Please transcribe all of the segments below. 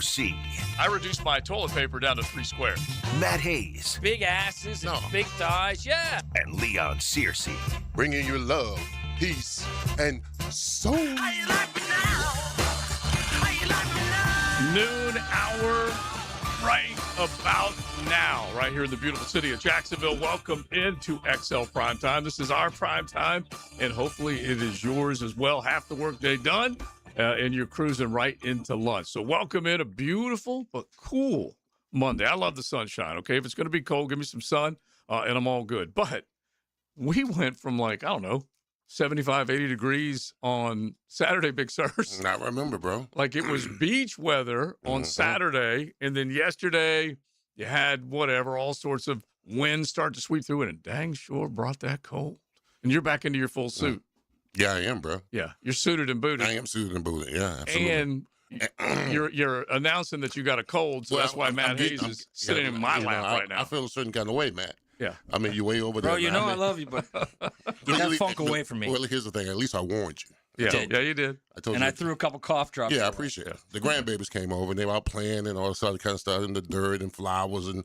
C. I reduced my toilet paper down to 3 squares. Matt Hayes. Big asses and big thighs, yeah. And Leon Searcy. Bringing you love, peace, and soul. How you like me now? How you like me now? Noon hour right about now, right here in the beautiful city of Jacksonville. Welcome into XL Primetime. This is our Primetime, and hopefully it is yours as well. Half the workday done. And you're cruising right into lunch. So welcome in a beautiful but cool Monday. I love the sunshine, okay? If it's going to be cold, give me some sun, and I'm all good. But we went from 75, 80 degrees on Saturday, Big Sirs. Not remember, bro. Like it was beach weather on Saturday, and then yesterday you had all sorts of winds start to sweep through it, and dang sure brought that cold. And you're back into your full suit. Yeah, I am, bro. Yeah, you're suited and booted. I am suited and booted, yeah, absolutely. And you're announcing that you got a cold, so that's why Matt Hayes is sitting in my lap right now. I feel a certain kind of way, Matt. Yeah. I mean, you're way over there. Bro, you know I love you, but get that funk away from me. Well, here's the thing. At least I warned you. Yeah, you did. I told and you. I threw a couple cough drops. Yeah, I appreciate it. The grandbabies came over, and they were out playing and all this other kind of stuff, in the dirt and flowers and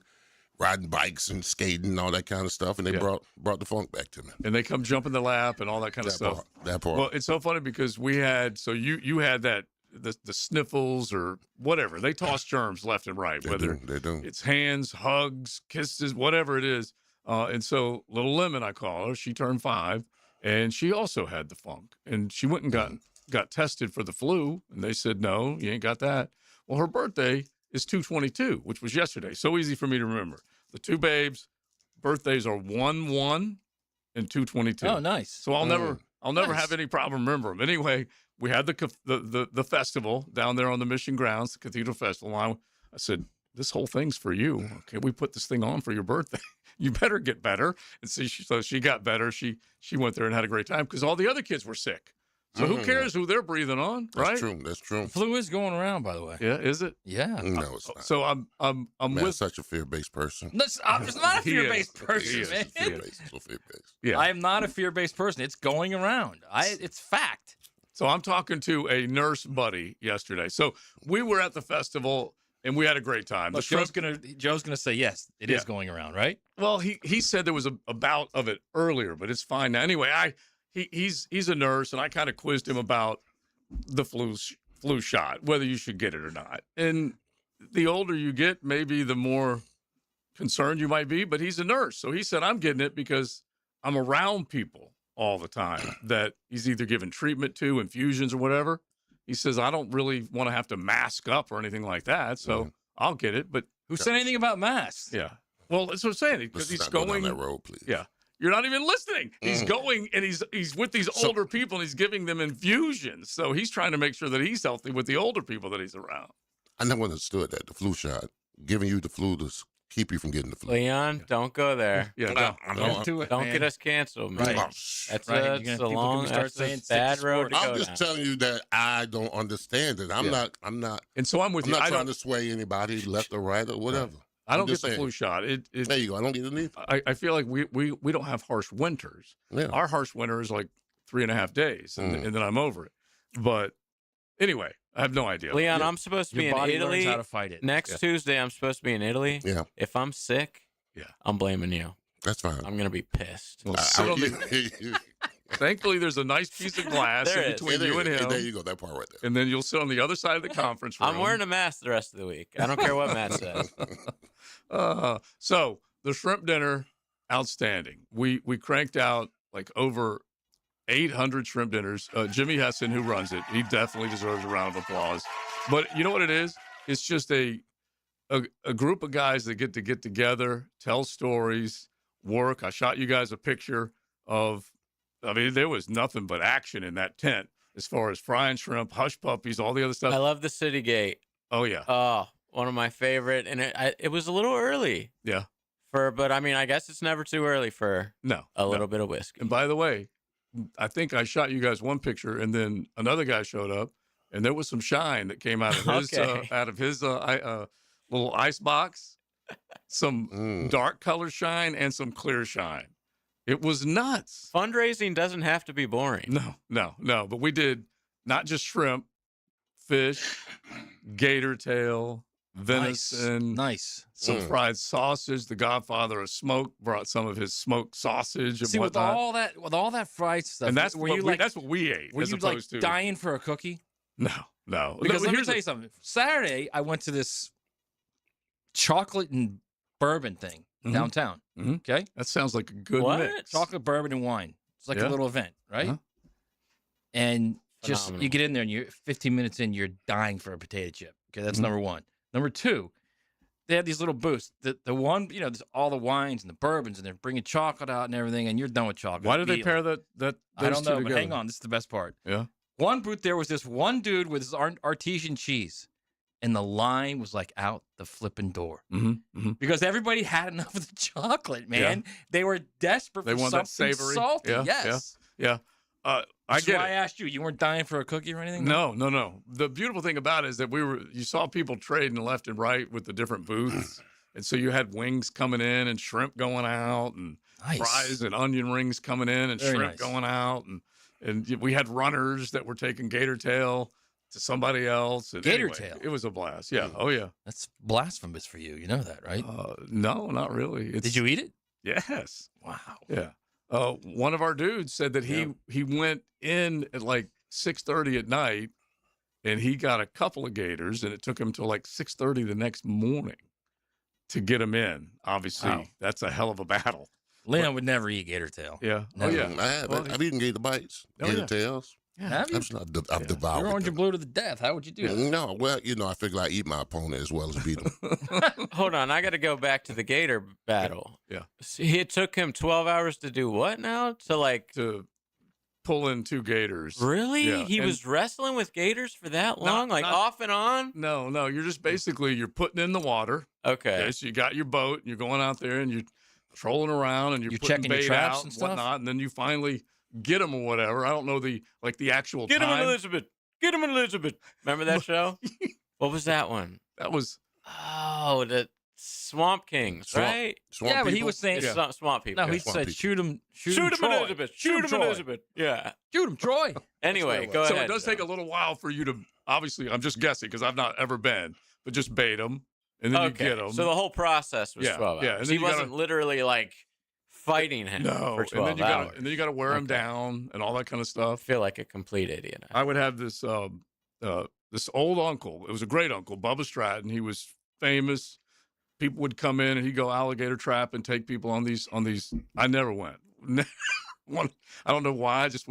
riding bikes and skating and all that kind of stuff, and they brought the funk back to me. And they come jump in the lap and all that kind of stuff. That part. Well, it's so funny because we had you had that the sniffles or whatever. They toss germs left and right, They do. It's hands, hugs, kisses, whatever it is. And so little Lemon, I call her, she turned 5, and she also had the funk. And she went and got tested for the flu, and they said, no, you ain't got that. Well, her birthday is 2/22, which was yesterday. So easy for me to remember. The two babes' birthdays are 1/1 and 2/22. Oh, nice. So I'll never have any problem remembering them. Anyway, we had the festival down there on the Mission grounds, the Cathedral Festival. I said, this whole thing's for you. Okay, we put this thing on for your birthday. You better get better. And so she got better. She went there and had a great time because all the other kids were sick. So who cares who they're breathing on, right? That's true. Flu is going around, by the way. Yeah, is it? Yeah. No, it's not. So I'm Matt's such a fear-based person. I'm not a fear-based He person, is. man. Fear-based. Yeah. I am not a fear-based person. It's going around. It's fact. So I'm talking to a nurse buddy yesterday. So we were at the festival and we had a great time. Look, Joe's gonna say yes. It is going around, right? Well, he said there was a bout of it earlier, but it's fine now. Anyway, he's a nurse, and I kind of quizzed him about the flu shot, whether you should get it or not. And the older you get, maybe the more concerned you might be. But he's a nurse, so he said I'm getting it because I'm around people all the time that he's either giving treatment to, infusions or whatever. He says, I don't really want to have to mask up or anything like that, so I'll get it. But who said anything about masks? Yeah. Well, that's what I'm saying, because he's going down that road, please. Yeah. You're not even listening. He's going, and he's with these older people, and he's giving them infusions. So he's trying to make sure that he's healthy with the older people that he's around. I never understood that, the flu shot, giving you the flu to keep you from getting the flu. Leon, don't go there. Yeah, Don't do it. Don't man. get us canceled, man. Right. That's Right. a bad road to I'm go just down. telling you that I don't understand it. I'm not. And so I'm with you. I'm not I trying don't, to sway anybody left or right or whatever. I don't I'm get just the saying. flu shot. There you go. I don't get it either. I feel like we don't have harsh winters. Yeah. Our harsh winter is like 3.5 days, and then I'm over it. But anyway, I have no idea. Leon, I'm supposed to be Your in body learns Italy how to fight it. next Tuesday. I'm supposed to be in Italy. Yeah. If I'm sick, I'm blaming you. That's fine. I'm gonna be pissed. Well, sit on the- Thankfully, there's a nice piece of glass There in is. between you and him. There you go. That part right there. And then you'll sit on the other side of the conference room. I'm wearing a mask the rest of the week. I don't care what Matt says. So the shrimp dinner, outstanding. We cranked out like over 800 shrimp dinners. Jimmy Hessen, who runs it, he definitely deserves a round of applause. But you know what it is? It's just a group of guys that get together, tell stories, work. I shot you guys a picture of, I mean, there was nothing but action in that tent as far as frying shrimp, hush puppies, all the other stuff. I love the City Gate. Oh, yeah. Oh, one of my favorite. And it was a little early. Yeah. But I mean, I guess it's never too early for a little bit of whiskey. And by the way, I think I shot you guys one picture, and then another guy showed up, and there was some shine that came out of his little ice box, some dark color shine and some clear shine. It was nuts. Fundraising doesn't have to be boring. No. But we did not just shrimp, fish, gator tail, venison, Nice. some fried sausage. The godfather of smoke brought some of his smoked sausage and See, with whatnot. all that fried stuff, And that's were what you we, like, that's what we ate. were as you opposed like to dying for a cookie? no. Because let me Here's tell you something. Saturday, I went to this chocolate and bourbon thing downtown. Mhm. Okay, that sounds like a good What? mix. chocolate, bourbon, and wine. It's like Yeah. a little event, right? Uh-huh. And just Phenomenal. you get in there and you're 15 minutes in, you're dying for a potato chip. Okay, that's number one. Number two, they have these little booths. The one, there's all the wines and the bourbons, and they're bringing chocolate out and everything, and you're done with chocolate. Why did they immediately. pair that? I those don't two know, but together? hang on. This is the best part. Yeah. One booth, there was this one dude with his artesian cheese, and the line was like out the flipping door because everybody had enough of the chocolate, man. They were desperate They for want that something savory. salty. Yeah, Yes. Yeah. I That's get why I it. asked you. You weren't dying for a cookie or anything? No. The beautiful thing about it is that you saw people trading left and right with the different booths. And so you had wings coming in and shrimp going out and Nice. fries and onion rings coming in and Very shrimp nice. going out. And we had runners that were taking gator tail to somebody else. And Gator anyway, tail? It was a blast. Yeah. Oh, yeah. That's blasphemous for you. You know that, right? No, not really. Did you eat it? Yes. Wow. Yeah. One of our dudes said that he went in at like 6:30 at night and he got a couple of gators and it took him till like 6:30 the next morning to get them in. Obviously, Wow. that's a hell of a battle. Leon would never eat gator tail. Yeah. No. Oh, yeah. I have. Well, I've eaten gator bites, Oh, gator yeah. tails. Have you? I'm just not. I've devoured You're orange them. and blue to the death. How would you do that? No, well, I figure I eat my opponent as well as beat him. Hold on, I got to go back to the gator battle. Yeah. See, it took him 12 hours to do what now? To like To pull in two gators. really? Yeah, He and- was wrestling with gators for that long, like not- off and on. No. You're just basically you're putting in the water. Okay. Okay, so you got your boat and you're going out there and you're trolling around and you're putting checking your bait traps out and and stuff? whatnot, and then you finally get them or whatever. I don't know the actual Get him, time. Elizabeth. Get him, Elizabeth. Remember that show? What was that one? That was Oh, the Swamp Kings, Swamp- right? Swamp Yeah, but he people? was saying, It's Swamp People. no, he Swamp said, people. shoot him, Shoot him, Troy. Elizabeth. Shoot him, Troy. Elizabeth. Yeah. Shoot him, Troy. Anyway, go so ahead. it does take a little while for you to obviously. I'm just guessing because I've not ever been, but just bait them and then Okay. you get them. So the whole process was Yeah, 12 hours. yeah, and then He you gotta- wasn't literally like fighting him no, for 12 and then you hours. got and then you got to wear them Okay. down and all that kind of I stuff. feel like a complete idiot. I would have this this old uncle. It was a great uncle, Bubba Stratton. He was famous. People would come in and he'd go alligator trap and take people on these. I never went. I don't know why. I just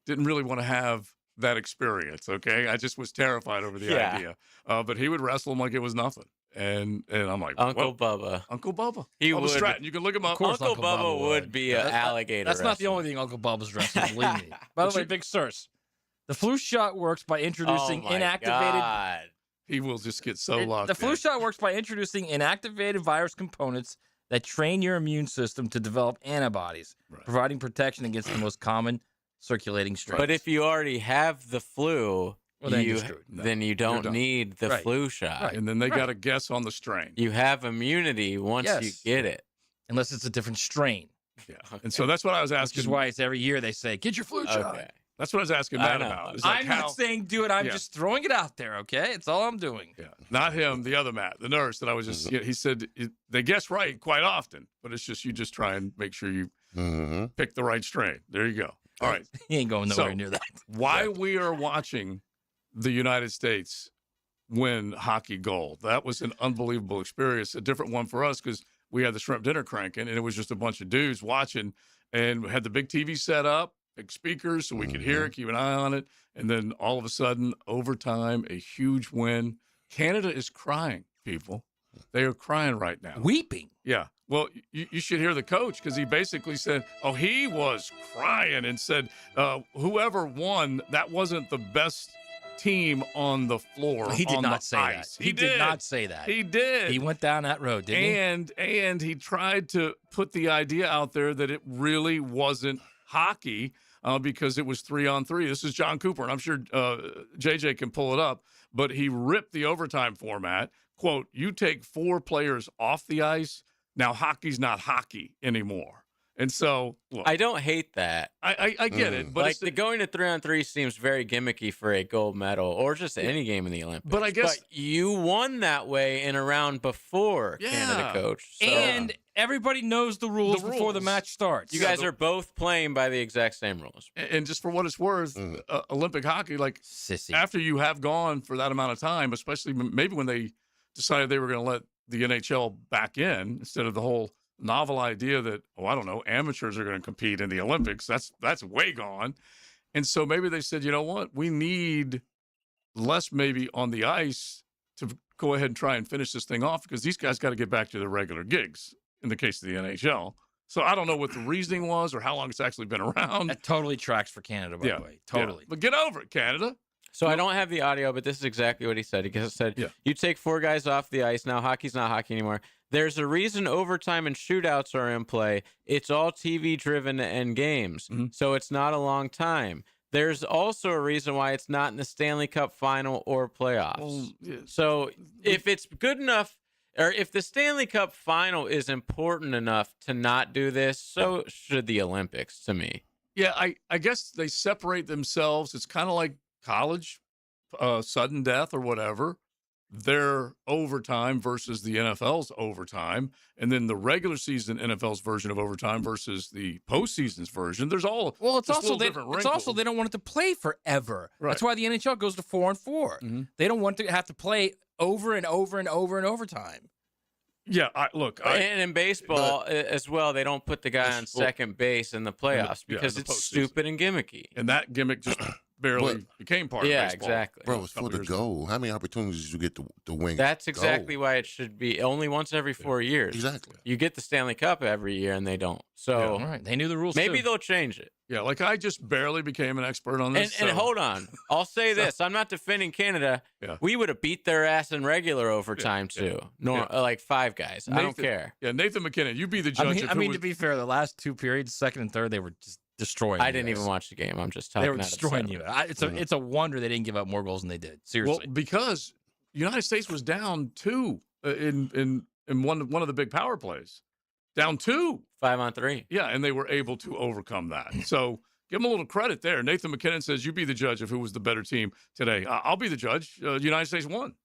didn't really want to have that experience. Okay, I just was terrified over the Yeah. idea. But he would wrestle him like it was nothing, and I'm like, Uncle well, Bubba. Uncle Bubba. He Bubba would. Stratton. You can look him up. course Uncle Uncle Bubba Bubba would would. be Yeah, an alligator. That's not the wrestler. only thing Uncle Bubba's wrestling, believe me. By the way, Big Sirs, the flu shot works by introducing Oh my inactivated. God. He will just get so locked. The flu in. shot works by introducing inactivated virus components that train your immune system to develop antibodies, Right. providing protection against the most common circulating strains. But if you already have the flu, Well, then you're you, screwed. No, then you don't done. need the Right. flu shot. Right. And then they got to guess on the strain. You have immunity once you Yes. get it. unless it's a different strain, Yeah. And so that's what I was which asking. is why it's every year they say, get your flu shot. Okay. That's what I was asking I Matt know. about. It's like I'm how- not saying do it. I'm Yeah. just throwing it out there, okay? It's all I'm doing. Yeah, not him. The other Matt, the nurse that I was just. He said they guess right quite often, but it's just you just try and make sure you Mm-hmm. pick the right strain. There you go. All right. He ain't going nowhere So- near that. Why we are watching the United States win hockey gold? That was an unbelievable experience. A different one for us because we had the shrimp dinner cranking, and it was just a bunch of dudes watching, and we had the big TV set up, big speakers, so we could hear it, keep an eye on it, and then all of a sudden, overtime, a huge win. Canada is crying, people. They are crying right now. Weeping. Yeah. Well, you should hear the coach because he basically said, oh, he was crying and said, whoever won, that wasn't the best team on the floor. He did on not the say ice. that. He did not say that. He did. He went down that road, didn't he? And he tried to put the idea out there that it really wasn't hockey because it was 3-on-3. This is John Cooper, and I'm sure JJ can pull it up, but he ripped the overtime format. Quote, you take 4 players off the ice, now hockey's not hockey anymore. And so, look, I don't hate that. I get it, but Like the going to 3-on-3 seems very gimmicky for a gold medal or just any game in the Olympics. But I guess you won that way in a round before Canada, coach. So And everybody knows the rules before the match starts. you guys are both playing by the exact same rules. and just for what it's worth, Olympic hockey, like Sissy. after you have gone for that amount of time, especially maybe when they decided they were going to let the NHL back in instead of the whole novel idea that, I don't know, amateurs are going to compete in the Olympics. That's way gone. And so maybe they said, you know what, we need less maybe on the ice to go ahead and try and finish this thing off because these guys got to get back to their regular gigs in the case of the NHL. So I don't know what the reasoning was or how long it's actually been around. That totally tracks for Canada, by the way. Totally. Yeah. But get over it, Canada. So I don't have the audio, but this is exactly what he said. He said, you take 4 guys off the ice. Now hockey's not hockey anymore. There's a reason overtime and shootouts are in play. It's all TV-driven and games, so it's not a long time. There's also a reason why it's not in the Stanley Cup final or playoffs. Well, yeah. So if it's good enough, or if the Stanley Cup final is important enough to not do this, so should the Olympics, to me. Yeah, I guess they separate themselves. It's kind of like college, sudden death or whatever. Their overtime versus the NFL's overtime, and then the regular season NFL's version of overtime versus the postseason's version. There's all it's also they don't want it to play forever. Right. That's why the NHL goes to 4-on-4. They don't want to have to play over and over and over and overtime. Yeah, and in baseball as well, they don't put the guy on second base in the playoffs because it's stupid and gimmicky. And that gimmick just barely became part of baseball. Yeah, exactly. Bro, it's for the goal. How many opportunities did you get to win? That's exactly why it should be only once every 4 years. Exactly. You get the Stanley Cup every year, and they don't. So all right, they knew the rules. Maybe they'll change it. Yeah, like I just barely became an expert on this. And hold on, I'll say this: I'm not defending Canada. Yeah. We would have beat their ass in regular overtime too. Like 5 guys. I don't care. Yeah, Nathan McKinnon, you be the judge. I mean, to be fair, the last 2 periods, second and third, they were just destroying. I didn't even watch the game. I'm just talking. They were destroying you. It's a wonder they didn't give up more goals than they did. Seriously. Well, because the United States was down 2 in one of the big power plays, down 2. 5-on-3. Yeah, and they were able to overcome that. So give them a little credit there. Nathan McKinnon says, you be the judge of who was the better team today. I'll be the judge. United States won.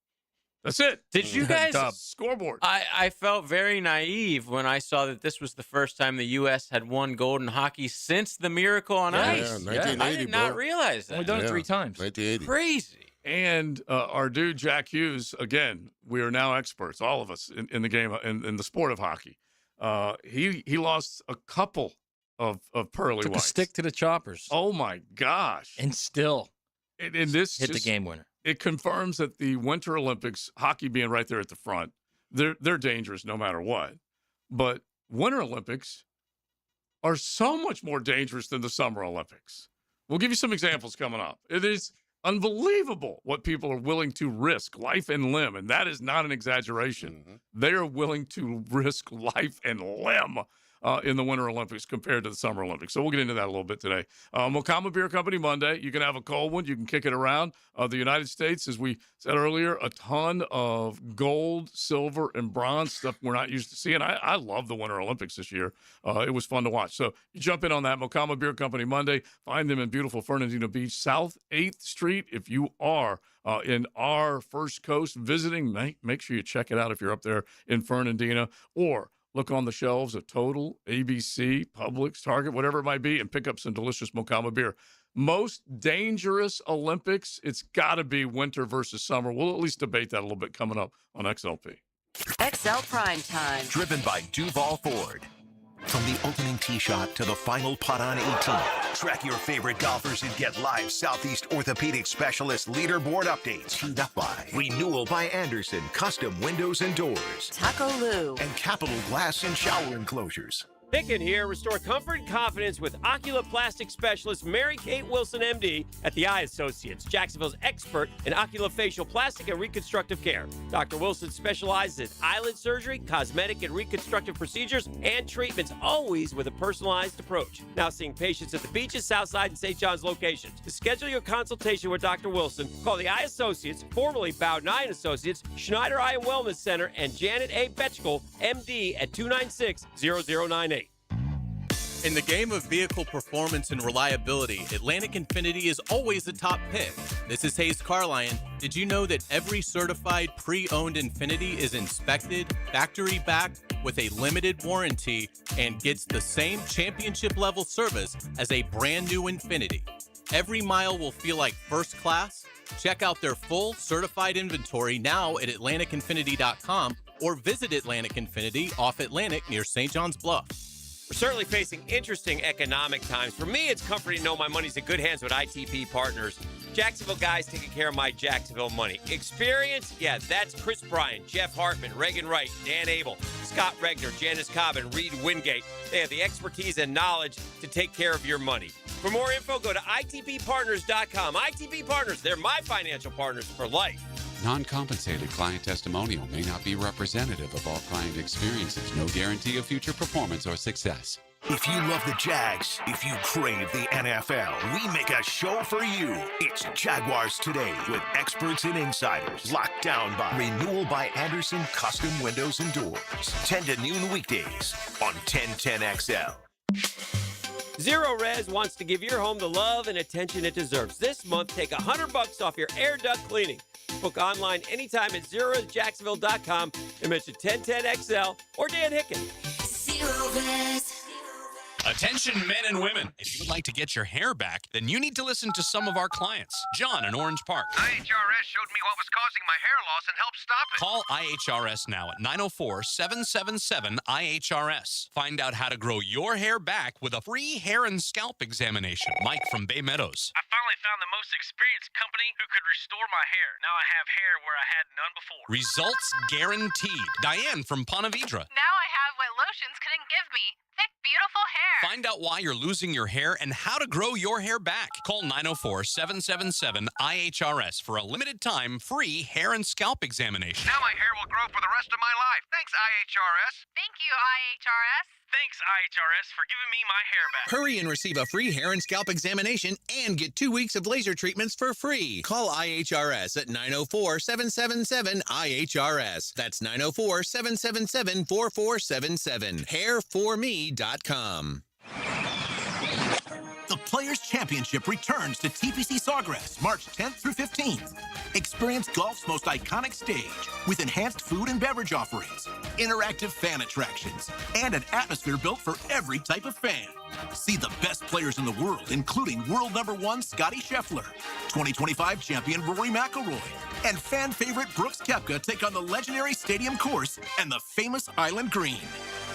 That's it. Did you guys scoreboard? I felt very naive when I saw that this was the first time the U.S. had won gold in hockey since the Miracle on Ice. 1980, I did not realize that. We've done it 3 times. 1980. Crazy. And our dude Jack Hughes, again, we are now experts, all of us, in the game, in the sport of hockey. He lost a couple of pearly Took whites. a stick to the choppers. Oh my gosh! And still, and this hit the game winner. It confirms that the Winter Olympics, hockey being right there at the front, they're dangerous no matter what. But Winter Olympics are so much more dangerous than the Summer Olympics. We'll give you some examples coming up. It is unbelievable what people are willing to risk, life and limb, and that is not an exaggeration. They are willing to risk life and limb in the Winter Olympics compared to the Summer Olympics. So we'll get into that a little bit today. Mocama Beer Company Monday. You can have a cold one. You can kick it around. The United States, as we said earlier, a ton of gold, silver, and bronze stuff we're not used to seeing. I love the Winter Olympics this year. It was fun to watch. So you jump in on that. Mocama Beer Company Monday. Find them in beautiful Fernandina Beach, South 8th Street. If you are in our First Coast visiting, make sure you check it out if you're up there in Fernandina, or look on the shelves at Total, ABC, Publix, Target, whatever it might be, and pick up some delicious Mocama beer. Most dangerous Olympics, it's got to be winter versus summer. We'll at least debate that a little bit coming up on XLP. XL Primetime. Driven by Duval Ford. From the opening tee shot to the final putt on 18, track your favorite golfers and get live Southeast Orthopedic Specialist leaderboard updates. Teed up by Renewal by Anderson, Custom Windows and Doors, Taco Lou. and Capital Glass and Shower Enclosures. Pickett here. Restore comfort and confidence with oculoplastic specialist Mary Kate Wilson, MD, at the Eye Associates, Jacksonville's expert in oculofacial plastic and reconstructive care. Dr. Wilson specializes in eyelid surgery, cosmetic and reconstructive procedures, and treatments, always with a personalized approach. Now seeing patients at the beaches, Southside, and St. John's locations. To schedule your consultation with Dr. Wilson, call the Eye Associates, formerly Bowden Eye Associates, Schneider Eye and Wellness Center, and Janet A. Betchkel, MD, at 296-0098. In the game of vehicle performance and reliability, Atlantic Infiniti is always the top pick. This is Hayes Carlion. Did you know that every certified pre-owned Infiniti is inspected, factory-backed, with a limited warranty, and gets the same championship-level service as a brand-new Infiniti? Every mile will feel like first class. Check out their full certified inventory now at AtlanticInfiniti.com or visit Atlantic Infiniti off Atlantic near St. John's Bluff. We're certainly facing interesting economic times. For me, it's comforting to know my money's in good hands with ITP Partners. Jacksonville guys taking care of my Jacksonville money. Experience? Yeah, that's Chris Bryan, Jeff Hartman, Reagan Wright, Dan Abel, Scott Regner, Janice Cobb, and Reed Wingate. They have the expertise and knowledge to take care of your money. For more info, go to itppartners.com. ITP Partners, they're my financial partners for life. Non-compensated client testimonial may not be representative of all client experiences. No guarantee of future performance or success. If you love the Jags, if you crave the NFL, we make a show for you. It's Jaguars Today with experts and insiders. Locked down by Renewal by Anderson Custom Windows and Doors. 10 to noon weekdays on 1010XL. Zero Res wants to give your home the love and attention it deserves. This month, take $100 off your air duct cleaning. Book online anytime at ZeroResJacksonville.com and mention 1010XL or Dan Hicken. Zero Res. Attention men and women. If you would like to get your hair back, then you need to listen to some of our clients. John in Orange Park. IHRS showed me what was causing my hair loss and helped stop it. Call IHRS now at 904-777-IHRS. Find out how to grow your hair back with a free hair and scalp examination. Mike from Bay Meadows. I finally found the most experienced company who could restore my hair. Now I have hair where I had none before. Results guaranteed. Diane from Ponte Vedra. Now I have what lotions couldn't give me. Thick, beautiful hair. Find out why you're losing your hair and how to grow your hair back. Call 904-777-IHRS for a limited time free hair and scalp examination. Now my hair will grow for the rest of my life. Thanks, IHRS. Thank you, IHRS. Thanks, IHRS, for giving me my hair back. Hurry and receive a free hair and scalp examination and get 2 weeks of laser treatments for free. Call IHRS at 904-777-IHRS. That's 904-777-4477. Hairforme.com. The Players' Championship returns to TPC Sawgrass March 10th through 15th. Experience golf's most iconic stage with enhanced food and beverage offerings, interactive fan attractions, and an atmosphere built for every type of fan. See the best players in the world, including world #1 Scotty Scheffler, 2025 champion Rory McIlroy, and fan favorite Brooks Koepka take on the legendary Stadium Course and the famous Island Green.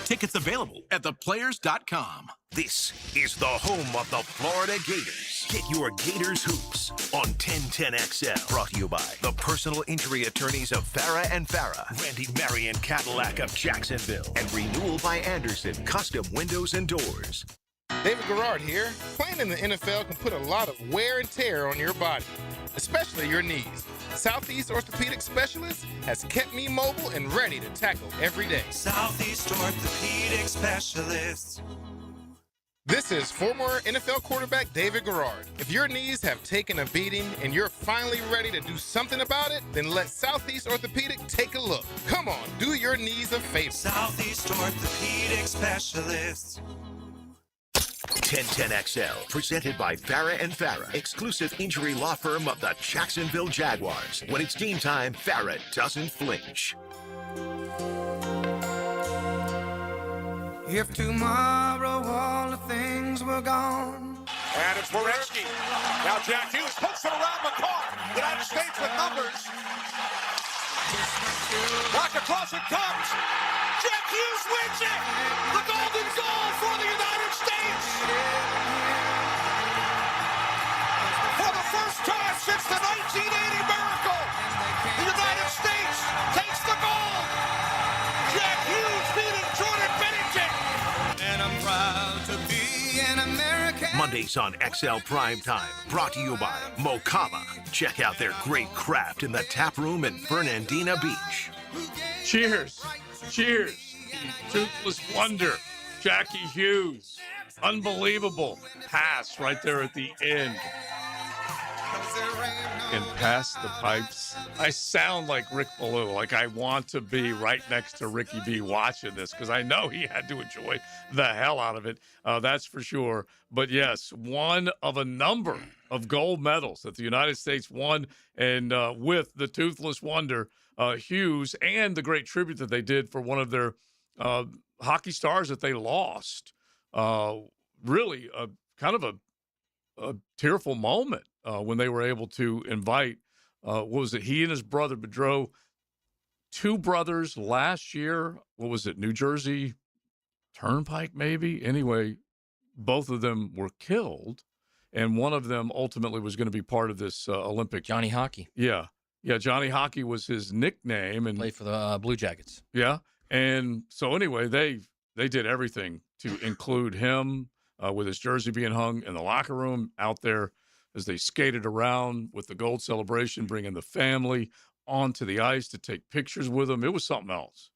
Tickets available at theplayers.com. This is the home of the Florida Gators. Get your Gators hoops on 1010XL. Brought to you by the personal injury attorneys of Farah and Farah, Randy Marion Cadillac of Jacksonville, and Renewal by Anderson Custom Windows and Doors. David Garrard here. Playing in the NFL can put a lot of wear and tear on your body, especially your knees. Southeast Orthopedic Specialist has kept me mobile and ready to tackle every day. Southeast Orthopedic Specialist. This is former NFL quarterback David Garrard. If your knees have taken a beating and you're finally ready to do something about it, then let Southeast Orthopedic take a look. Come on, do your knees a favor. Southeast Orthopedic Specialist. 1010XL, presented by Farah and Farah, exclusive injury law firm of the Jacksonville Jaguars. When it's game time, Farah doesn't flinch. If tomorrow all the things were gone. And it's Boretsky. Now Jack Hughes puts it around McCall. United States with numbers. Back across it comes. Jack Hughes wins it. The golden goal for the United States. For the first time since the 1980 miracle, the United States takes the gold. Jack Hughes beating Jordan Bennington. And I'm proud to be an American. Mondays on XL Primetime, brought to you by Mocama. Check out their great craft in the tap room in Fernandina Beach. Cheers. Cheers. Toothless wonder. Jackie Hughes. Unbelievable pass right there at the end. and pass the pipes. I sound like Rick Ballou. Like I want to be right next to Ricky B watching this because I know he had to enjoy the hell out of it. That's for sure. But yes, one of a number of gold medals that the United States won, and with the Toothless Wonder, Hughes, and the great tribute that they did for one of their hockey stars that they lost. Really, kind of a tearful moment when they were able to invite, what was it? He and his brother Bedreau, two brothers last year. What was it? New Jersey Turnpike, maybe? Anyway, both of them were killed, and one of them ultimately was going to be part of this Olympic. Johnny Hockey. Yeah. Yeah, Johnny Hockey was his nickname. And played for the Blue Jackets. Yeah. And so anyway, they did everything to include him with his jersey being hung in the locker room out there as they skated around with the gold celebration, bringing the family onto the ice to take pictures with him. It was something else.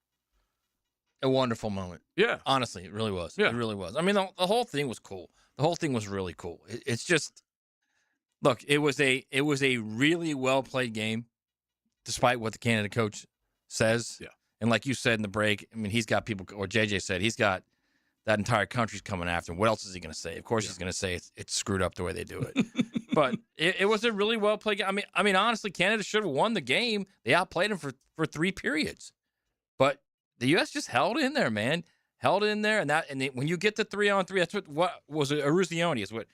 A wonderful moment. Yeah. Honestly, it really was. Yeah. It really was. I mean, the whole thing was cool. The whole thing was really cool. It's just, look, it was a really well played game, despite what the Canada coach says. Yeah. And like you said in the break, I mean, he's got people, or JJ said, he's got that entire country's coming after him. What else is he going to say? Of course, he's going to say it's screwed up the way they do it. But it was a really well played game. I mean, honestly, Canada should have won the game. They outplayed them for 3 periods. But the U.S. just held in there, man. Held in there, when you get to 3-on-3, that's what was it? Eruzione is what,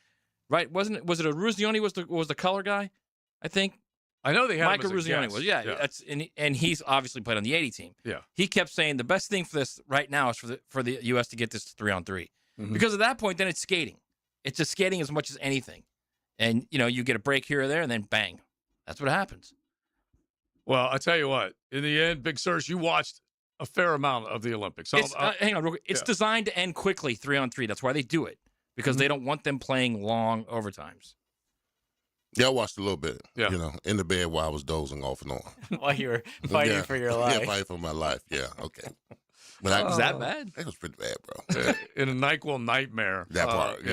right? Was it Eruzione was the color guy? I think. I know they had Mike him as a Eruzione guest. was, yeah. That's and he's obviously played on the 80 team. Yeah. He kept saying the best thing for this right now is for the U.S. to get this to 3-on-3, because at that point, then it's skating. It's just skating as much as anything, and you get a break here or there, and then bang, that's what happens. Well, I tell you what, in the end, Big Sirs, you watched a fair amount of the Olympics. Hang on, real quick. It's designed to end quickly, 3-on-3. That's why they do it, because they don't want them playing long overtimes. Yeah, I watched a little bit. Yeah. In the bed while I was dozing off and on. While you were fighting for your life. Yeah, fighting for my life. Yeah, okay. But Was that bad? It was pretty bad, bro. In a NyQuil nightmare. That part,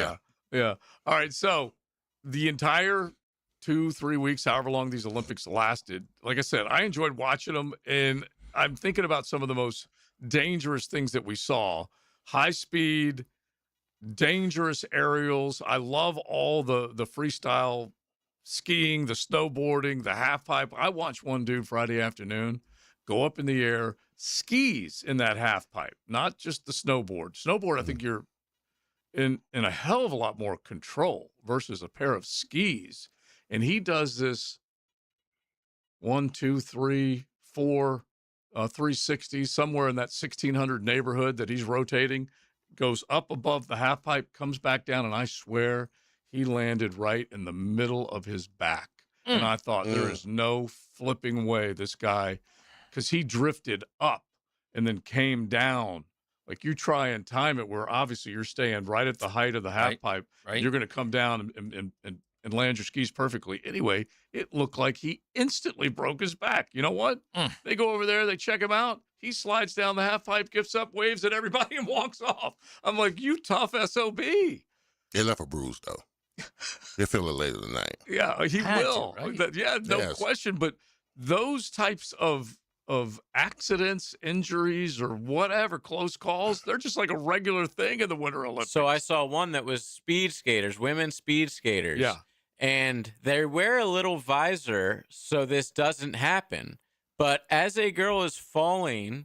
yeah. All right, so the entire 2-3 weeks, however long these Olympics lasted, like I said, I enjoyed watching them, and I'm thinking about some of the most dangerous things that we saw. High speed, dangerous aerials. I love all the freestyle skiing, the snowboarding, the half pipe. I watched one dude Friday afternoon go up in the air, skis in that half pipe, not just the snowboard. Snowboard, I think you're in a hell of a lot more control versus a pair of skis. And he does this 1, 2, 3, 4, 360, somewhere in that 1600 neighborhood that he's rotating, goes up above the half pipe, comes back down, and I swear he landed right in the middle of his back. And I thought, there is no flipping way this guy, because he drifted up and then came down. Like, you try and time it where obviously you're staying right at the height of the half pipe. Right. You're going to come down and land your skis perfectly. Anyway, it looked like he instantly broke his back. You know what? They go over there, they check him out. He slides down the half pipe, gets up, waves at everybody, and walks off. I'm like, you tough SOB. It left a bruise, though. He'll feel it later tonight. Yeah, he will. right? Yeah, no Yes. question. But those types of accidents, injuries, or whatever, close calls, they're just like a regular thing in the Winter Olympics. So I saw one that was speed skaters, women speed skaters. Yeah. And they wear a little visor so this doesn't happen. But as a girl is falling,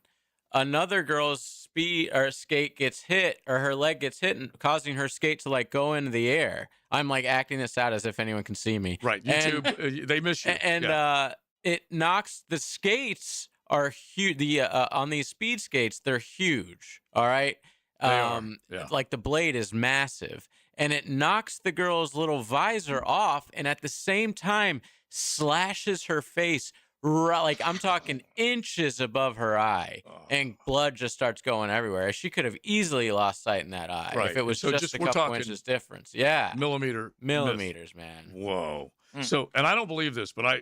another girl's skate gets hit, or her leg gets hit, and causing her skate to like go into the air. I'm like acting this out as if anyone can see me. Right. YouTube, they miss you. And it knocks the skates are huge. On these speed skates, they're huge. All right. They are. Yeah. Like the blade is massive, and it knocks the girl's little visor off, and at the same time slashes her face. Like, I'm talking inches above her eye, and blood just starts going everywhere. She could have easily lost sight in that eye if it was So just a we're couple talking inches difference. Yeah, millimeters, man. Whoa. So, and I don't believe this, but I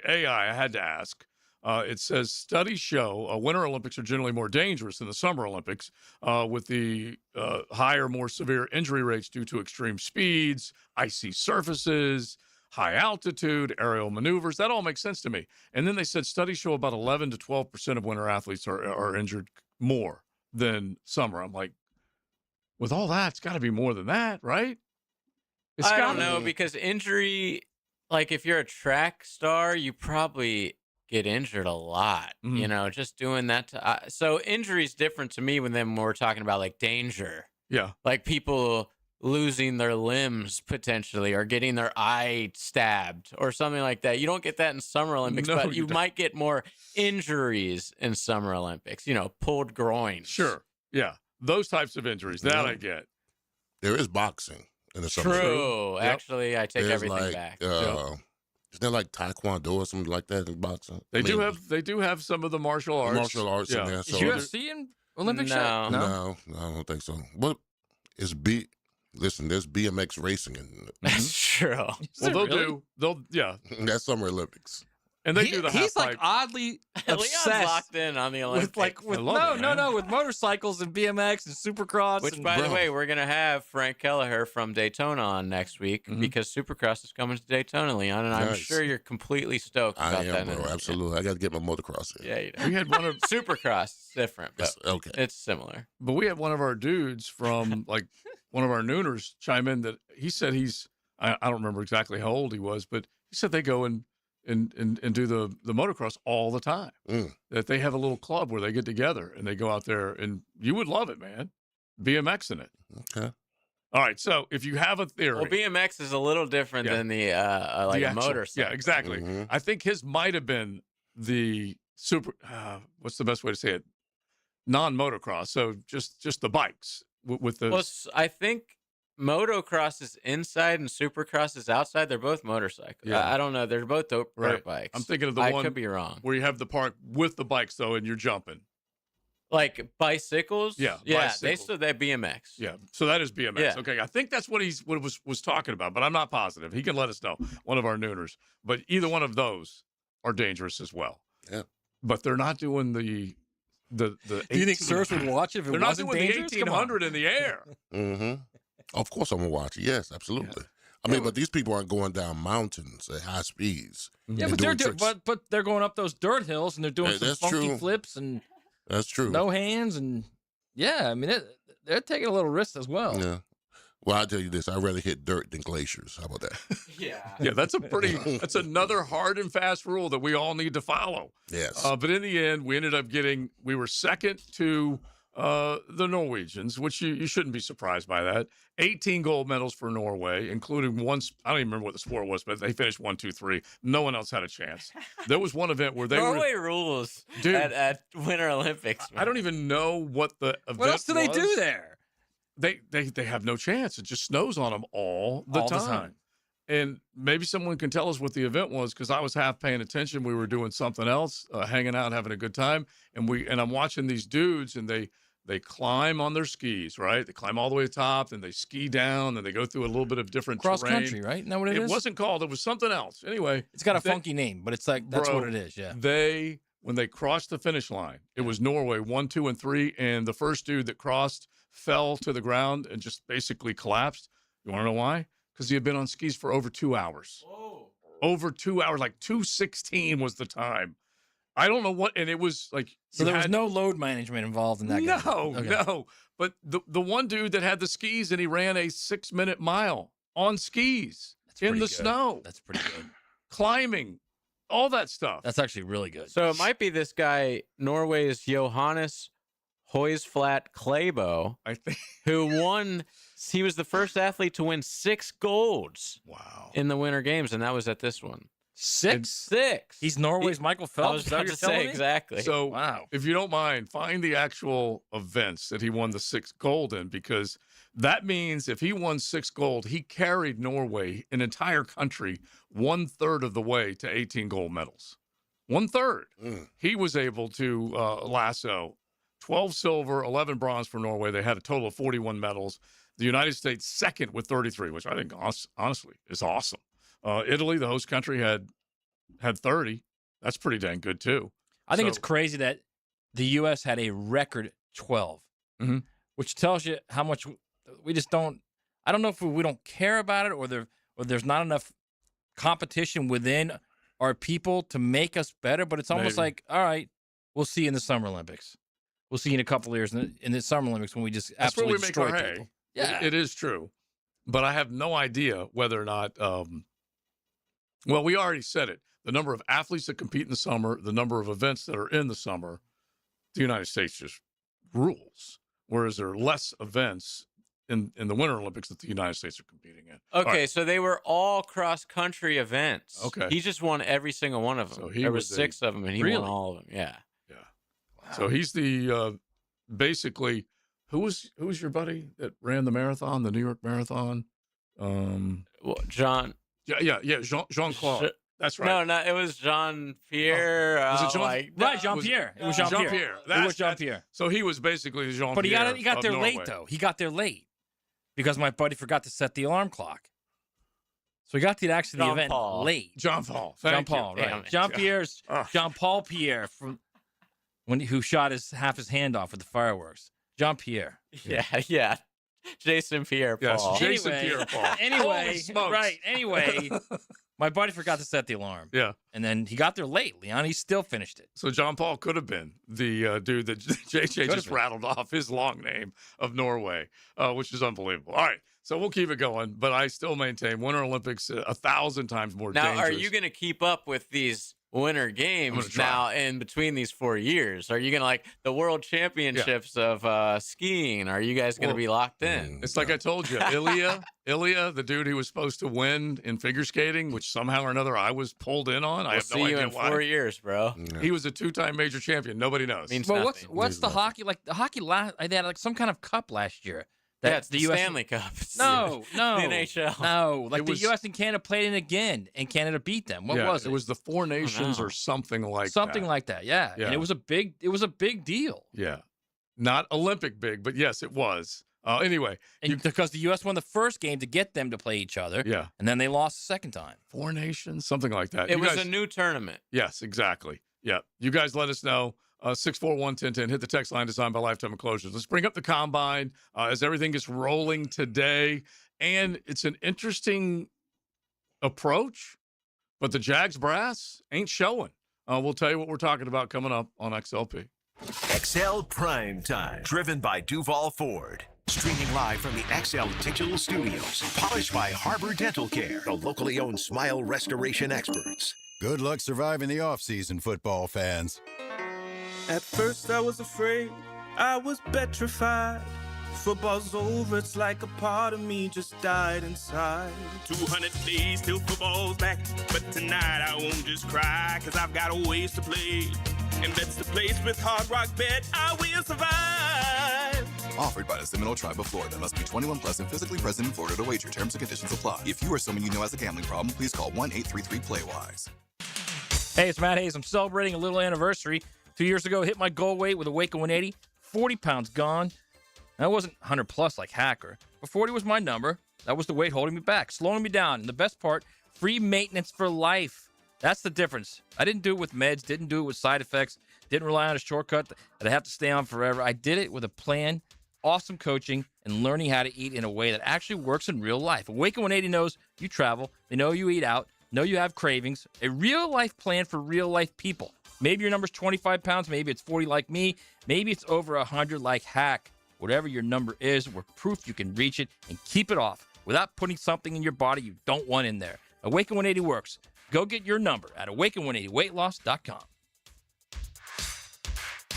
had to ask. It says studies show Winter Olympics are generally more dangerous than the Summer Olympics, with the higher, more severe injury rates due to extreme speeds, icy surfaces, high altitude, aerial maneuvers. That all makes sense to me. And then they said studies show about 11 to 12% of winter athletes are injured more than summer. I'm like, with all that, it's got to be more than that, right? I don't know, because injury, like if you're a track star, you probably get injured a lot, you know, just doing that. So injury's different to me when we're talking about like danger. Yeah. Like people losing their limbs potentially or getting their eye stabbed or something like that. You don't get that in Summer Olympics, No, but you you don't. might get more injuries in Summer Olympics, you know, pulled groins. Sure. Yeah. Those types of injuries, that I get. There is boxing in the summer. True. Yep. Actually, I take There's everything like, back. Isn't there like Taekwondo or something like that in boxing? They do have some of the martial arts. Martial arts in there. Is So UFC in Olympics? yet? no, I don't think so. What is Listen, there's BMX racing in That's true. Well, they'll that's Summer Olympics. And they do the He's half like pipe. oddly Leon's obsessed locked in on the Olympics. with love it, man. with motorcycles and BMX and Supercross. Which, and, by the way, we're going to have Frank Kelleher from Daytona on next week because Supercross is coming to Daytona, Leon, and I'm Nice. sure you're completely stoked about I that. am, bro. Absolutely. I got to get my motocross in. Yeah, you know. We had one of Supercross is different, but Okay. it's similar. But we had one of our dudes from like one of our nooners chime in that he said I don't remember exactly how old he was, but he said they go and do the motocross all the time. That they have a little club where they get together and they go out there, and you would love it, man. BMX in it. Okay. All right. So if you have a theory, Well, BMX is a little different than the like the a actual- motorcycle. Yeah, exactly. I think his might have been the what's the best way to say it? Non-motocross. So just the bikes with the. Well, I think motocross is inside and supercross is outside. They're both motorcycles. Yeah. I don't know. They're both dirt bikes. I'm thinking of the I one could be wrong. where you have the park with the bikes though, and you're jumping. Like bicycles? Yeah, bicycles. They're BMX. Yeah, so that is BMX. Yeah. Okay, I think that's what was talking about, but I'm not positive. He can let us know. One of our nooners, but either one of those are dangerous as well. Yeah, but they're not doing the. Do you think Sirs would watch it if it they're not wasn't doing dangerous? the 1800 in the air. Of course, I'm gonna watch it. Yes, absolutely. I mean, but these people aren't going down mountains at high speeds. Yeah, and but doing tricks. but they're going up those dirt hills and they're doing some that's funky true. flips and That's true. no hands and I mean they're taking a little risk as well. Yeah. Well, I'll tell you this: I'd rather hit dirt than glaciers. How about that? Yeah, that's another hard and fast rule that we all need to follow. Yes. But in the end, we were second to the Norwegians, which you shouldn't be surprised by that. 18 gold medals for Norway, including one. I don't even remember what the sport was, but they finished 1, 2, 3. No one else had a chance. There was one event where they Norway rules Dude. at Winter Olympics. Man. I don't even know what the event What else do they do was. there? They have no chance. It just snows on them all the time. And maybe someone can tell us what the event was, because I was half paying attention. We were doing something else, hanging out, having a good time, and I'm watching these dudes, and they climb on their skis, right? They climb all the way to the top, and they ski down, and they go through a little bit of different Cross terrain. country, right? Isn't that what it is? It wasn't called. It was something else. Anyway, It's got a funky name, but it's like that's what it is. Yeah. When they crossed the finish line, it was Norway 1, 2, and 3, and the first dude that crossed fell to the ground and just basically collapsed. You want to know why? Because he had been on skis for over 2 hours. Whoa. Over 2 hours, like 2:16 was the time. I don't know what, and it was like. So there was no load management involved in that. No. But the one dude that had the skis and he ran a 6-minute mile on skis in the snow. That's pretty good. Climbing, all that stuff. That's actually really good. So it might be this guy, Norway's Johannes Høisflat Klæbo, I think, who won. He was the first athlete to win 6 golds. Wow. In the Winter Games, and that was at this one. 6? He's Norway's Michael Phelps. I was about to say exactly. So, wow. If you don't mind, find the actual events that he won the 6 gold in, because that means if he won 6 gold, he carried Norway, an entire country, 1/3 of the way to 18 gold medals. 1/3. He was able to lasso 12 silver, 11 bronze for Norway. They had a total of 41 medals. The United States second with 33, which I think honestly is awesome. Italy, the host country, had 30. That's pretty dang good too. I think it's crazy that the U.S. had a record 12, which tells you how much we just don't. I don't know if we don't care about it, or there's not enough competition within our people to make us better, but it's almost like, all right, we'll see you in the Summer Olympics. We'll see you in a couple of years in the Summer Olympics when we just That's where absolutely we make destroy our hay. people. Yeah. It is true. But I have no idea whether or not well, we already said it. The number of athletes that compete in the summer, the number of events that are in the summer, the United States just rules. Whereas there are less events in the Winter Olympics that the United States are competing in. Okay, so they were all cross-country events. Okay. He just won every single one of them. So he there was were 6 of them, and he Really? won all of them. Yeah. Wow. So he's the basically who was your buddy that ran the marathon, the New York Marathon? Well, John. Yeah, Jean-Claude. That's right. No, it was Jean-Pierre. Was it Jean? Right, Jean-Pierre. It was Jean-Pierre. Jean-Pierre. It was Jean-Pierre. So he was basically Jean-Pierre. But he got of there Norway. late, though. He got there late because my buddy forgot to set the alarm clock. So he got to the event late. Jean-Paul. Jean-Paul, Damn right. it. Jean-Pierre's Jean-Paul Pierre who shot half his hand off with the fireworks. Jean-Pierre. Yeah. Jason Pierre-Paul. Yes, Jason Pierre-Paul. Anyway, right. Anyway, my buddy forgot to set the alarm. Yeah. And then he got there late. Leone still finished it. So John Paul could have been the dude that JJ just rattled off his long name of Norway, which is unbelievable. All right. So we'll keep it going, but I still maintain Winter Olympics 1,000 times more Now, dangerous. are you going to keep up with these Winter Games now in between these 4 years? Are you going to the World Championships of skiing? Are you guys going to be locked in? It's like I told you, Ilya, the dude who was supposed to win in figure skating, which somehow or another I was pulled in on. I have no idea you in why. 4 years, bro. He was a 2-time major champion. Nobody knows. Well, what's the hockey like? The hockey they had some kind of cup last year. It's the Stanley Cup. No, the NHL. No, the U.S. and Canada played in again, and Canada beat them. What was it? It was the Four Nations or something like that. Something like that, yeah. And it was a big deal. Yeah. Not Olympic big, but yes, it was. Anyway. Because the U.S. won the first game to get them to play each other. Yeah. And then they lost the second time. Four Nations, something like that. It was a new tournament. Yes, exactly. Yeah. You guys let us know. 641-1010. Hit the text line designed by Lifetime Enclosures. Let's bring up the combine as everything gets rolling today. And it's an interesting approach, but the Jags brass ain't showing. We'll tell you what we're talking about coming up on XLP. XL Prime Time, driven by Duval Ford. Streaming live from the XL Digital Studios. Polished by Harbor Dental Care, the locally owned smile restoration experts. Good luck surviving the offseason, football fans. At first I was afraid, I was petrified. Football's over, it's like a part of me just died inside. 200 days till football's back, but tonight I won't just cry, cause I've got a ways to play. And that's the place with Hard Rock Bet, I will survive. Offered by the Seminole Tribe of Florida. Must be 21 plus and physically present in Florida to wager. Terms and conditions apply. If you or someone you know has a gambling problem, please call 1-833-PLAY-WISE. Hey, it's Matt Hayes. I'm celebrating a little anniversary. 2 years ago, hit my goal weight with a Waco 180. 40 pounds gone. And I wasn't 100 plus like Hacker, but 40 was my number. That was the weight holding me back, slowing me down. And the best part, free maintenance for life. That's the difference. I didn't do it with meds, didn't do it with side effects, didn't rely on a shortcut that I have to stay on forever. I did it with a plan, awesome coaching, and learning how to eat in a way that actually works in real life. Waco 180 knows you travel, they know you eat out, know you have cravings, a real life plan for real life people. Maybe your number's 25 pounds, maybe it's 40 like me, maybe it's over 100 like Hack. Whatever your number is, we're proof you can reach it and keep it off without putting something in your body you don't want in there. Awaken 180 works. Go get your number at awaken180weightloss.com.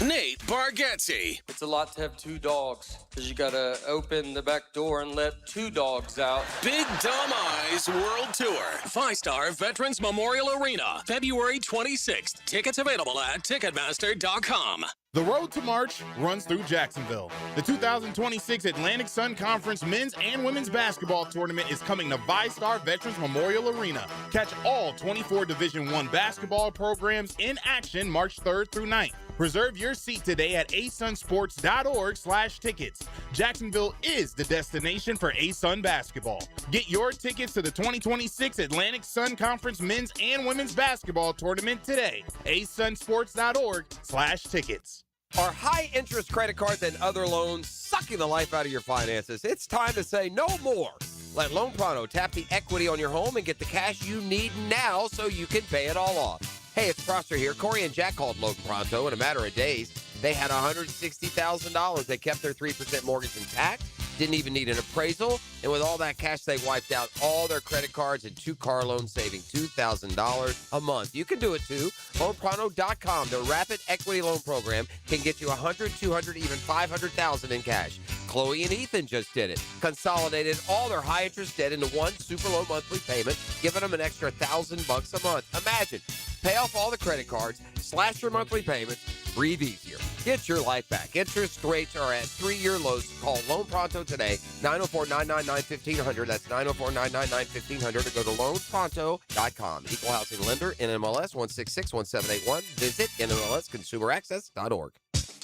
Nate Bargatze. It's a lot to have two dogs because you got to open the back door and let two dogs out. Big Dumb Eyes World Tour. 5-star Veterans Memorial Arena. February 26th. Tickets available at Ticketmaster.com. The Road to March runs through Jacksonville. The 2026 Atlantic Sun Conference men's and women's basketball tournament is coming to VyStar Veterans Memorial Arena. Catch all 24 Division I basketball programs in action March 3rd through 9th. Reserve your seat today at asunsports.org/tickets. Jacksonville is the destination for ASUN basketball. Get your tickets to the 2026 Atlantic Sun Conference men's and women's basketball tournament today. asunsports.org/tickets. Are high-interest credit cards and other loans sucking the life out of your finances? It's time to say no more. Let Loan Pronto tap the equity on your home and get the cash you need now so you can pay it all off. Hey, it's Prosser here. Corey and Jack called Loan Pronto in a matter of days. They had $160,000. They kept their 3% mortgage intact, didn't even need an appraisal, and with all that cash, they wiped out all their credit cards and 2 car loans, saving $2,000 a month. You can do it too. LoanPronto.com. The rapid equity loan program can get you $100,000, $200,000, even $500,000 in cash. Chloe and Ethan just did it. Consolidated all their high-interest debt into one super low monthly payment, giving them an extra $1,000 a month. Imagine. Pay off all the credit cards, slash your monthly payments, breathe easier. Get your life back. Interest rates are at 3-year lows. Call Loan Pronto today, 904-999-1500. That's 904-999-1500. Or go to loanpronto.com. Equal housing lender, NMLS 1661781. Visit NMLSconsumeraccess.org.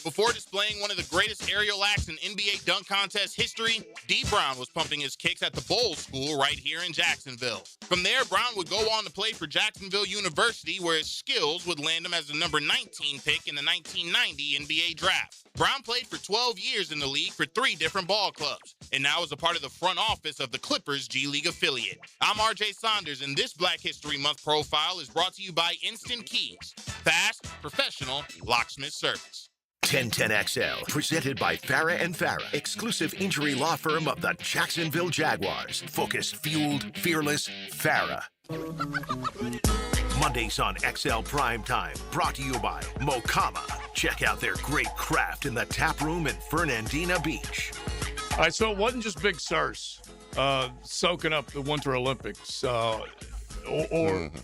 Before displaying one of the greatest aerial acts in NBA dunk contest history, D. Brown was pumping his kicks at the Bowl School right here in Jacksonville. From there, Brown would go on to play for Jacksonville University, where his skills would land him as the number 19 pick in the 1990 NBA draft. Brown played for 12 years in the league for 3 different ball clubs, and now is a part of the front office of the Clippers G League affiliate. I'm RJ Saunders, and this Black History Month profile is brought to you by Instant Keys. Fast, professional, locksmith service. 1010XL, presented by Farah and Farah, exclusive injury law firm of the Jacksonville Jaguars. Focused, fueled, fearless, Farah. Mondays on XL Primetime, brought to you by Mokama. Check out their great craft in the tap room in Fernandina Beach. All right, so it wasn't just Big Sirs soaking up the Winter Olympics or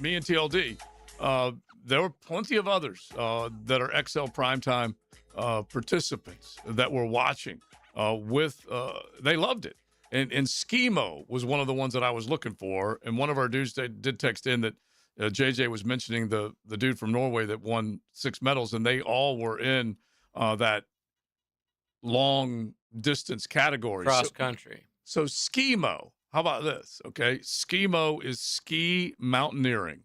me and TLD. There were plenty of others that are XL Primetime participants that were watching they loved it. And Skimo was one of the ones that I was looking for. And one of our dudes did text in that JJ was mentioning the dude from Norway that won 6 medals, and they all were in that long distance category. Cross country. So Skimo, how about this? Okay. Skimo is ski mountaineering,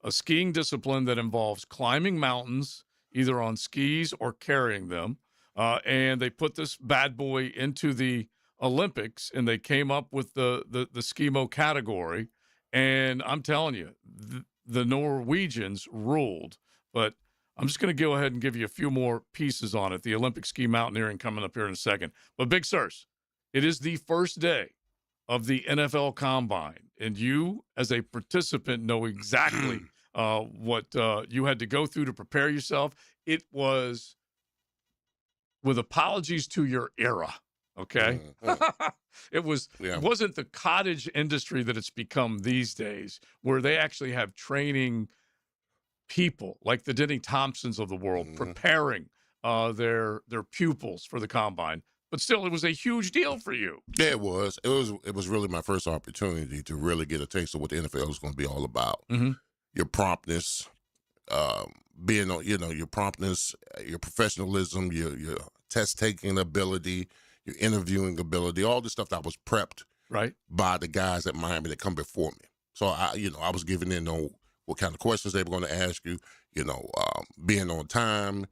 a skiing discipline that involves climbing mountains, either on skis or carrying them. And they put this bad boy into the Olympics, and they came up with the Skimo category. And I'm telling you, the Norwegians ruled. But I'm just going to go ahead and give you a few more pieces on it. The Olympic ski mountaineering coming up here in a second. But Big Sirs, it is the first day of the NFL Combine, and you, as a participant, know exactly what you had to go through to prepare yourself. It was, with apologies to your era, okay? It wasn't the cottage industry that it's become these days, where they actually have training people like the Denny Thompsons of the world preparing their pupils for the Combine. But still, it was a huge deal for you. Yeah, it was. It was really my first opportunity to really get a taste of what the NFL is going to be all about. Your promptness, being on, your promptness, your professionalism, your test taking ability, your interviewing ability, all the stuff that was prepped by the guys at Miami that come before me. So I was giving in on what kind of questions they were going to ask you, being on time,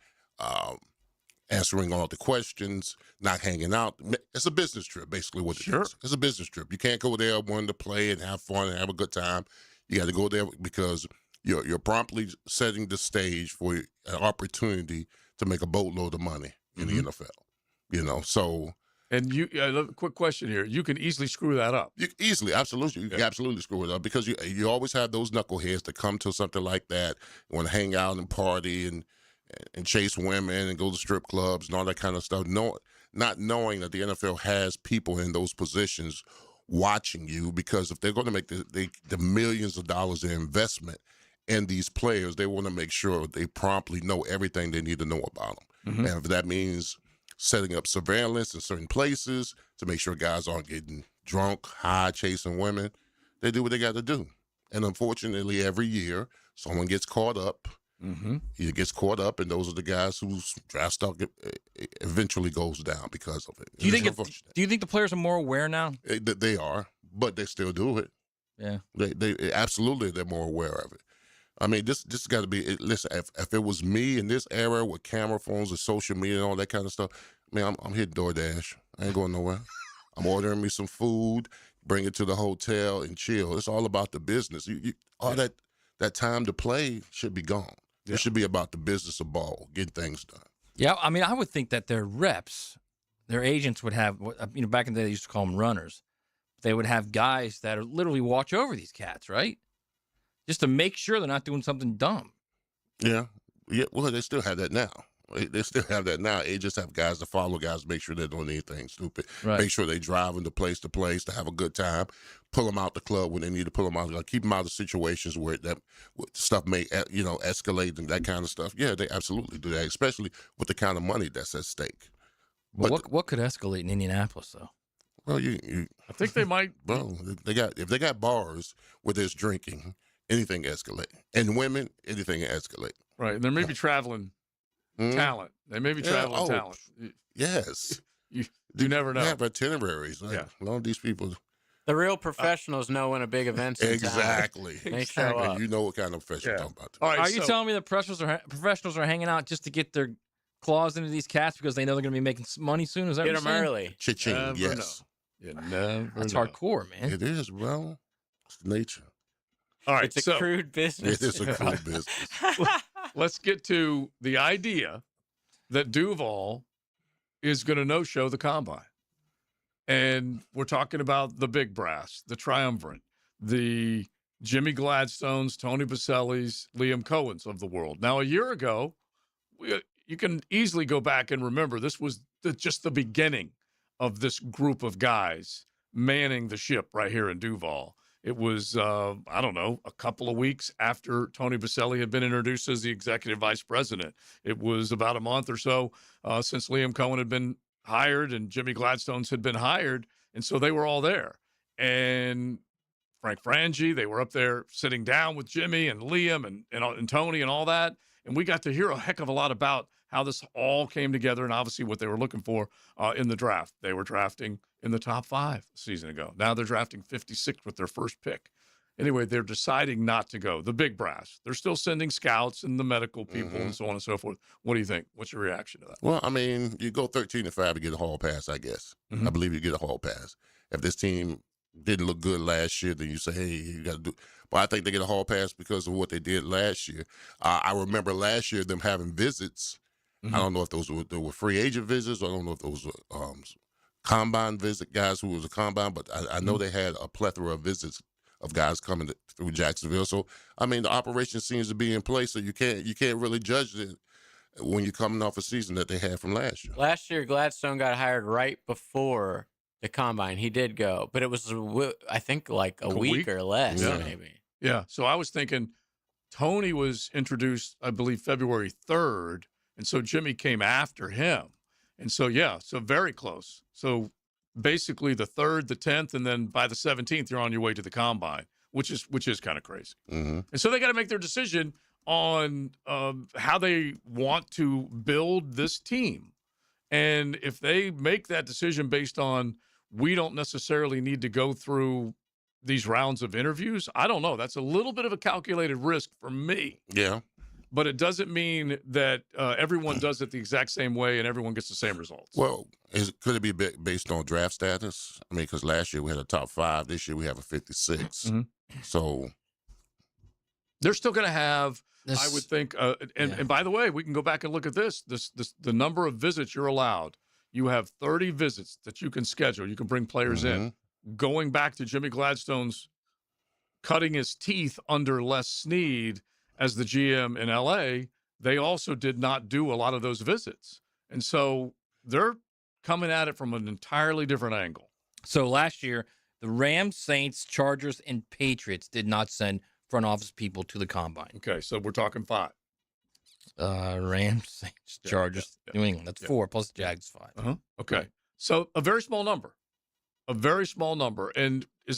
answering all the questions, not hanging out. It's a business trip, basically what it is. It's a business trip. You can't go there wanting to play and have fun and have a good time. You got to go there because you're promptly setting the stage for an opportunity to make a boatload of money in the NFL. So. And quick question here: you can easily screw that up. You can absolutely screw it up because you always have those knuckleheads that come to something like that, want to hang out and party and chase women and go to strip clubs and all that kind of stuff. Not knowing that the NFL has people in those positions watching you, because if they're going to make the millions of dollars in investment in these players, they want to make sure they promptly know everything they need to know about them. And if that means setting up surveillance in certain places to make sure guys aren't getting drunk, high, chasing women, they do what they got to do. And unfortunately, every year, someone gets caught up. He gets caught up, and those are the guys whose draft stock eventually goes down because of it. Do you think the players are more aware now? They are, but they still do it. Yeah, they absolutely, they're more aware of it. I mean, this got to be. Listen, if it was me in this era with camera phones and social media and all that kind of stuff, man, I'm hitting DoorDash. I ain't going nowhere. I'm ordering me some food, bring it to the hotel and chill. It's all about the business. All that time to play should be gone. It should be about the business of ball, getting things done. Yeah, I mean, I would think that their reps, their agents would have, back in the day they used to call them runners. They would have guys that are literally watch over these cats, right? Just to make sure they're not doing something dumb. Yeah. Well, they still have that now. They still have that now. They just have guys to follow guys, make sure they're doing anything stupid. Right. Make sure they driving to place to have a good time. Pull them out the club when they need to pull them out. Keep them out of situations where that stuff may, escalate and that kind of stuff. Yeah, they absolutely do that, especially with the kind of money that's at stake. But what could escalate in Indianapolis, though? Well, I think they might. Well, if they got bars where there's drinking, anything escalate, and women, anything escalate. Right, and there may be traveling talent. They may be traveling talent. Yes, you never know. They have itineraries. A lot of these people. The real professionals know when a big event's in exactly. town. They show up. You know what kind of professional I'm talking about. All right, are you telling me that professionals are hanging out just to get their claws into these cats because they know they're going to be making money soon? Is that Get what them you're saying? early? Cha-ching, yes. Know. You never That's know. hardcore, man. It is, bro. It's nature. All right, It's a crude business. It is a crude business. Let's get to the idea that Duval is going to no-show the combine. And we're talking about the big brass, the triumvirate, the Jimmy Gladstones, Tony Basellis, Liam Cohens of the world. Now, a year ago, you can easily go back and remember this was just the beginning of this group of guys manning the ship right here in Duval. It was, a couple of weeks after Tony Baselli had been introduced as the executive vice president. It was about a month or so since Liam Cohen had been hired and Jimmy Gladstone's had been hired. And so they were all there. And Frank Frangie, they were up there sitting down with Jimmy and Liam and Tony and all that. And we got to hear a heck of a lot about how this all came together and obviously what they were looking for in the draft. They were drafting in the top 5 a season ago. Now they're drafting 56 with their first pick. Anyway, they're deciding not to go. The big brass. They're still sending scouts and the medical people and so on and so forth. What do you think? What's your reaction to that? Well, I mean, you go 13-5 to get a hall pass, I guess. I believe you get a hall pass. If this team didn't look good last year, then you say, hey, you got to do. But I think they get a hall pass because of what they did last year. I remember last year them having visits. I don't know if those were free agent visits. Or I don't know if those were combine visit guys who was a combine, but I know they had a plethora of visits of guys coming through Jacksonville. So I mean, the operation seems to be in place. So you can't really judge it when you're coming off a season that they had from last year. Last year, Gladstone got hired right before the combine. He did go, but it was, I think, like a week or less, maybe. Yeah. So I was thinking Tony was introduced, I believe, February 3rd. And so Jimmy came after him. And so, so very close. So basically the 3rd, the 10th, and then by the 17th, you're on your way to the combine, which is kind of crazy. And so they got to make their decision on how they want to build this team. And if they make that decision based on we don't necessarily need to go through these rounds of interviews, I don't know. That's a little bit of a calculated risk for me. Yeah. But it doesn't mean that everyone does it the exact same way and everyone gets the same results. Well, could it be based on draft status? I mean, because last year we had a top 5. This year we have a 56. So they're still going to have, I would think, and by the way, we can go back and look at this. The number of visits you're allowed. You have 30 visits that you can schedule. You can bring players in. Going back to Jimmy Gladstone's cutting his teeth under Les Snead as the GM in LA, they also did not do a lot of those visits. And so they're coming at it from an entirely different angle. So last year, the Rams, Saints, Chargers, and Patriots did not send front office people to the combine. Okay, so we're talking 5. Rams, Saints, Chargers, New England. That's 4 plus Jags 5. Okay. So a very small number. A very small number. And are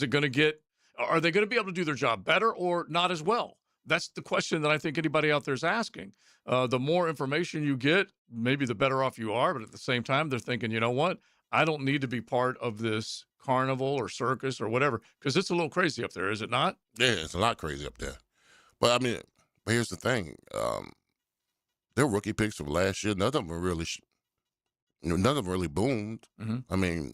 they going to be able to do their job better or not as well? That's the question that I think anybody out there is asking. The more information you get, maybe the better off you are. But at the same time, they're thinking, you know what? I don't need to be part of this carnival or circus or whatever, because it's a little crazy up there, is it not? Yeah, it's a lot crazy up there. But I mean, here's the thing. Their rookie picks from last year, none of them really boomed. I mean,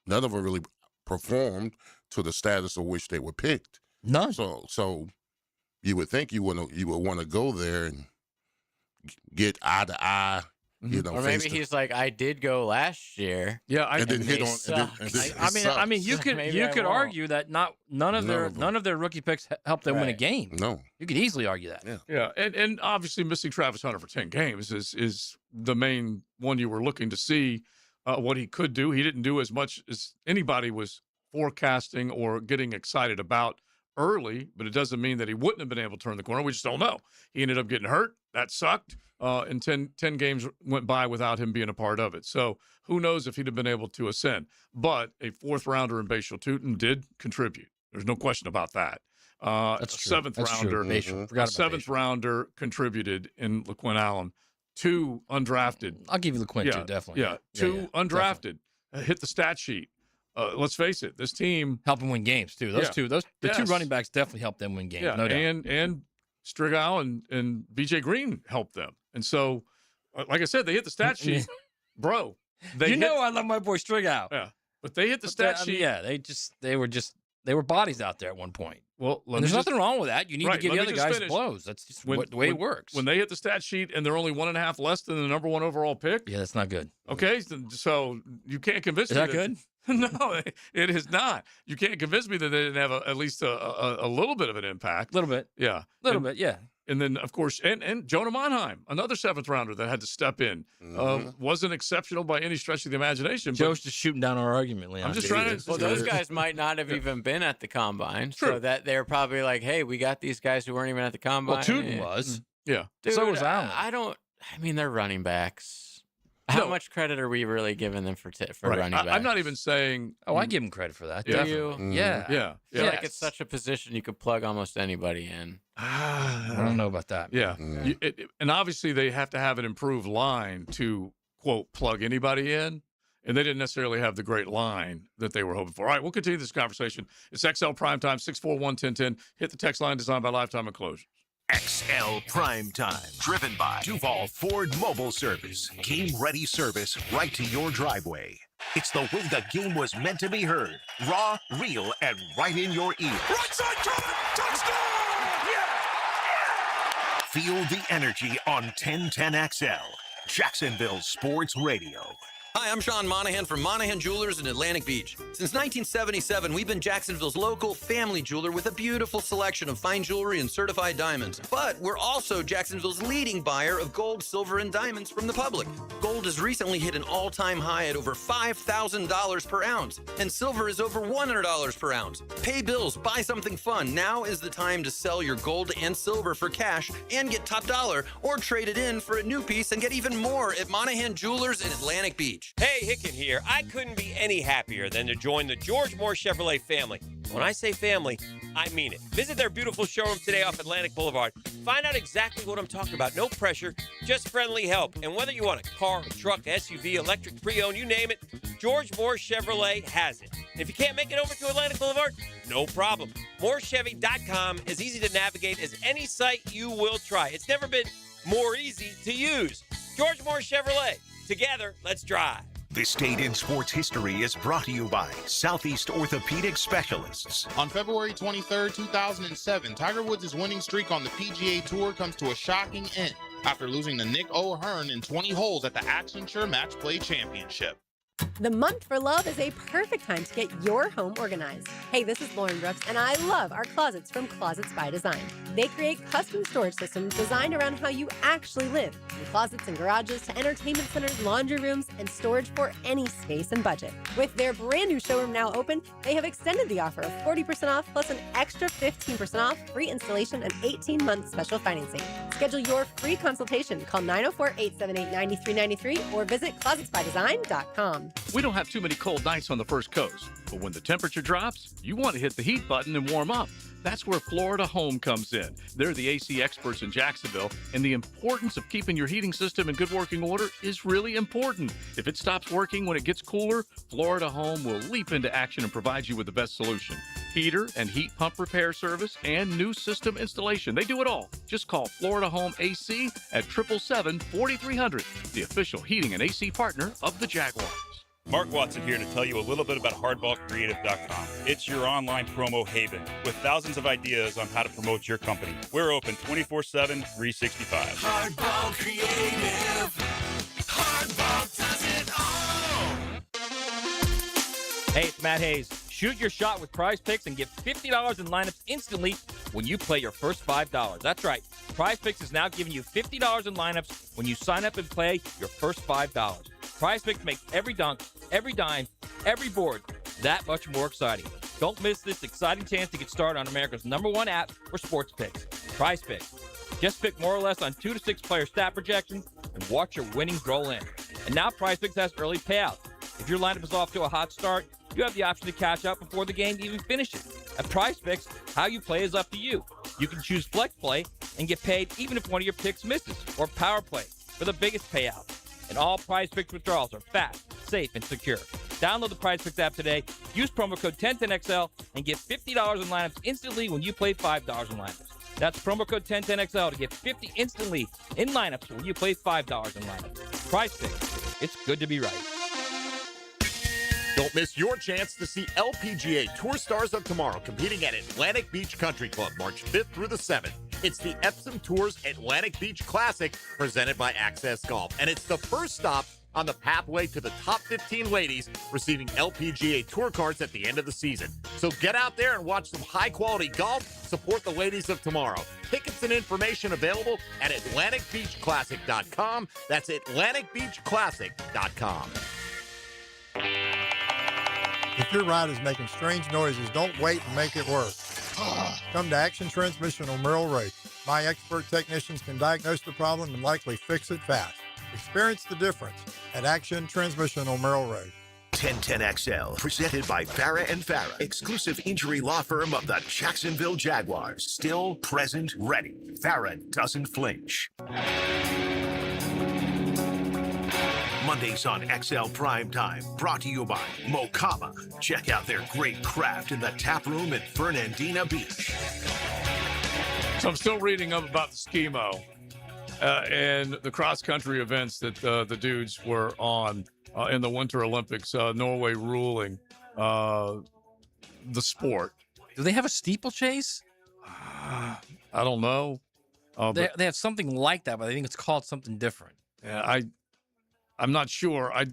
none of them really performed to the status of which they were picked. None. So you would think you would want to go there and get eye to eye. You know, or maybe he's like, I did go last year. Yeah, and then hit on. I mean, you could argue that none of their rookie picks helped them win a game. No, you could easily argue that. Yeah, and obviously missing Travis Hunter for 10 games is the main one you were looking to see what he could do. He didn't do as much as anybody was forecasting or getting excited about early, but it doesn't mean that he wouldn't have been able to turn the corner. We just don't know. He ended up getting hurt. That sucked. And 10 games went by without him being a part of it. So who knows if he'd have been able to ascend. But a fourth-rounder in Bashal Tutin did contribute. There's no question about that. That's true. Seventh rounder contributed in LaQuinn Allen. 2 undrafted. I'll give you LaQuinn too, definitely. Yeah, 2 undrafted. Hit the stat sheet. Let's face it, this team help them win games too. The 2 running backs definitely helped them win games. Yeah, no doubt. And Strigal and BJ Green helped them. And so, like I said, they hit the stat sheet, bro. I love my boy Strigal. Yeah, but they hit the stat sheet. They were bodies out there at one point. Well, there's nothing wrong with that. You need to give the other guys blows. That's just the way it works. When they hit the stat sheet and they're only 1.5 less than the number 1 overall pick. Yeah, that's not good. Okay, so you can't convince me. Is that good? No, it is not. You can't convince me that they didn't have at least a little bit of an impact. A little bit. Yeah. Yeah. And then, of course, and Jonah Monheim, another 7th rounder that had to step in. Wasn't exceptional by any stretch of the imagination. Joe's just shooting down our argument, Leon. I'm just trying to. Well, those guys might not have even been at the combine. True. So that they're probably like, hey, we got these guys who weren't even at the combine. Well, Tutin was. Yeah. Dude, so was Allen. I mean, they're running backs. How much credit are we really giving them for running backs? I'm not even saying. Oh, I give them credit for that. Do you? Yeah. Yeah. I feel like it's such a position you could plug almost anybody in. I don't know about that. Yeah. And obviously they have to have an improved line to, quote, plug anybody in. And they didn't necessarily have the great line that they were hoping for. All right, we'll continue this conversation. It's XL Primetime, 641-1010. Hit the text line designed by Lifetime Enclosures. XL Primetime, driven by Duval Ford Mobile Service. Game-ready service right to your driveway. It's the way the game was meant to be heard. Raw, real, and right in your ear. Right side coming! Touchdown! Feel the energy on 1010XL, Jacksonville Sports Radio. Hi, I'm Sean Monahan from Monahan Jewelers in Atlantic Beach. Since 1977, we've been Jacksonville's local family jeweler with a beautiful selection of fine jewelry and certified diamonds. But we're also Jacksonville's leading buyer of gold, silver, and diamonds from the public. Gold has recently hit an all-time high at over $5,000 per ounce, and silver is over $100 per ounce. Pay bills, buy something fun. Now is the time to sell your gold and silver for cash and get top dollar, or trade it in for a new piece and get even more at Monahan Jewelers in Atlantic Beach. Hey, Hicken here. I couldn't be any happier than to join the George Moore Chevrolet family. When I say family, I mean it. Visit their beautiful showroom today off Atlantic Boulevard. Find out exactly what I'm talking about. No pressure, just friendly help. And whether you want a car, a truck, SUV, electric, pre-owned, you name it, George Moore Chevrolet has it. And if you can't make it over to Atlantic Boulevard, no problem. MooreChevy.com is easy to navigate as any site you will try. It's never been more easy to use. George Moore Chevrolet. Together, let's drive. This Date in Sports History is brought to you by Southeast Orthopedic Specialists. On February 23, 2007, Tiger Woods' winning streak on the PGA Tour comes to a shocking end after losing to Nick O'Hearn in 20 holes at the Accenture Match Play Championship. The month for love is a perfect time to get your home organized. Hey, this is Lauren Brooks, and I love our closets from Closets by Design. They create custom storage systems designed around how you actually live, from closets and garages to entertainment centers, laundry rooms, and storage for any space and budget. With their brand new showroom now open, they have extended the offer of 40% off plus an extra 15% off, free installation, and 18-month special financing. Schedule your free consultation. Call 904-878-9393 or visit closetsbydesign.com. We don't have too many cold nights on the First Coast, but when the temperature drops, you want to hit the heat button and warm up. That's where Florida Home comes in. They're the AC experts in Jacksonville, and the importance of keeping your heating system in good working order is really important. If it stops working when it gets cooler, Florida Home will leap into action and provide you with the best solution. Heater and heat pump repair service and new system installation. They do it all. Just call Florida Home AC at 777-4300, the official heating and AC partner of the Jaguars. Mark Watson here to tell you a little bit about hardballcreative.com. It's your online promo haven with thousands of ideas on how to promote your company. We're open 24/7, 365. Hardball Creative. Hardball does it all. Hey, it's Matt Hayes. Shoot your shot with Prize Picks and get $50 in lineups instantly when you play your first $5. That's right. Prize Picks is now giving you $50 in lineups when you sign up and play your first $5. Prize Picks makes every dunk, every dime, every board that much more exciting. Don't miss this exciting chance to get started on America's #1 app for sports picks, Prize Picks. Just pick more or less on 2 to 6 player stat projections and watch your winnings roll in. And now Prize Picks has early payouts. If your lineup is off to a hot start, you have the option to cash out before the game even finishes. At Prize Picks, how you play is up to you. You can choose Flex Play and get paid even if one of your picks misses, or Power Play for the biggest payout. And all Prize Picks withdrawals are fast, safe, and secure. Download the Prize Picks app today, use promo code 1010XL, and get $50 in lineups instantly when you play $5 in lineups. That's promo code 1010XL to get $50 instantly in lineups when you play $5 in lineups. Prize Picks. It's good to be right. Don't miss your chance to see LPGA Tour Stars of Tomorrow competing at Atlantic Beach Country Club March 5th through the 7th. It's the Epsom Tours Atlantic Beach Classic presented by Access Golf, and it's the first stop on the pathway to the top 15 ladies receiving LPGA Tour cards at the end of the season. So get out there and watch some high-quality golf, support the ladies of tomorrow. Tickets and information available at AtlanticBeachClassic.com. That's AtlanticBeachClassic.com. If your ride is making strange noises, don't wait and make it worse. Come to Action Transmission on Merrill Road. My expert technicians can diagnose the problem and likely fix it fast. Experience the difference at Action Transmission on Merrill Road. 1010XL, presented by Farah and Farah, exclusive injury law firm of the Jacksonville Jaguars. Still, present, ready. Farah doesn't flinch. Mondays on XL Primetime, brought to you by Mokama. Check out their great craft in the tap room at Fernandina Beach. So I'm still reading up about the Skimo and the cross-country events that the dudes were on in the Winter Olympics, Norway ruling the sport. Do they have a steeplechase? I don't know. They have something like that, but I think it's called something different. Yeah, I'm not sure. I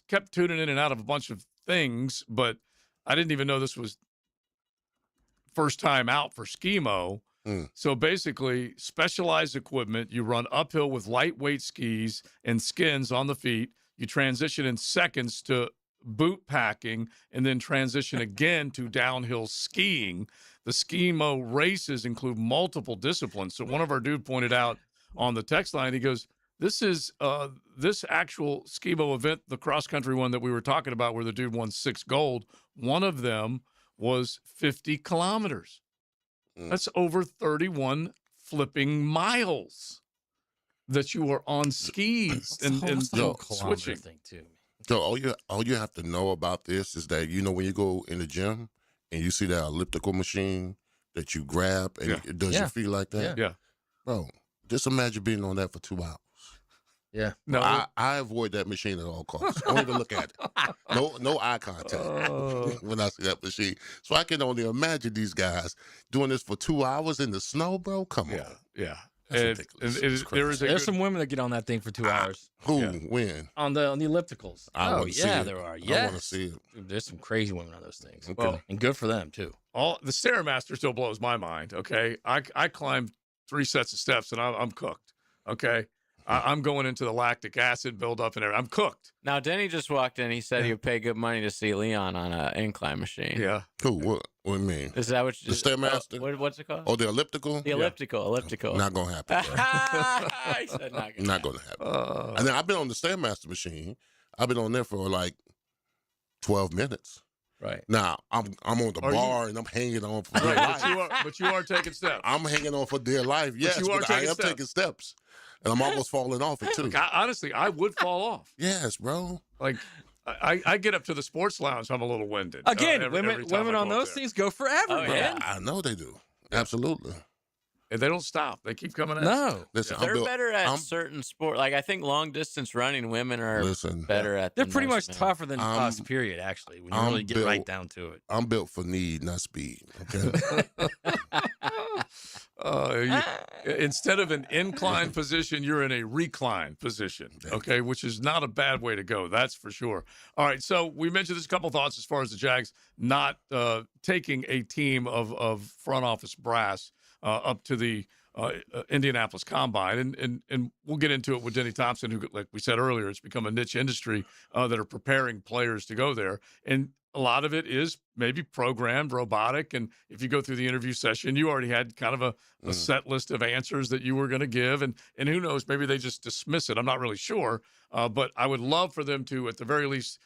kept tuning in and out of a bunch of things, but I didn't even know this was first time out for Skimo. So basically, specialized equipment. You run uphill with lightweight skis and skins on the feet. You transition in seconds to boot packing and then transition again to downhill skiing. The Skimo races include multiple disciplines. So one of our dude pointed out on the text line, he goes, this is this actual Skimo event, the cross-country one that we were talking about where the dude won 6 gold. One of them was 50 kilometers. That's over 31 flipping miles that you are on skis and switching. Thing too. So all you have to know about this is that, you know, when you go in the gym and you see that elliptical machine that you grab and it does your feet like that? Yeah. Bro, just imagine being on that for 2 hours. Yeah. No, I avoid that machine at all costs. Don't even look at it. No eye contact when I see that machine. So I can only imagine these guys doing this for 2 hours in the snow, bro. Come on. Yeah. That's ridiculous. There's some women that get on that thing for 2 hours. Who? When? On the ellipticals. I wanna see it. There are. I Yes. want to see it. Dude, there's some crazy women on those things. Okay. Well, and good for them too. The Stairmaster still blows my mind. Okay, I climbed 3 sets of steps and I'm cooked. Okay. I'm going into the lactic acid buildup and everything. I'm cooked. Now, Denny just walked in. He said he would pay good money to see Leon on an incline machine. Yeah. Cool. What do you mean? Is that what you The Stairmaster? What's it called? Oh, the elliptical? The elliptical. Not going to happen, bro. He said Not going to happen. And then I've been on the Stairmaster machine. I've been on there for like 12 minutes. Right. Now, I'm on the bar and I'm hanging on for dear life. But you are taking steps. I'm hanging on for dear life, yes, but I am taking steps. And I'm almost falling off it, too. Honestly, I would fall off. Yes, bro. Like, I get up to the sports lounge, I'm a little winded. Again, every time women I on go those up there. things go forever, man. I know they do. Absolutely. And they don't stop. They keep coming at No. Listen, They're better at certain sport. Like I think long distance running, women are better at. They're than pretty most much men. tougher than us. Period. Actually, when you really get right down to it. I'm built for need, not speed. Okay. Instead of an incline position, you're in a recline position, okay, which is not a bad way to go. That's for sure. All right, so we mentioned this a couple thoughts as far as the Jags not taking a team of front office brass up to the Indianapolis Combine, and we'll get into it with Denny Thompson, who, like we said earlier, it's become a niche industry that are preparing players to go there, and a lot of it is maybe programmed, robotic, and if you go through the interview session, you already had kind of a set list of answers that you were going to give, and who knows, maybe they just dismiss it. I'm not really sure, but I would love for them to, at the very least,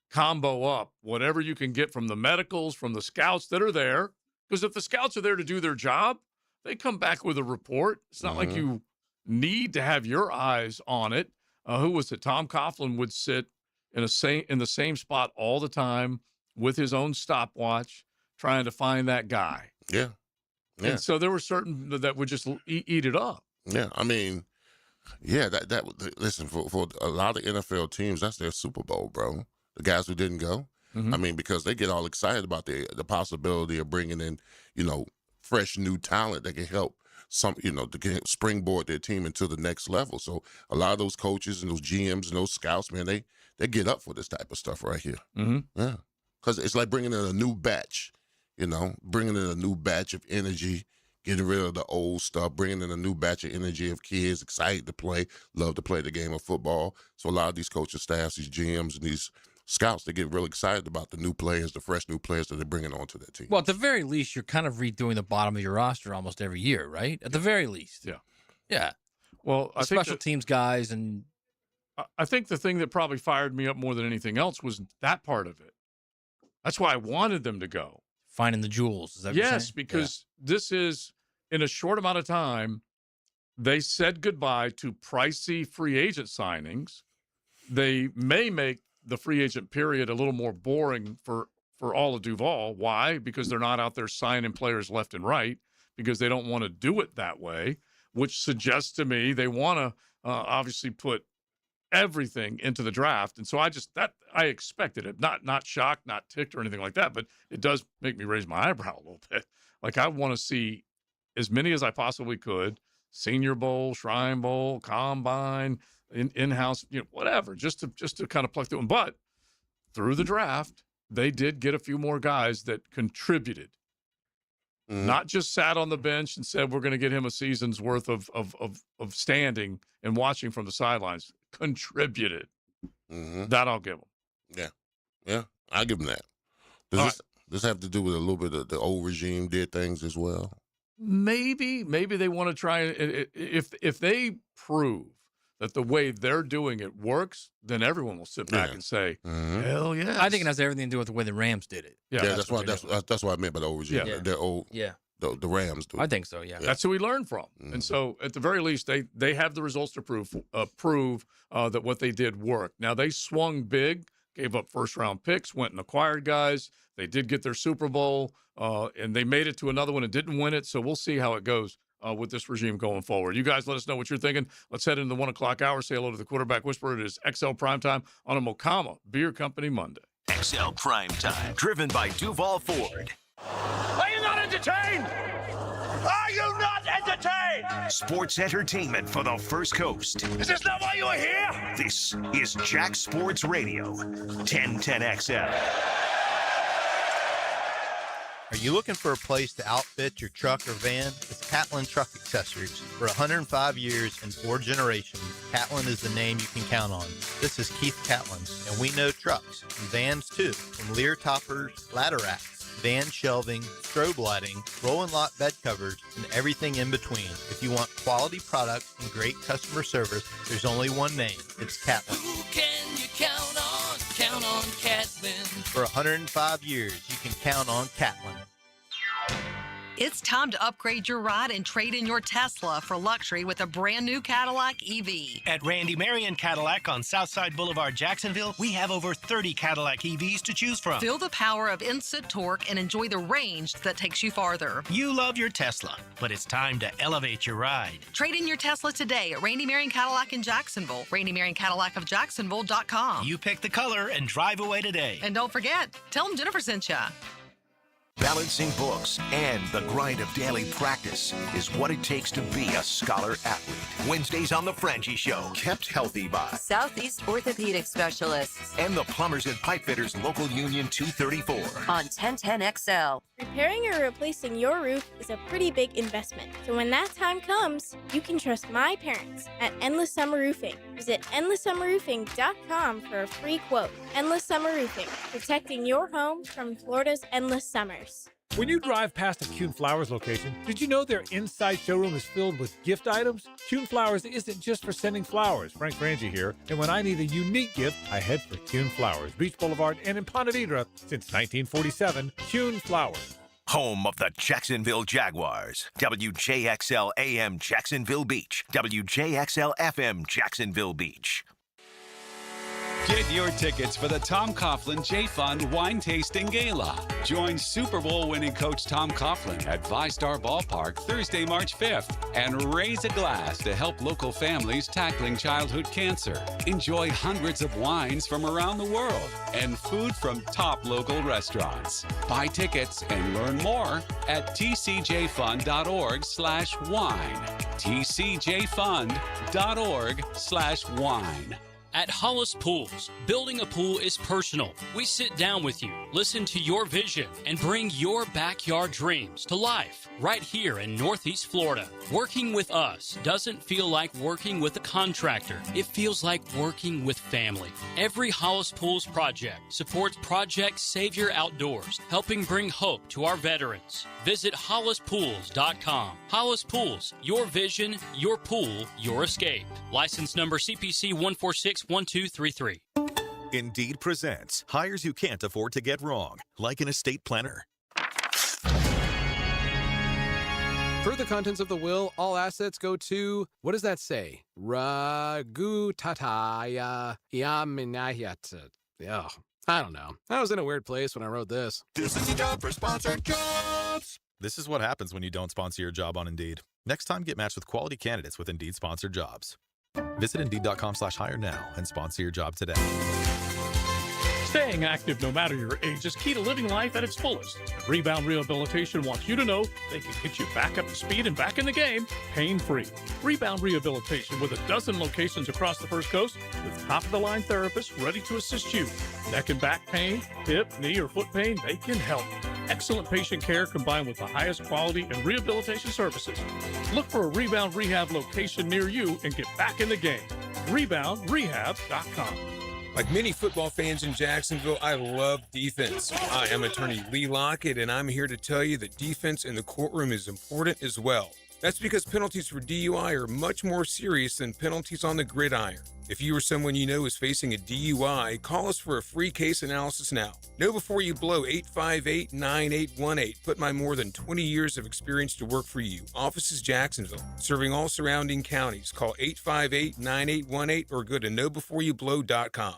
combo up whatever you can get from the medicals, from the scouts that are there, because if the scouts are there to do their job, they come back with a report. It's not like you need to have your eyes on it. Who was it? Tom Coughlin would sit in the same spot all the time with his own stopwatch, trying to find that guy. Yeah. And so there were certain that would just eat it up. Yeah, I mean, yeah, listen, for a lot of NFL teams, that's their Super Bowl, bro. The guys who didn't go. I mean, because they get all excited about the possibility of bringing in, fresh new talent that can help to springboard their team into the next level. So a lot of those coaches and those GMs and those scouts, man, they get up for this type of stuff right here. Yeah, because it's like bringing in a new batch, bringing in a new batch of energy, getting rid of the old stuff, bringing in a new batch of energy of kids excited to play, love to play the game of football. So a lot of these coaching staffs, these GMs, and these scouts, they get really excited about the new players, the fresh new players that they're bringing onto their team. Well, at the very least, you're kind of redoing the bottom of your roster almost every year, right? At the very least. Yeah. Yeah. Well, I think special teams guys, and I think the thing that probably fired me up more than anything else was that part of it. That's why I wanted them to go. Finding the jewels. Is that what you're yes, saying? because this is, in a short amount of time, they said goodbye to pricey free agent signings. They may make the free agent period a little more boring for all of Duval. Why? Because they're not out there signing players left and right, because they don't want to do it that way, which suggests to me they want to obviously put everything into the draft. And so I expected it, not shocked, not ticked or anything like that, but it does make me raise my eyebrow a little bit. Like, I want to see as many as I possibly could: Senior Bowl, Shrine Bowl, Combine, in-house, whatever, just to kind of pluck through them. But through the draft, they did get a few more guys that contributed, not just sat on the bench and said, we're going to get him a season's worth of standing and watching from the sidelines. Contributed. That I'll give them. Yeah, I'll give them that. Does this have to do with a little bit of the old regime did things as well? Maybe they want to try, if they prove that the way they're doing it works, then everyone will sit back and say, hell yeah. I think it has everything to do with the way the Rams did it. Yeah, that's what I meant by the old regime. Yeah. They're old. Yeah. The Rams do. I think so, yeah. That's who we learned from. And so at the very least, they have the results to prove that what they did worked. Now, they swung big, gave up first-round picks, went and acquired guys. They did get their Super Bowl, and they made it to another one and didn't win it. So we'll see how it goes with this regime going forward. You guys let us know what you're thinking. Let's head into the 1 o'clock hour. Say hello to the quarterback whisperer. It is XL Primetime on a Mokama Beer Company Monday. XL Primetime, driven by Duval Ford. Are you not entertained? Are you not entertained? Sports entertainment for the First Coast. Is this not why you are here? This is Jack Sports Radio, 1010XL. Are you looking for a place to outfit your truck or van? It's Catlin Truck Accessories. For 105 years and 4 generations, Catlin is the name you can count on. This is Keith Catlin, and we know trucks and vans too, from Lear toppers, ladder racks, van shelving, strobe lighting, roll and lock bed covers, and everything in between. If you want quality products and great customer service, there's only one name. It's Catlin. Who can you count on? Count on Catlin. For 105 years, you can count on Catlin. It's time to upgrade your ride and trade in your Tesla for luxury with a brand new Cadillac EV. At Randy Marion Cadillac on Southside Boulevard, Jacksonville, we have over 30 Cadillac EVs to choose from. Feel the power of instant torque and enjoy the range that takes you farther. You love your Tesla, but it's time to elevate your ride. Trade in your Tesla today at Randy Marion Cadillac in Jacksonville. Randy Marion Cadillac of Jacksonville.com. You pick the color and drive away today. And don't forget, tell them Jennifer sent ya. Balancing books and the grind of daily practice is what it takes to be a scholar athlete. Wednesdays on The Frangie Show, kept healthy by Southeast Orthopedic Specialists and the Plumbers and Pipefitters Local Union 234 on 1010XL. Repairing or replacing your roof is a pretty big investment. So when that time comes, you can trust my parents at Endless Summer Roofing. Visit endlesssummerroofing.com for a free quote. Endless Summer Roofing, protecting your home from Florida's endless summers. When you drive past a Kuhn Flowers location, did you know their inside showroom is filled with gift items? Kuhn Flowers isn't just for sending flowers. Frank Frangie here, and when I need a unique gift, I head for Kuhn Flowers, Beach Boulevard and in Ponte Vedra since 1947. Kuhn Flowers. Home of the Jacksonville Jaguars. WJXL AM Jacksonville Beach. WJXL FM Jacksonville Beach. Get your tickets for the Tom Coughlin J Fund Wine Tasting Gala. Join Super Bowl winning coach Tom Coughlin at ViStar Ballpark Thursday, March 5th and raise a glass to help local families tackling childhood cancer. Enjoy hundreds of wines from around the world and food from top local restaurants. Buy tickets and learn more at tcjfund.org/wine. tcjfund.org/wine. At Hollis Pools, building a pool is personal. We sit down with you, listen to your vision, and bring your backyard dreams to life right here in Northeast Florida. Working with us doesn't feel like working with a contractor. It feels like working with family. Every Hollis Pools project supports Project Savior Outdoors, helping bring hope to our veterans. Visit hollispools.com. Hollis Pools, your vision, your pool, your escape. License number CPC 1461233. Indeed presents hires you can't afford to get wrong, like an estate planner. Per the contents of the will, all assets go to, what does that say? Ragutataya Yaminayat. Yeah, I don't know. I was in a weird place when I wrote this. This is your job for sponsored jobs. This is what happens when you don't sponsor your job on Indeed. Next time, get matched with quality candidates with Indeed sponsored jobs. Visit Indeed.com/hire now and sponsor your job today. Staying active no matter your age is key to living life at its fullest. Rebound Rehabilitation wants you to know they can get you back up to speed and back in the game pain-free. Rebound Rehabilitation with a dozen locations across the First Coast with top-of-the-line therapists ready to assist you. Neck and back pain, hip, knee, or foot pain, they can help. Excellent patient care combined with the highest quality and rehabilitation services. Look for a Rebound Rehab location near you and get back in the game. ReboundRehab.com. Like many football fans in Jacksonville, I love defense. I am attorney Lee Lockett, and I'm here to tell you that defense in the courtroom is important as well. That's because penalties for DUI are much more serious than penalties on the gridiron. If you or someone you know is facing a DUI, call us for a free case analysis now. Know before you blow 858-9818. Put my more than 20 years of experience to work for you. Office is Jacksonville, serving all surrounding counties. Call 858-9818 or go to knowbeforeyouBlow.com.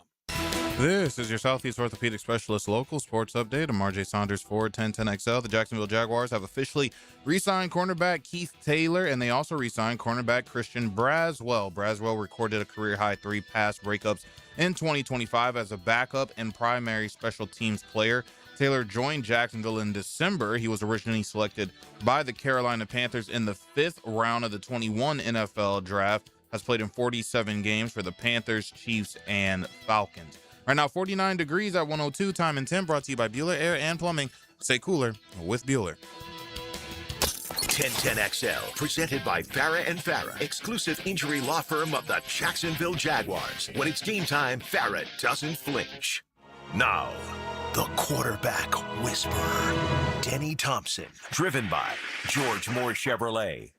This is your Southeast Orthopedic Specialist local sports update. I'm RJ Saunders for 1010XL. The Jacksonville Jaguars have officially re-signed cornerback Keith Taylor, and they also re-signed cornerback Christian Braswell. Braswell recorded a career-high 3 pass breakups in 2025 as a backup and primary special teams player. Taylor joined Jacksonville in December. He was originally selected by the Carolina Panthers in the 5th round of the 21 NFL draft, has played in 47 games for the Panthers, Chiefs, and Falcons. Right now, 49 degrees at 102, time and 10, brought to you by Bueller Air and Plumbing. Stay cooler with Bueller. 1010XL, presented by Farrah & Farrah, exclusive injury law firm of the Jacksonville Jaguars. When it's game time, Farrah doesn't flinch. Now, the quarterback whisperer, Denny Thompson, driven by George Moore Chevrolet.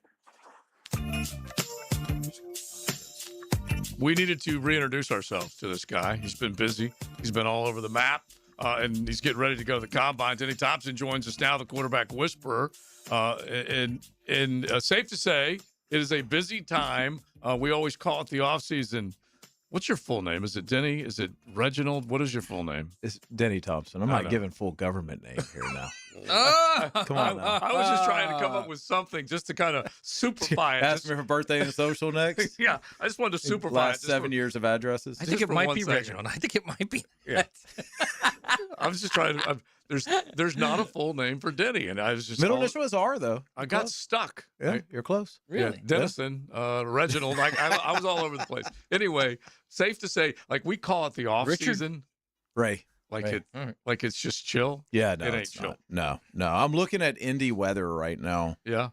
We needed to reintroduce ourselves to this guy. He's been busy. He's been all over the map. and he's getting ready to go to the combine. Denny Thompson joins us now, the quarterback whisperer. And safe to say, it is a busy time. We always call it the offseason. What's your full name? Is it Denny? Is it Reginald? What is your full name? It's Denny Thompson. I'm I not know. giving full government name here now. Come on now. I was just trying to come up with something just to kind of superfy it. Ask me for birthday and social next. Yeah, I just wanted to supervise it. Last just 7 for- years of addresses. I think Just it for might 1 be second. Reginald. I think it might be. Yeah. I was just trying to. There's not a full name for Denny, and I was just Middle all- initial is R though. I got stuck. Yeah, Right? you're close. Yeah, Dennison, Reginald. I was all over the place. Anyway, safe to say, like we call it the off Richard? season, Ray. like Ray. it, All right. like it's just chill. Yeah, no, it ain't it's chill. not. No. I'm looking at Indy weather right now. Yeah.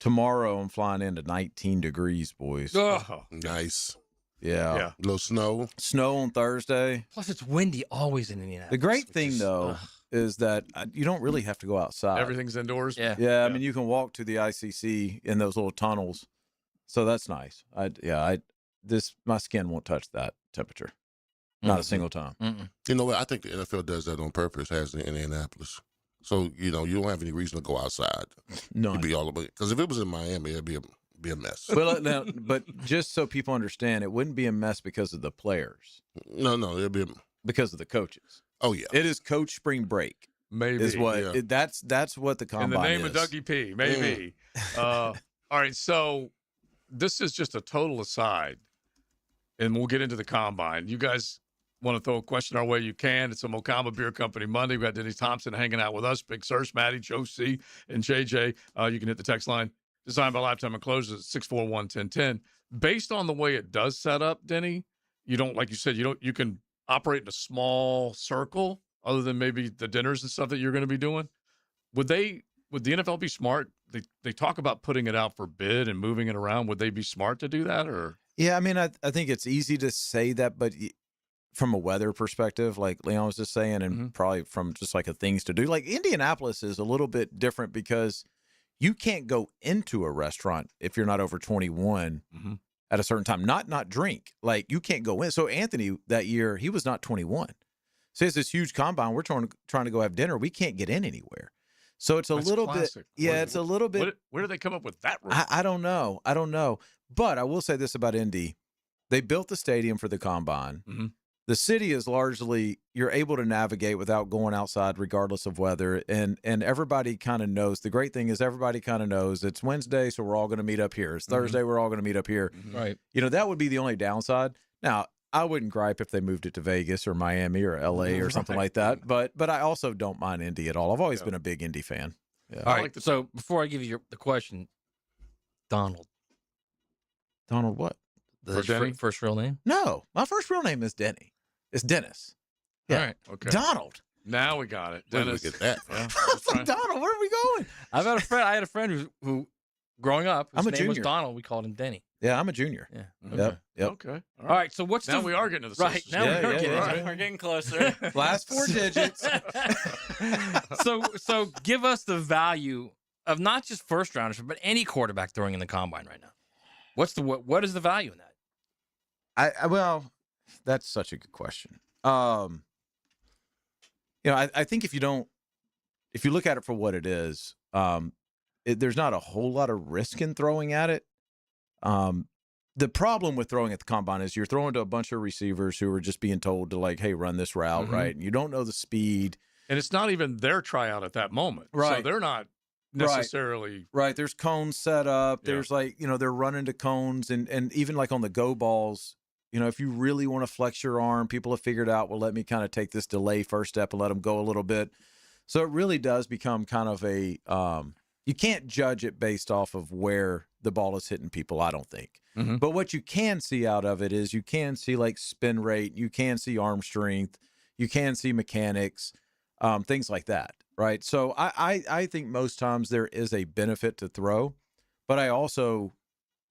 Tomorrow I'm flying into 19 degrees, boys. Oh, Nice. Yeah. yeah. No snow. Snow on Thursday. Plus, it's windy always in Indianapolis. The great which thing is- though is that you don't really have to go outside. Everything's indoors. Yeah. Yeah, I mean you can walk to the ICC in those little tunnels, so that's nice. My skin won't touch that temperature, not a single time. You know what? I think the NFL does that on purpose, has in Indianapolis. So, you don't have any reason to go outside. No, You'd be all about it. Because if it was in Miami, it'd be a mess. but just so people understand, it wouldn't be a mess because of the players, No, it'd be. because of the coaches. Oh yeah, It is coach spring break. Maybe Is what yeah. that's what the in combine the name is. of Dougie P. Maybe. All right, so this is just a total aside, and we'll get into the combine. You guys want to throw a question our way, you can. It's a Mokama Beer Company Monday. We got Denny Thompson hanging out with us, Big Search, Maddie, Joe C, and JJ. You can hit the text line designed by Lifetime Enclosures at 641-1010. Based on the way it does set up, Denny, you don't, like you said, you can operate in a small circle other than maybe the dinners and stuff that you're going to be doing. Would the NFL be smart? They talk about putting it out for bid and moving it around. Would they be smart to do that, or? Yeah, I mean, I think it's easy to say that, but from a weather perspective, like Leon was just saying, and probably from just like a things to do, like Indianapolis is a little bit different because you can't go into a restaurant if you're not over 21 at a certain time. Not drink. Like you can't go in. So Anthony that year, he was not 21. So it's this huge combine. We're trying to go have dinner. We can't get in anywhere. So it's That's little classic. bit. Yeah, Where- it's a little bit. Where did they come up with that rule? I don't know. But I will say this about Indy. They built the stadium for the combine. The city is largely, you're able to navigate without going outside regardless of weather. And everybody kind of knows. The great thing is everybody kind of knows it's Wednesday, so we're all going to meet up here. It's Thursday, we're all going to meet up here. Right. That would be the only downside. Now, I wouldn't gripe if they moved it to Vegas or Miami or LA or something like that. But I also don't mind Indy at all. I've always been a big Indy fan. Yeah. All right. So before I give you the question, Donald what? The first real name? No, my first real name is Denny. It's Dennis. Yeah. All right. Okay. Donald. Now we got it. Where did we Dennis. get that from? Yeah. I was like, Donald, where are we going? I had a friend who growing up, his I'm a name was junior. Donald. We called him Denny. Yeah, I'm a junior. Yeah. Yep. Okay. All right. So what's Now the we are getting to the right sisters. now Yeah, we're yeah, getting yeah. into it. We're getting closer. Last 4 digits. So give us the value of not just first rounders, but any quarterback throwing in the combine right now. What is the value in that? Well, that's such a good question. I think if you look at it for what it is, there's not a whole lot of risk in throwing at it. The problem with throwing at the combine is you're throwing to a bunch of receivers who are just being told to like, hey, run this route, right? And you don't know the speed. And it's not even their tryout at that moment. So Right. they're not necessarily. Right. There's cones set up. Yeah. There's they're running to cones and even like on the go balls, if you really want to flex your arm, people have figured out, well, let me kind of take this delay first step and let them go a little bit. So it really does become kind of you can't judge it based off of where the ball is hitting people, I don't think. But what you can see out of it is you can see like spin rate, you can see arm strength, you can see mechanics, things like that, right? So I think most times there is a benefit to throw, but I also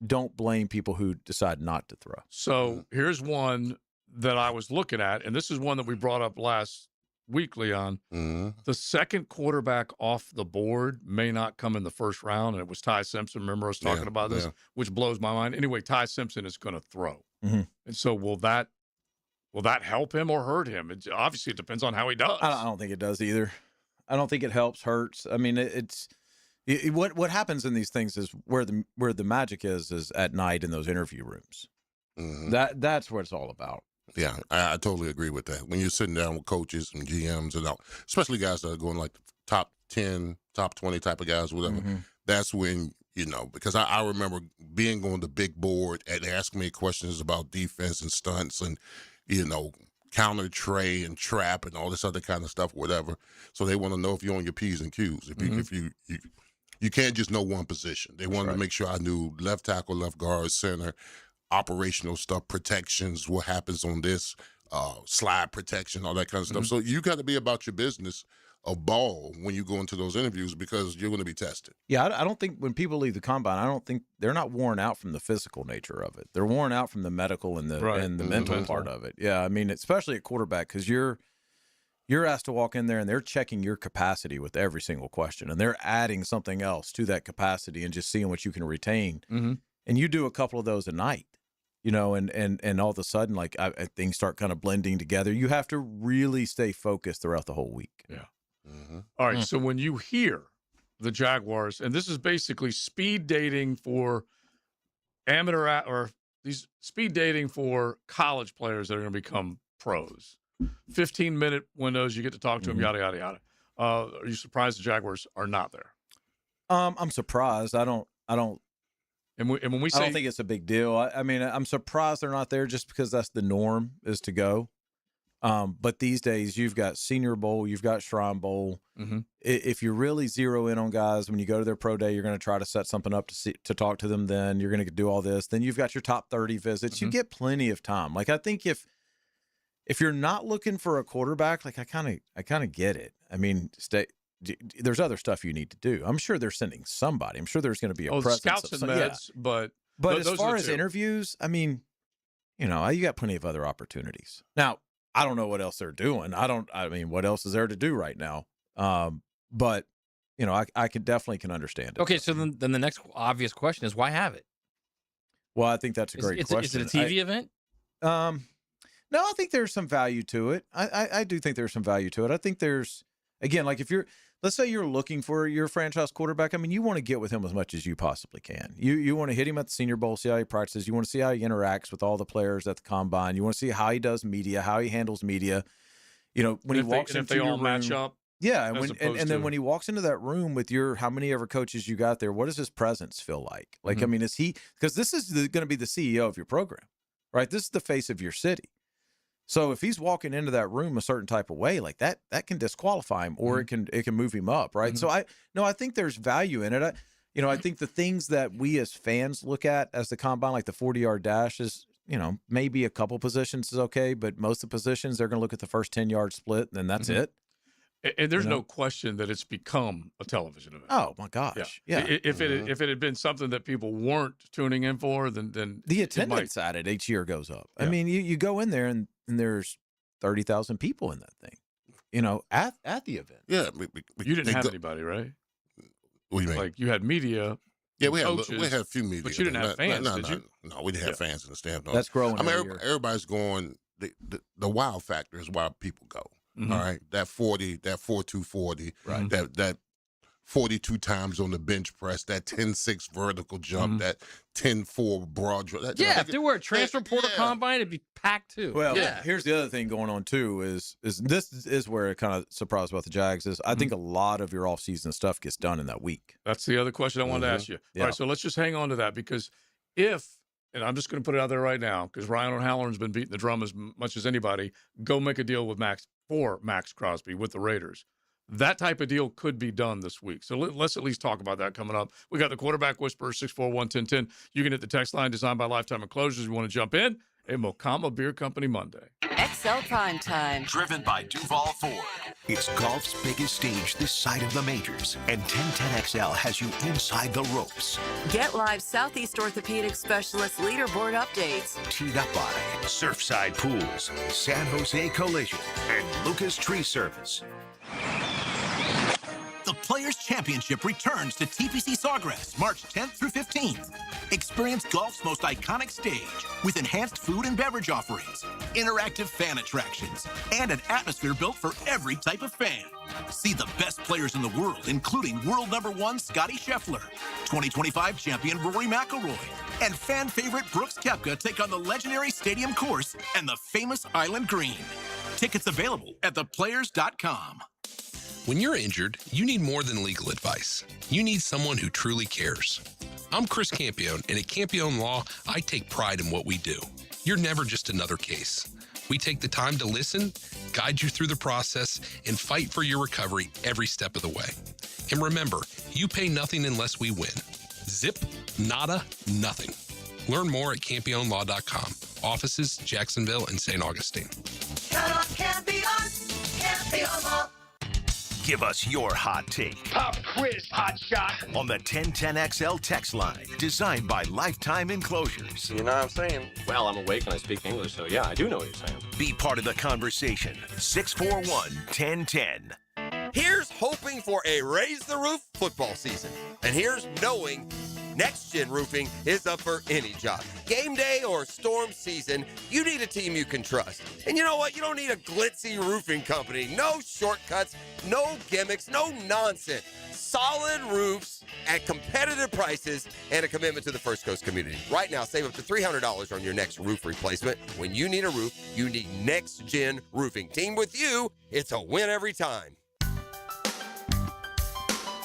don't blame people who decide not to throw. So here's one that I was looking at, and this is one that we brought up last week, Leon. The second quarterback off the board may not come in the first round, and it was Ty Simpson. Remember us talking about this, which blows my mind. Anyway, Ty Simpson is going to throw. And so will that will that help him or hurt him? Obviously, it depends on how he does. I don't think it does either. I don't think it helps, hurts. I mean, what happens in these things is where the magic is at night in those interview rooms. Mm-hmm. That's what it's all about. Yeah, I totally agree with that. When you're sitting down with coaches and GMs and all, especially guys that are going like the top 10, top 20 type of guys, whatever, that's when, because I remember being on the big board and asking me questions about defense and stunts and, counter tray and trap and all this other kind of stuff, whatever. So they want to know if you're on your P's and Q's. If you can't just know one position. They wanted to make sure I knew left tackle, left guard, center, operational stuff, protections, what happens on this, slide protection, all that kind of stuff. So you got to be about your business of ball when you go into those interviews because you're going to be tested. Yeah, I don't think when people leave the combine, I don't think they're not worn out from the physical nature of it. They're worn out from the medical and the mental part of it. Yeah, I mean, especially at quarterback because you're asked to walk in there and they're checking your capacity with every single question and they're adding something else to that capacity and just seeing what you can retain. And you do a couple of those a night. And all of a sudden, like things start kind of blending together. You have to really stay focused throughout the whole week. Yeah. All right. So when you hear the Jaguars, and this is basically speed dating for these speed dating for college players that are going to become pros, 15-minute windows, you get to talk to them, yada, yada, yada. Are you surprised the Jaguars are not there? I'm surprised. I don't. And when we say, I don't think it's a big deal. I mean, I'm surprised they're not there just because that's the norm is to go. But these days, you've got Senior Bowl, you've got Shrine Bowl. If you really zero in on guys, when you go to their pro day, you're going to try to set something up to talk to them. Then you're going to do all this. Then you've got your top 30 visits. You get plenty of time. Like I think if you're not looking for a quarterback, like I kind of get it. I mean, there's other stuff you need to do. I'm sure they're sending somebody. I'm sure there's going to be a presence. Scouts and meds, but as far as interviews, I mean, you got plenty of other opportunities. Now, I don't know what else they're doing. I mean, what else is there to do right now? But I can definitely understand it. Okay, so then the next obvious question is why have it? Well, I think that's a great question. Is it a TV event? No, I think there's some value to it. I do think there's some value to it. I think there's, again, like let's say you're looking for your franchise quarterback. I mean, you want to get with him as much as you possibly can. You want to hit him at the Senior Bowl, see how he practices. You want to see how he interacts with all the players at the combine. You want to see how he does media, how he handles media. When he walks into your room, match up. Yeah, and then when he walks into that room with how many ever coaches you got there, what does his presence feel like? Like, I mean, is he, because this is going to be the CEO of your program, right? This is the face of your city. So if he's walking into that room a certain type of way, like that can disqualify him, or it can move him up, right? So I think there's value in it. I think the things that we as fans look at as the combine, like the 40-yard dash, is maybe a couple positions is okay, but most of the positions they're going to look at the first 10-yard split, and then that's it. And there's no question that it's become a television event. Oh my gosh, yeah. If it had been something that people weren't tuning in for, then the attendance at it each year goes up. Yeah. I mean, you go in there and there's 30,000 people in that thing, at the event. Yeah, you didn't have anybody, right? What do you mean? Like you had media. Yeah, we had a few media, but you didn't have fans. Did you? No, we didn't have fans in the stand. No. That's growing. I mean, everybody's going. The wow factor is why people go. All right, that 40, that 4.240, right? That 42 times on the bench press, that 10.6 vertical jump, that 10.4 broad jump. If there were a transfer portal combine, it'd be packed too. Well, here's the other thing going on too is this is where it kind of surprised about the Jags is I think a lot of your offseason stuff gets done in that week. That's the other question I wanted to ask you. All right, so let's just hang on to that because and I'm just going to put it out there right now because Ryan O'Halloran's been beating the drum as much as anybody. Go make a deal with Max Crosby with the Raiders. That type of deal could be done this week. So let's at least talk about that coming up. We got the Quarterback Whisperer, 641-1010. You can hit the text line designed by Lifetime Enclosures. You want to jump in? A Mocama Beer Company Monday. XL Primetime. Driven by Duval Ford. It's golf's biggest stage this side of the majors, and 1010XL has you inside the ropes. Get live Southeast Orthopedic Specialist leaderboard updates. Teed up by Surfside Pools, San Jose Collision, and Lucas Tree Service. The Players' Championship returns to TPC Sawgrass March 10th through 15th. Experience golf's most iconic stage with enhanced food and beverage offerings, interactive fan attractions, and an atmosphere built for every type of fan. See the best players in the world, including world number 1 Scotty Scheffler, 2025 champion Rory McIlroy, and fan favorite Brooks Koepka take on the legendary Stadium Course and the famous Island Green. Tickets available at theplayers.com. When you're injured, you need more than legal advice. You need someone who truly cares. I'm Chris Campione, and at Campione Law, I take pride in what we do. You're never just another case. We take the time to listen, guide you through the process, and fight for your recovery every step of the way. And remember, you pay nothing unless we win. Zip, nada, nothing. Learn more at CampioneLaw.com. Offices, Jacksonville and St. Augustine. Count on Campione, Campione Law. Give us your hot take. Pop quiz, hot shot. On the 1010XL text line, designed by Lifetime Enclosures. You know what I'm saying? Well, I'm awake and I speak English, so yeah, I do know what you're saying. Be part of the conversation. 641-1010. Here's hoping for a Raise the Roof football season. And here's knowing Next Gen Roofing is up for any job. Game day or storm season, you need a team you can trust. And you know what? You don't need a glitzy roofing company. No shortcuts, no gimmicks, no nonsense. Solid roofs at competitive prices and a commitment to the First Coast community. Right now, save up to $300 on your next roof replacement. When you need a roof, you need Next Gen Roofing. Team with you, it's a win every time.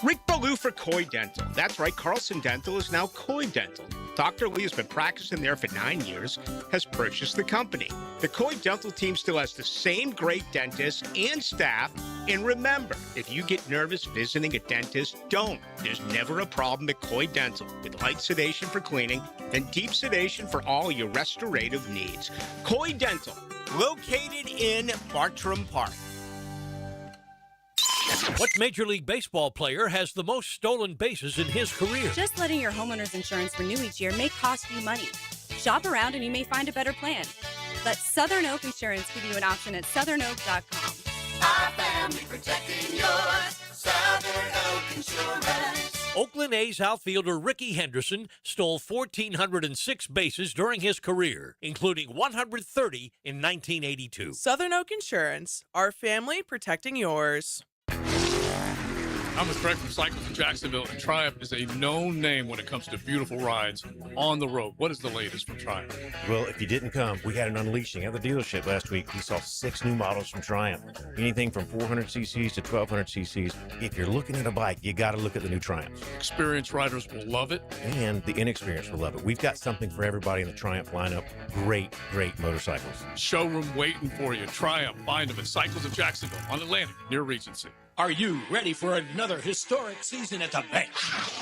Rick Ballou for Coy Dental. That's right, Carlson Dental is now Coy Dental. Dr. Lee has been practicing there for 9 years, has purchased the company. The Coy Dental team still has the same great dentists and staff. And remember, if you get nervous visiting a dentist, don't. There's never a problem at Coy Dental with light sedation for cleaning and deep sedation for all your restorative needs. Coy Dental, located in Bartram Park. What Major League Baseball player has the most stolen bases in his career? Just letting your homeowner's insurance renew each year may cost you money. Shop around and you may find a better plan. Let Southern Oak Insurance give you an option at southernoak.com. Our family protecting yours. Southern Oak Insurance. Oakland A's outfielder Ricky Henderson stole 1,406 bases during his career, including 130 in 1982. Southern Oak Insurance. Our family protecting yours. I'm with Craig from Cycles in Jacksonville, and Triumph is a known name when it comes to beautiful rides on the road. What is the latest from Triumph? Well, if you didn't come, we had an unleashing at the dealership last week. We saw 6 new models from Triumph, anything from 400 cc's to 1200 cc's. If you're looking at a bike, you got to look at the new Triumphs. Experienced riders will love it. And the inexperienced will love it. We've got something for everybody in the Triumph lineup. Great, great motorcycles. Showroom waiting for you. Triumph. Find them at Cycles of Jacksonville on Atlantic near Regency. Are you ready for another historic season at the bank?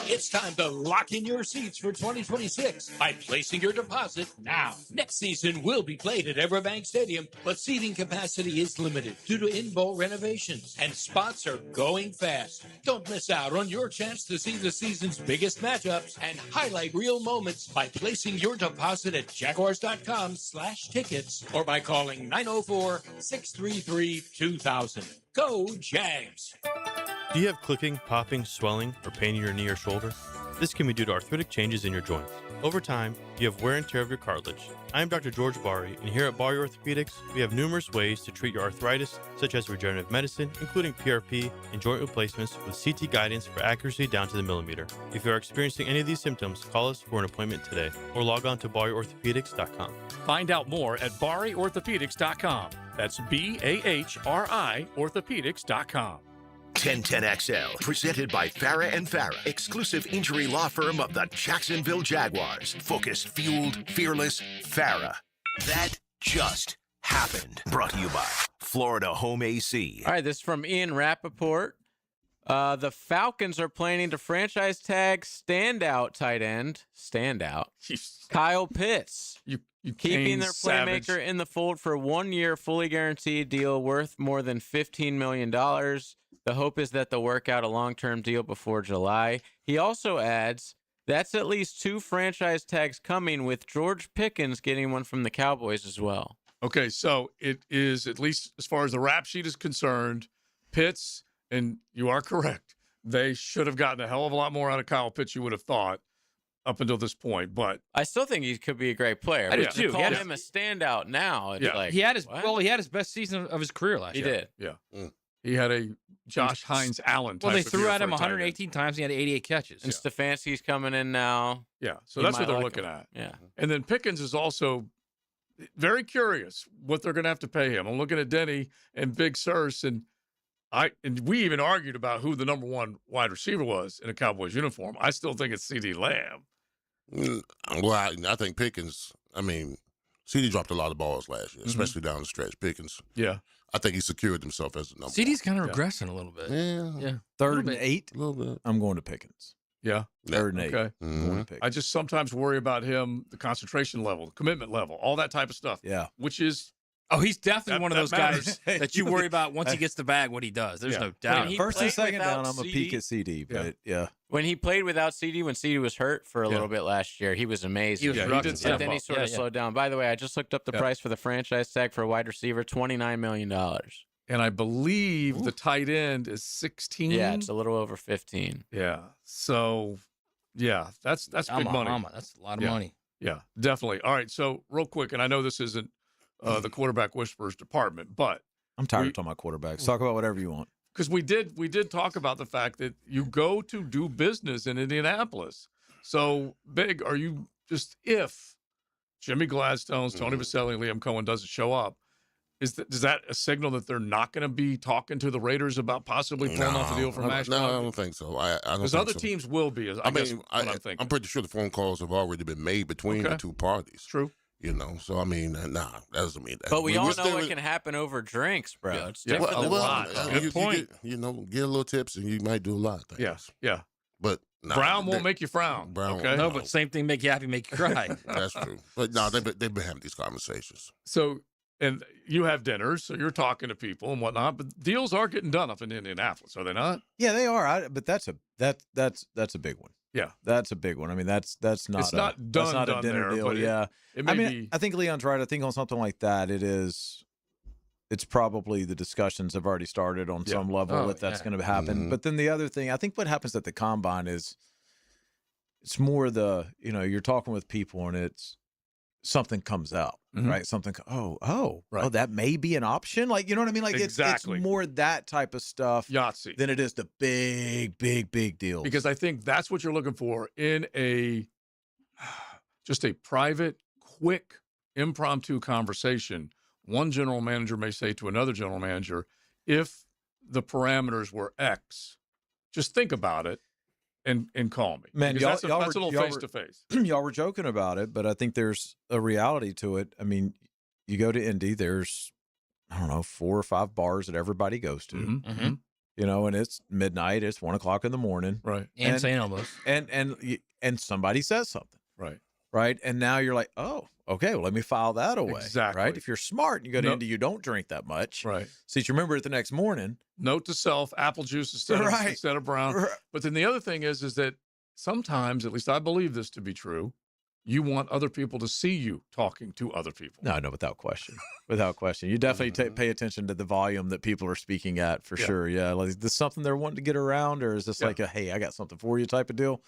It's time to lock in your seats for 2026 by placing your deposit now. Next season will be played at Everbank Stadium, but seating capacity is limited due to in-bowl renovations, and spots are going fast. Don't miss out on your chance to see the season's biggest matchups and highlight real moments by placing your deposit at jaguars.com/tickets or by calling 904-633-2000. Go Jags! Do you have clicking, popping, swelling, or pain in your knee or shoulder? This can be due to arthritic changes in your joints. Over time, you have wear and tear of your cartilage. I am Dr. George Bari, and here at Bari Orthopedics, we have numerous ways to treat your arthritis, such as regenerative medicine, including PRP and joint replacements with CT guidance for accuracy down to the millimeter. If you are experiencing any of these symptoms, call us for an appointment today, or log on to BariOrthopedics.com. Find out more at BariOrthopedics.com. That's BAHRI Orthopedics.com. 1010XL, presented by Farah and Farah, exclusive injury law firm of the Jacksonville Jaguars. Focused, fueled, fearless, Farah. That just happened. Brought to you by Florida Home AC. All right, this is from Ian Rappaport. The Falcons are planning to franchise tag standout tight end, Kyle Pitts. You keeping their playmaker in the fold for a 1-year fully guaranteed deal worth more than $15 million. The hope is that they'll work out a long-term deal before July. He also adds, that's at least 2 franchise tags coming, with George Pickens getting one from the Cowboys as well. Okay, so it is, at least as far as the rap sheet is concerned, Pitts, and you are correct, They should have gotten a hell of a lot more out of Kyle Pitts, you would have thought, up until this point. But I still think he could be a great player. I do But too. to call him a standout now, it's like he had his what? he had his best season of his career last year. He did. Yeah. He had a Josh Hines Allen type Well, they of threw year at for him a tight end. 118 times. He had 88 catches. And Stefanski's coming in now. Yeah, so You that's what might they're like looking him. at. Yeah. And then Pickens is also very curious what they're going to have to pay him. I'm looking at Denny and Big Surse, and we even argued about who the number one wide receiver was in a Cowboys uniform. I still think it's CeeDee Lamb. Well, I think Pickens, I mean, CD dropped a lot of balls last year, especially down the stretch. Pickens. Yeah. I think he secured himself as a number CD's kind of one. regressing a little bit. Yeah. 3rd and 8. A little bit. I'm going to Pickens. Yeah. 3rd and 8. Okay. I'm going to Pickens. I just sometimes worry about him, the concentration level, the commitment level, all that type of stuff. Yeah. Which is he's definitely one of those matters. guys that you worry about once he gets the bag, what he does. There's no doubt. First and second without down, I'm a CD. peek at CD, but yeah. When he played without CD, when CD was hurt for a little bit last year, he was amazing. He was he did But then he sort of slowed down. By the way, I just looked up the price for the franchise tag for a wide receiver, $29 million. And I believe the tight end is 16. Yeah, it's a little over 15. Yeah. So, yeah, that's big money. That's a lot of money. Yeah, definitely. All right. So, real quick, and I know this isn't the quarterback whisperers department, but I'm tired of talking about quarterbacks. Talk about whatever you want. because we did talk about the fact that you go to do business in Indianapolis. So, Big, are you just if Jimmy Gladstone's, Tony Vaselli, Liam Cohen doesn't show up, is that a signal that they're not going to be talking to the Raiders about possibly pulling off the deal for Max? No, I don't think so. I don't because think other so. teams will be. I mean, I'm thinking. I'm pretty sure the phone calls have already been made between the two parties. True. You know, so I mean, nah, that doesn't mean that. But we all know what can happen over drinks, bro. Yeah. It's different than wine. Good point. Get a little tips, and you might do a lot of things. Yeah, yeah. But nah, Brown won't make you frown. Brown, okay? No, but same thing make you happy, make you cry. That's true. But no, they've been having these conversations. So, and you have dinners, so you're talking to people and whatnot. But deals are getting done up in Indianapolis, are they not? Yeah, they are. But that's a big one. Yeah, that's a big one. I mean, that's not it's not done. That's not a dinner there, deal. but Yeah, it may be. I think Leon's right. I think on something like that, it's probably the discussions have already started on some level if that's going to happen. Mm-hmm. But then the other thing, I think what happens at the combine is it's more you're talking with people and it's something comes out, right? Something, right. That may be an option. Like, you know what I mean? Like it's more that type of stuff Yahtzee than it is the big deals. Because I think that's what you're looking for in just a private, quick, impromptu conversation. One general manager may say to another general manager, if the parameters were X, just think about it and call me. Man, that's a little face-to-face. Y'all were joking about it, but I think there's a reality to it. I mean, you go to Indy, there's, 4 or 5 bars that everybody goes to. Mm-hmm. You know, and it's midnight, it's 1 o'clock in the morning. Right. And St. Elmo's. And somebody says something. Right. Right. And now you're like, oh, okay, well, let me file that away. Exactly. Right. If you're smart and you go to Indy, you don't drink that much. Right. So you remember it the next morning. Note to self, apple juice instead of brown. Right. But then the other thing is that sometimes, at least I believe this to be true, you want other people to see you talking to other people. No, without question. Without question. You definitely pay attention to the volume that people are speaking at for sure. Yeah. Like, is this something they're wanting to get around, or is this like a, hey, I got something for you type of deal?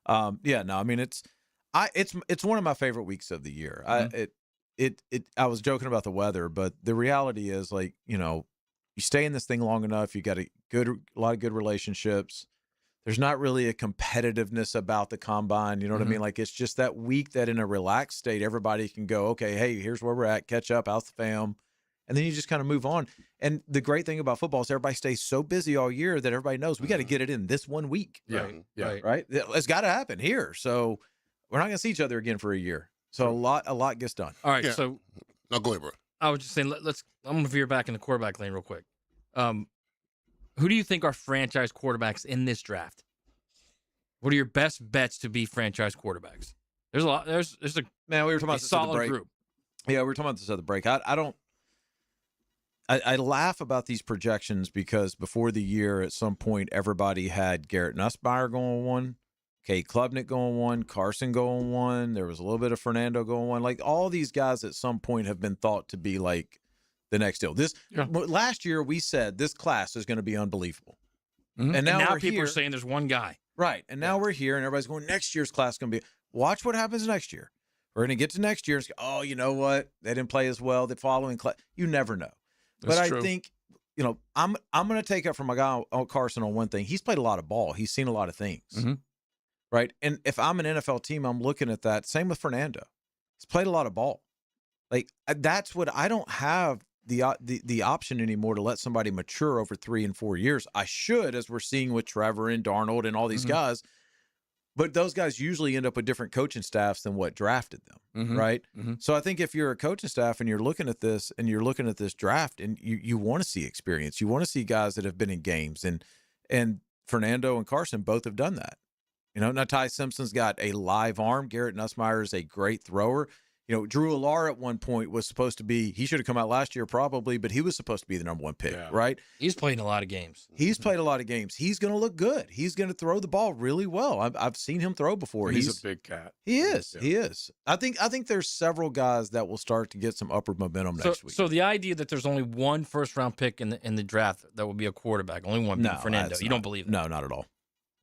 I mean, it's one of my favorite weeks of the year. I was joking about the weather, but the reality is, like, you stay in this thing long enough, you got a lot of good relationships. There's not really a competitiveness about the combine. You know what I mean? Like, it's just that week that in a relaxed state, everybody can go, okay, hey, here's where we're at, catch up, how's the fam? And then you just kind of move on. And the great thing about football is everybody stays so busy all year that everybody knows we got to get it in this 1 week. Yeah. Right. It's got to happen here. So we're not going to see each other again for a year. So a lot gets done. All right. So no, go ahead, bro. I was just saying, I'm going to veer back in the quarterback lane real quick. Who do you think are franchise quarterbacks in this draft? What are your best bets to be franchise quarterbacks? There's a lot. There's a man. We were talking about this solid at the break. group. Yeah, we were talking about this at the break. I laugh about these projections because before the year, at some point, everybody had Garrett Nussmeier going 1, Kate Klubnik going 1, Carson going 1. There was a little bit of Fernando going 1. Like, all these guys at some point have been thought to be like the next deal. Last year we said this class is going to be unbelievable. And now, people here. are saying there's one guy. Right. And now we're here, and everybody's going, next year's class is going to be. Watch what happens next year. We're going to get to next year and say, oh, you know what? They didn't play as well the following class. You never know. That's but true. I think, I'm going to take up from my guy Carson on one thing. He's played a lot of ball. He's seen a lot of things. Right. And if I'm an NFL team, I'm looking at that. Same with Fernando. He's played a lot of ball. Like, that's what I don't have the option anymore to let somebody mature over 3 and 4 years. I should, as we're seeing with Trevor and Darnold and all these guys. But those guys usually end up with different coaching staffs than what drafted them, right? So I think if you're a coaching staff and you're looking at this draft and you want to see experience, you want to see guys that have been in games, and Fernando and Carson both have done that. Now Ty Simpson's got a live arm. Garrett Nussmeier is a great thrower. Drew Allar at one point was supposed to be, he should have come out last year probably, but he was supposed to be the number 1 pick, right? He's played in a lot of games. He's played a lot of games. He's going to look good. He's going to throw the ball really well. I've seen him throw before. He's a big cat. He is. Yeah. He is. I think there's several guys that will start to get some upward momentum next week. So the idea that there's only one first-round pick in the draft that will be a quarterback, only one, being Fernando, you don't believe that? No, not at all.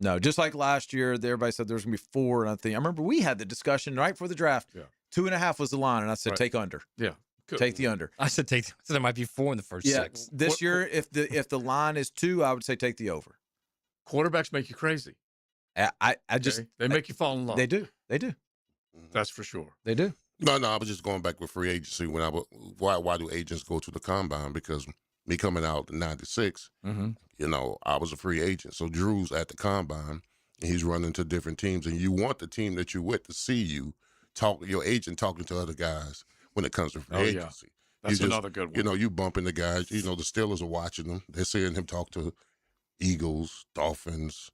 No, just like last year, everybody said there's going to be 4, and I remember we had the discussion right before the draft. Yeah. 2.5 was the line, and I said take under. Yeah, take the under. I said so there might be 4 in the first 6. This year, if the line is 2, I would say take the over. Quarterbacks make you crazy. I just they make you fall in love. They do. That's for sure. They do. No, I was just going back with free agency. Why do agents go to the combine? Because me coming out in '96, I was a free agent. So Drew's at the combine, and he's running to different teams, and you want the team that you're with to see you. Your agent talking to other guys when it comes to free agency. That's another good one. You bumping the guys. The Steelers are watching him. They're seeing him talk to Eagles, Dolphins,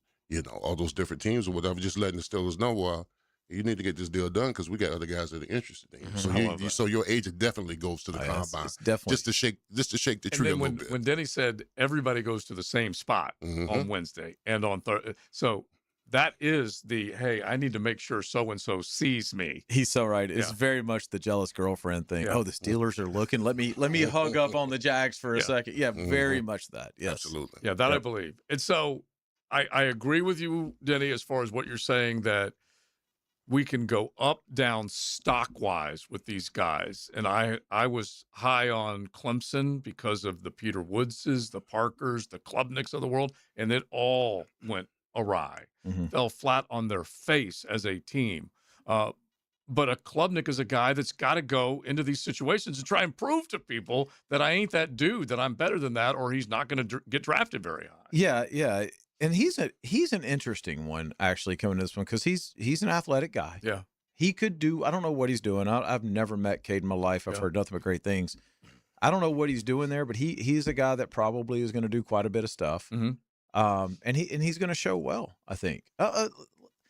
all those different teams or whatever. Just letting the Steelers know, you need to get this deal done because we got other guys that are interested in you. So your agent definitely goes to the combine, definitely just to shake the tree a little bit. When Denny said everybody goes to the same spot on Wednesday and on Thursday, so. That is hey, I need to make sure so-and-so sees me. He's so right. It's very much the jealous girlfriend thing. Yeah. Oh, the Steelers are looking. Let me hug up on the Jags for a second. Yeah, very much that. Yes. Absolutely. Yeah, that I believe. And so I agree with you, Denny, as far as what you're saying, that we can go up, down stock-wise with these guys. And I was high on Clemson because of the Peter Woodses, the Parkers, the Klubniks of the world, and it all went awry, fell flat on their face as a team. But a Klubnik is a guy that's got to go into these situations and try and prove to people that I ain't that dude, that I'm better than that, or he's not going to get drafted very high. Yeah. And he's an interesting one, actually, coming to this one, because he's an athletic guy. Yeah. He could do, I don't know what he's doing. I've never met Cade in my life. I've heard nothing but great things. I don't know what he's doing there, but he's a guy that probably is going to do quite a bit of stuff. And he's going to show well, I think.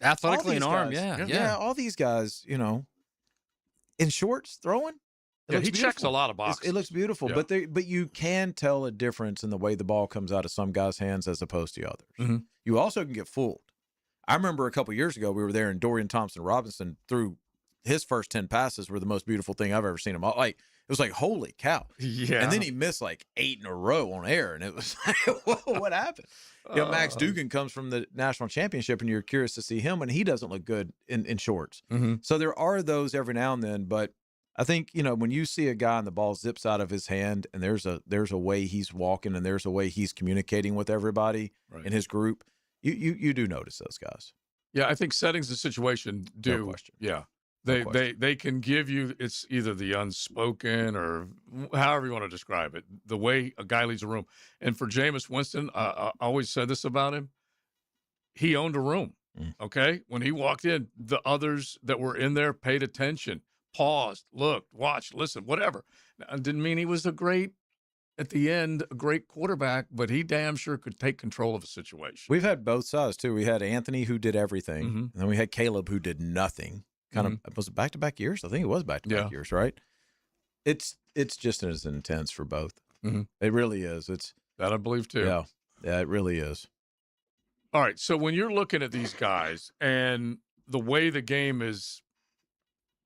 Athletically and arm, yeah. All these guys, in shorts throwing. He checks a lot of boxes. It looks beautiful, but you can tell a difference in the way the ball comes out of some guys' hands as opposed to others. You also can get fooled. I remember a couple years ago we were there, and Dorian Thompson-Robinson threw his first 10 passes were the most beautiful thing I've ever seen him. It was like, holy cow. Yeah. And then he missed like 8 in a row on air. And it was like, whoa, what happened? Max Dugan comes from the national championship, and you're curious to see him, and he doesn't look good in shorts. So there are those every now and then. But I think, when you see a guy and the ball zips out of his hand, and there's a way he's walking, and there's a way he's communicating with everybody in his group, you do notice those guys. Yeah, I think settings the situation do. No question. Yeah. They can give you, it's either the unspoken or however you want to describe it, the way a guy leads a room. And for Jameis Winston, I always said this about him. He owned a room, okay? When he walked in, the others that were in there paid attention, paused, looked, watched, listened, whatever. Now, it didn't mean he was a great quarterback, but he damn sure could take control of a situation. We've had both sides, too. We had Anthony, who did everything, and then we had Caleb, who did nothing. Was it back-to-back years? I think it was back-to-back years, right? It's just as intense for both. It really is. That I believe too. Yeah, it really is. All right, so when you're looking at these guys and the way the game is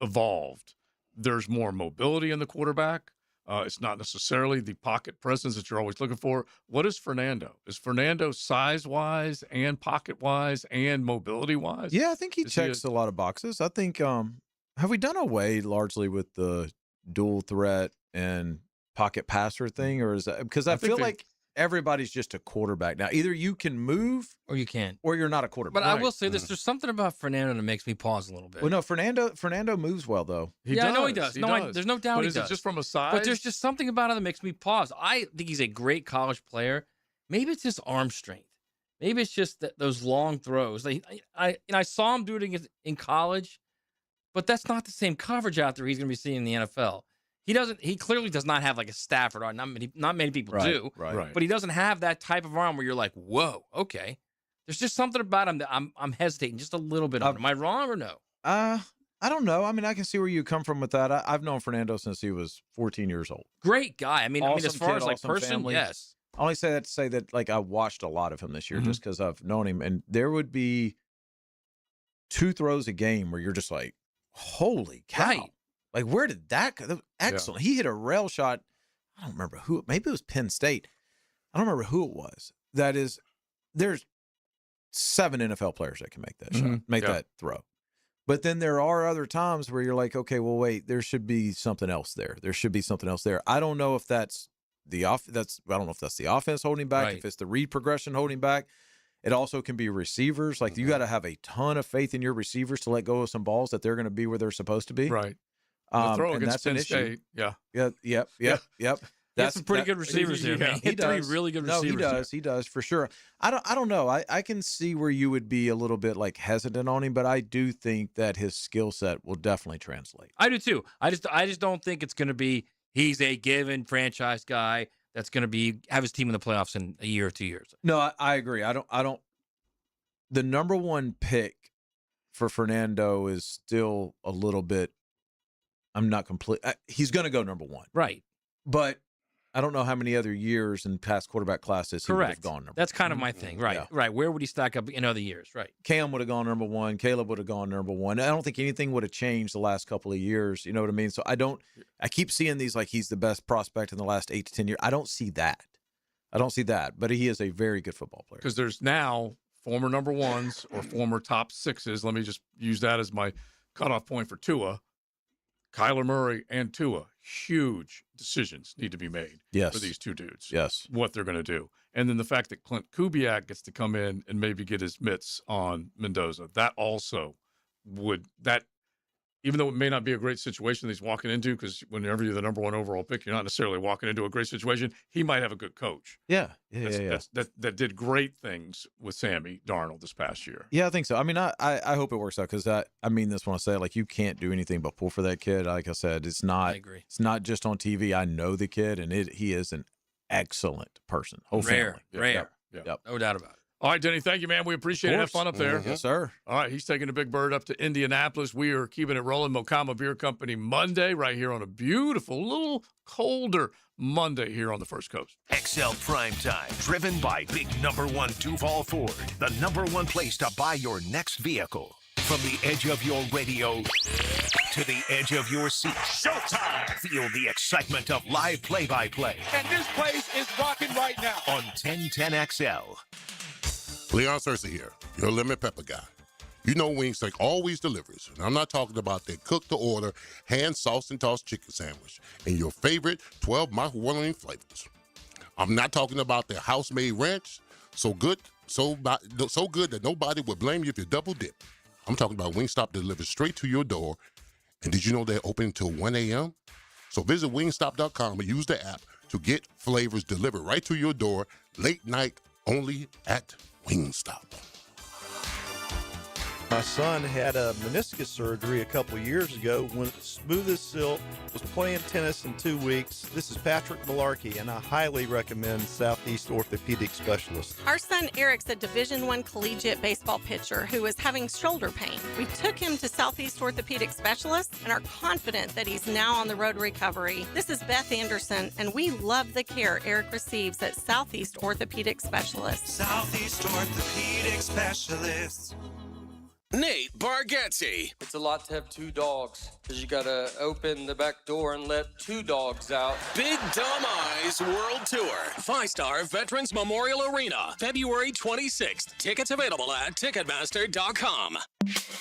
evolved, there's more mobility in the quarterback. It's not necessarily the pocket presence that you're always looking for. What is Fernando? Is Fernando size-wise and pocket-wise and mobility-wise? Yeah, I think he checks a lot of boxes. I think have we done away largely with the dual threat and pocket passer thing, or is that because I feel like everybody's just a quarterback now? Either you can move or you can't, or you're not a quarterback. But I will say this: there's something about Fernando that makes me pause a little bit. Well, no, Fernando moves well though. I know he does. There's no doubt but he is does. it just from a size? But there's just something about him that makes me pause. I think he's a great college player. Maybe it's his arm strength. Maybe it's just those long throws. I saw him do it in college, but that's not the same coverage out there he's going to be seeing in the NFL. He clearly does not have like a Stafford arm. Not many people do. Right. But he doesn't have that type of arm where you're like, whoa, okay. There's just something about him that I'm hesitating just a little bit on. Am I wrong or no? I don't know. I mean, I can see where you come from with that. I've known Fernando since he was 14 years old. Great guy. I mean, as far as like awesome person, family. yes. I only say that to say that like I watched a lot of him this year just because I've known him, and there would be 2 throws a game where you're just like, holy cow. Right. Like, where did that go? Excellent. Yeah. He hit a rail shot. I don't remember who. Maybe it was Penn State. I don't remember who it was. There's 7 NFL players that can make that shot, make that throw. But then there are other times where you're like, okay, well, wait, there should be something else there. There should be something else there. I don't know if that's I don't know if that's the offense holding back, if it's the read progression holding back. It also can be receivers. Like, you got to have a ton of faith in your receivers to let go of some balls that they're going to be where they're supposed to be. Right. The throw and against that's an Penn issue. State. Yep. That's some pretty good receivers there, man. He Three does. really good No, receivers. he does for sure. I don't know. I can see where you would be a little bit like hesitant on him, but I do think that his skill set will definitely translate. I do too. I just don't think it's going to be he's a given franchise guy that's going to have his team in the playoffs in a year or 2 years. No, I agree. I don't. The number 1 pick for Fernando is still a little bit. I'm not complete. He's going to go number 1, right? But I don't know how many other years in past quarterback classes he would have gone number 1. That's kind of my thing, right? Yeah. Right. Where would he stack up in other years? Right. Cam would have gone number 1. Caleb would have gone number 1. I don't think anything would have changed the last couple of years. You know what I mean? So I keep seeing these like he's the best prospect in the last 8 to 10 years. I don't see that. But he is a very good football player. Because there's now former number 1s or former top 6s. Let me just use that as my cutoff point for Tua. Kyler Murray and Tua, huge decisions need to be made for these 2 dudes. Yes. What they're going to do. And then the fact that Clint Kubiak gets to come in and maybe get his mitts on Mendoza, that also even though it may not be a great situation that he's walking into, because whenever you're the number 1 overall pick, you're not necessarily walking into a great situation. He might have a good coach. Yeah. That did great things with Sammy Darnold this past year. Yeah, I think so. I mean, I hope it works out because I mean this when I say it, like you can't do anything but pull for that kid. Like I said, it's not. I agree. It's not just on TV. I know the kid, and he is an excellent person. Whole family. Rare. Yep. No doubt about it. All right, Denny, thank you, man. We appreciate it. Have fun up there. Yes, sir. All right, he's taking a big bird up to Indianapolis. We are keeping it rolling. Mokama Beer Company Monday right here on a beautiful, little colder Monday here on the First Coast. XL Primetime, driven by big number 1 Duval Ford, the number 1 place to buy your next vehicle. From the edge of your radio to the edge of your seat. Showtime! Feel the excitement of live play-by-play. And this place is rocking right now. On 1010XL. Leon Cersei here, your lemon pepper guy. You know Wingstop always delivers, and I'm not talking about their cook-to-order, hand sauce and tossed chicken sandwich, and your favorite 12 mouth-watering flavors. I'm not talking about their house-made ranch, so good that nobody would blame you if you double dip. I'm talking about Wingstop delivers straight to your door, and did you know they're open until 1 a.m.? So visit wingstop.com and use the app to get flavors delivered right to your door, late night, only at Wingstop. My son had a meniscus surgery a couple of years ago. Went smooth as silk, was playing tennis in 2 weeks. This is Patrick Malarkey, and I highly recommend Southeast Orthopedic Specialist. Our son Eric's a Division I collegiate baseball pitcher who is having shoulder pain. We took him to Southeast Orthopedic Specialist and are confident that he's now on the road to recovery. This is Beth Anderson, and we love the care Eric receives at Southeast Orthopedic Specialist. Southeast Orthopedic Specialists. Nate Bargatze. It's a lot to have two dogs because you got to open the back door and let two dogs out. Big Dumb Eyes World Tour. 5-star Veterans Memorial Arena, February 26th. Tickets available at Ticketmaster.com.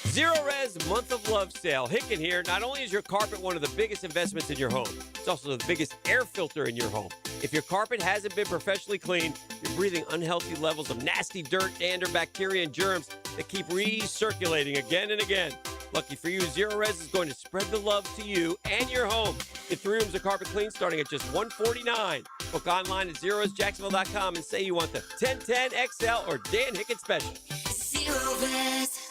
Zero Res Month of Love Sale. Hicken here. Not only is your carpet one of the biggest investments in your home, it's also the biggest air filter in your home. If your carpet hasn't been professionally cleaned, you're breathing unhealthy levels of nasty dirt, dander, bacteria, and germs that keep recirculating again and again. Lucky for you, Zero Res is going to spread the love to you and your home. Get 3 rooms of carpet clean starting at just $149. Book online at ZeroResJacksonville.com and say you want the 1010 XL or Dan Hicken Special. Zero Res.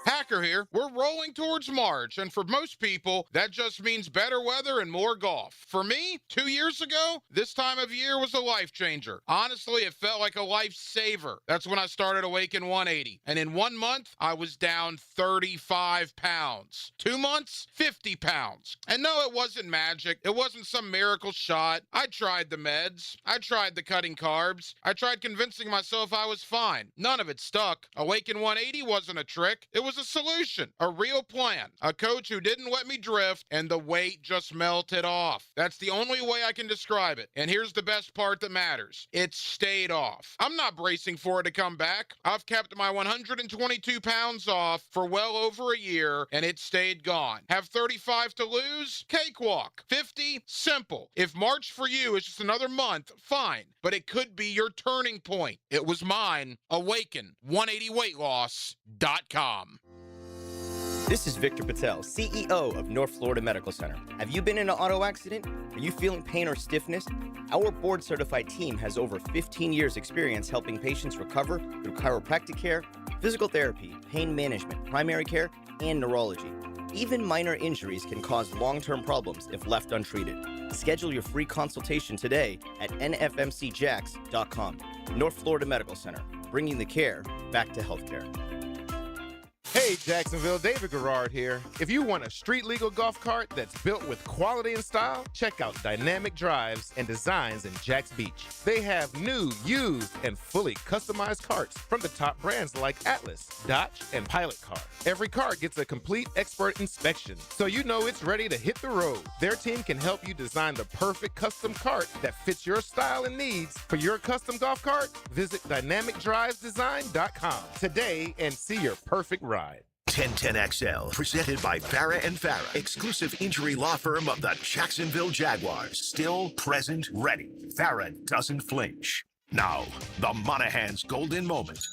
Hacker here. We're rolling towards March, and for most people, that just means better weather and more golf. For me, 2 years ago, this time of year was a life changer. Honestly, it felt like a lifesaver. That's when I started Awaken 180, and in 1 month, I was down 35 pounds. 2 months, 50 pounds. And no, it wasn't magic. It wasn't some miracle shot. I tried the meds. I tried the cutting carbs. I tried convincing myself I was fine. None of it stuck. Awaken 180 wasn't a trick. It was a solution, a real plan, a coach who didn't let me drift, and the weight just melted off. That's the only way I can describe it. And here's the best part that matters. It stayed off. I'm not bracing for it to come back. I've kept my 122 pounds off for well over a year, and it stayed gone. Have 35 to lose? Cakewalk. 50? Simple. If March for you is just another month, fine. But it could be your turning point. It was mine. Awaken. 180weightloss.com. This is Victor Patel, CEO of North Florida Medical Center. Have you been in an auto accident? Are you feeling pain or stiffness? Our board-certified team has over 15 years' experience helping patients recover through chiropractic care, physical therapy, pain management, primary care, and neurology. Even minor injuries can cause long-term problems if left untreated. Schedule your free consultation today at nfmcjax.com. North Florida Medical Center, bringing the care back to healthcare. Hey Jacksonville, David Garrard here. If you want a street legal golf cart that's built with quality and style, check out Dynamic Drives and Designs in Jax Beach. They have new, used, and fully customized carts from the top brands like Atlas, Dodge, and Pilot Car. Every cart gets a complete expert inspection, so you know it's ready to hit the road. Their team can help you design the perfect custom cart that fits your style and needs. For your custom golf cart, visit dynamicdrivesdesign.com today and see your perfect ride. 1010XL, presented by Farah and Farah, exclusive injury law firm of the Jacksonville Jaguars. Still present, ready. Farah doesn't flinch. Now, the Monahan's golden moment.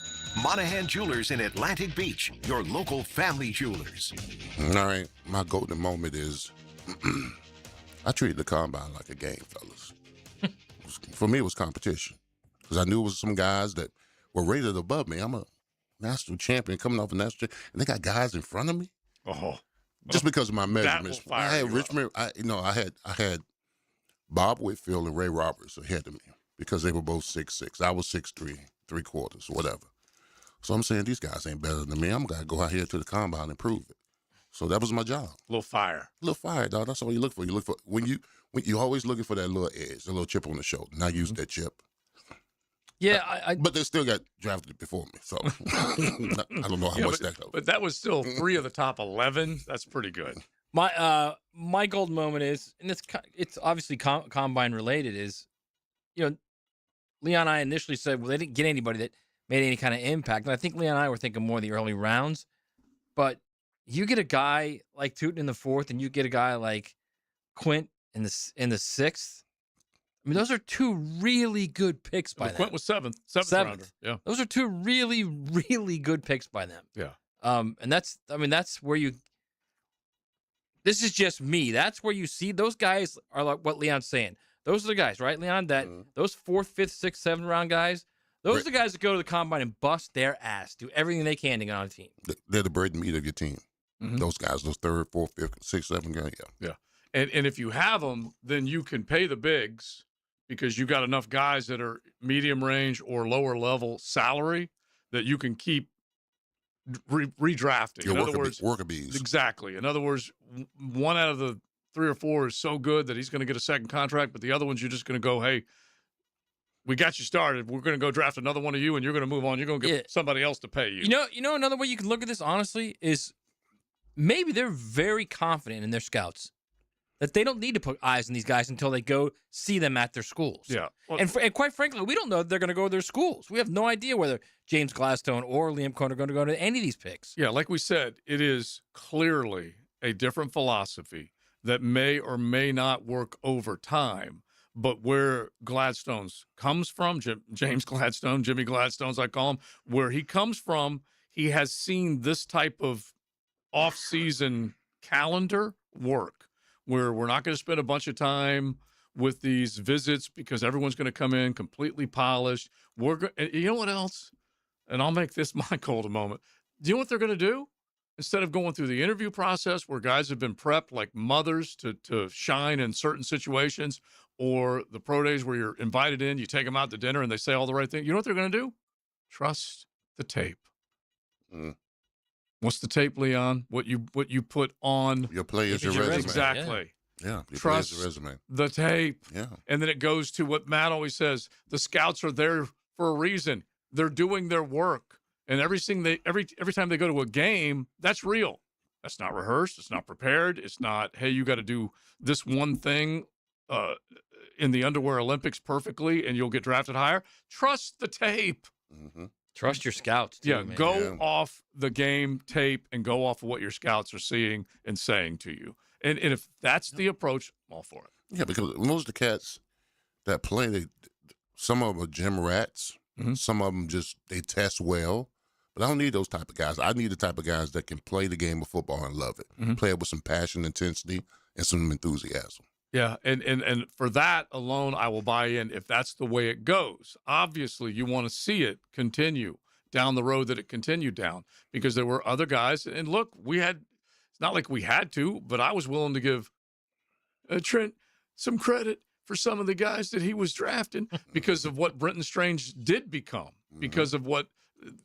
Monahan Jewelers in Atlantic Beach, your local family jewelers. All right, my golden moment is I treated the combine like a game, fellas. For me, it was competition because I knew it was some guys that were rated above me. I'm a national champion coming off a national champion, and they got guys in front of me. Just because of my measurements. I had Richmond. I had Bob Whitfield and Ray Roberts ahead of me because they were both 6'6". I was 6'3", 3/4, whatever. So I'm saying these guys ain't better than me. I'm gonna go out here to the combine and prove it. So that was my job. A little fire, dog. That's all you look for. You look for when you always looking for that little edge, a little chip on the shoulder. And I used that chip. Yeah, but they still got drafted before me, so I don't know how much that helped. But that was still 3 of the top 11. That's pretty good. My golden moment is, and it's obviously combine related. Is, Leon and I initially said, well, they didn't get anybody that made any kind of impact, and I think Leon and I were thinking more of the early rounds. But you get a guy like Tootin in the 4th, and you get a guy like Quint in the 6th. I mean, those are 2 really good picks by them. Quint was 7th rounder. Yeah, those are 2 really, really good picks by them. Yeah, and that's where you. This is just me. That's where you see those guys are like what Leon's saying. Those are the guys, right, Leon? That those 4th, 5th, 6th, 7th round guys. Those are the guys that go to the combine and bust their ass, do everything they can to get on a team. They're the bread and meat of your team. Those guys, those 3rd, 4th, 5th, 6th, 7th guys. Yeah. And if you have them, then you can pay the bigs because you got enough guys that are medium range or lower level salary that you can keep redrafting. Your in other words, worker bees. Exactly. In other words, one out of the 3 or 4 is so good that he's going to get a second contract, but the other ones you're just going to go, hey, we got you started. We're going to go draft another one of you, and you're going to move on. You're going to get somebody else to pay you. You know, another way you can look at this, honestly, is maybe they're very confident in their scouts that they don't need to put eyes on these guys until they go see them at their schools. Yeah. Well, and quite frankly, we don't know if they're going to go to their schools. We have no idea whether James Gladstone or Liam Cohen are going to go to any of these picks. Yeah, like we said, it is clearly a different philosophy that may or may not work over time. But where Gladstone's comes from, James Gladstone, Jimmy Gladstone's I call him, where he comes from, he has seen this type of off-season calendar work, where we're not going to spend a bunch of time with these visits because everyone's going to come in completely polished. You know what else? And I'll make this my cold moment. Do you know what they're going to do? Instead of going through the interview process where guys have been prepped like mothers to shine in certain situations, or the pro days where you're invited in, you take them out to dinner and they say all the right things. You know what they're going to do? Trust the tape. What's the tape, Leon? What you put on your play is your resume. Exactly. Yeah. Your Trust play is your resume. the tape. Yeah. And then it goes to what Matt always says: the scouts are there for a reason. They're doing their work, and every time they go to a game, that's real. That's not rehearsed. It's not prepared. It's not, hey, you got to do this one thing in the underwear Olympics perfectly, and you'll get drafted higher. Trust the tape. Mm-hmm. Trust your scouts, too, Yeah, man. go off the game tape and go off of what your scouts are seeing and saying to you. And if that's the approach, I'm all for it. Yeah, because most of the cats that play, some of them are gym rats. Some of them they test well. But I don't need those type of guys. I need the type of guys that can play the game of football and love it. Play it with some passion, intensity, and some enthusiasm. Yeah, and for that alone, I will buy in if that's the way it goes. Obviously, you want to see it continue down the road that it continued down, because there were other guys. And look, it's not like we had to, but I was willing to give Trent some credit for some of the guys that he was drafting because of what Brenton Strange did become, because of what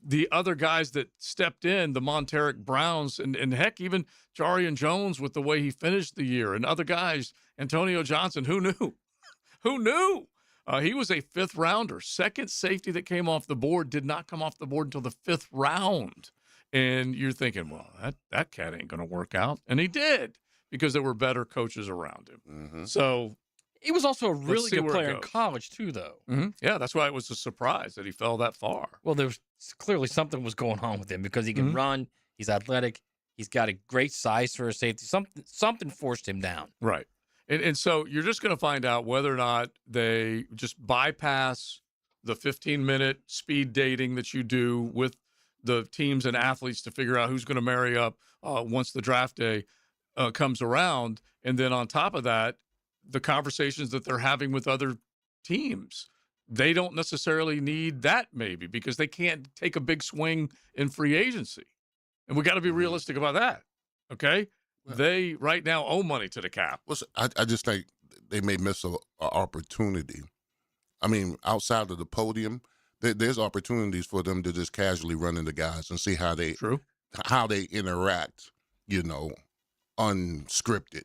the other guys that stepped in, the Monteric Browns, and heck, even Jarian Jones with the way he finished the year, and other guys, Antonio Johnson, who knew? Who knew? He was a fifth rounder. Second safety that came off the board did not come off the board until the fifth round. And you're thinking, well, that cat ain't going to work out. And he did, because there were better coaches around him. So he was also a really good player in goes. college, too, though. Yeah, that's why it was a surprise that he fell that far. Well, there was clearly something was going on with him, because he can run, he's athletic, he's got a great size for a safety. Something forced him down. Right. And so you're just going to find out whether or not they just bypass the 15-minute speed dating that you do with the teams and athletes to figure out who's going to marry up once the draft day comes around. And then on top of that, the conversations that they're having with other teams, they don't necessarily need that, maybe, because they can't take a big swing in free agency. And we got to be realistic about that. Okay. Well, they right now owe money to the cap. Well, I just think they may miss an opportunity. I mean, outside of the podium, there's opportunities for them to just casually run into guys and see how they interact, unscripted.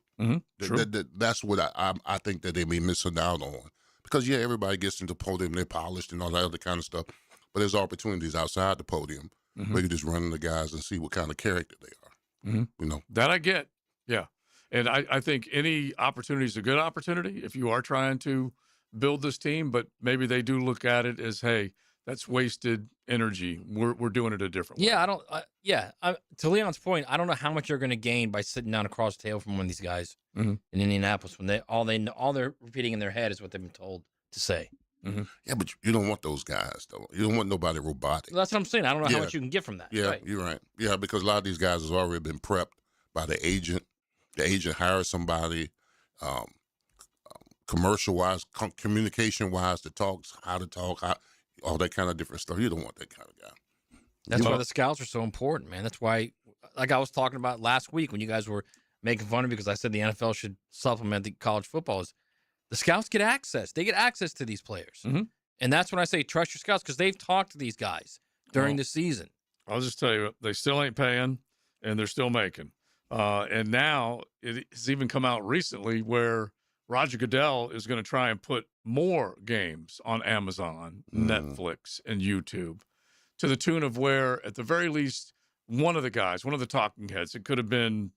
That's what I think that they may missing out on. Because, yeah, everybody gets into podium, they're polished and all that other kind of stuff. But there's opportunities outside the podium where you just run into guys and see what kind of character they are. That I get. Yeah. And I think any opportunity is a good opportunity if you are trying to build this team, but maybe they do look at it as, hey, that's wasted energy. We're doing it a different way. Yeah, to Leon's point, I don't know how much you're going to gain by sitting down across the table from one of these guys in Indianapolis when all they're repeating in their head is what they've been told to say. Yeah, but you don't want those guys, though. You don't want nobody robotic. That's what I'm saying. I don't know how much you can get from that. Yeah, right. You're right. Yeah, because a lot of these guys has already been prepped by the agent. The agent hires somebody commercial-wise, communication-wise, how to talk, all that kind of different stuff. You don't want that kind of guy. That's why the scouts are so important, man. That's why, like I was talking about last week when you guys were making fun of me because I said the NFL should supplement the college football, is the scouts get access. They get access to these players. And that's when I say trust your scouts, because they've talked to these guys during the season. I'll just tell you, they still ain't paying, and they're still making. And now it has even come out recently where Roger Goodell is going to try and put more games on Amazon, Netflix, and YouTube to the tune of where, at the very least, one of the guys, one of the talking heads, it could have been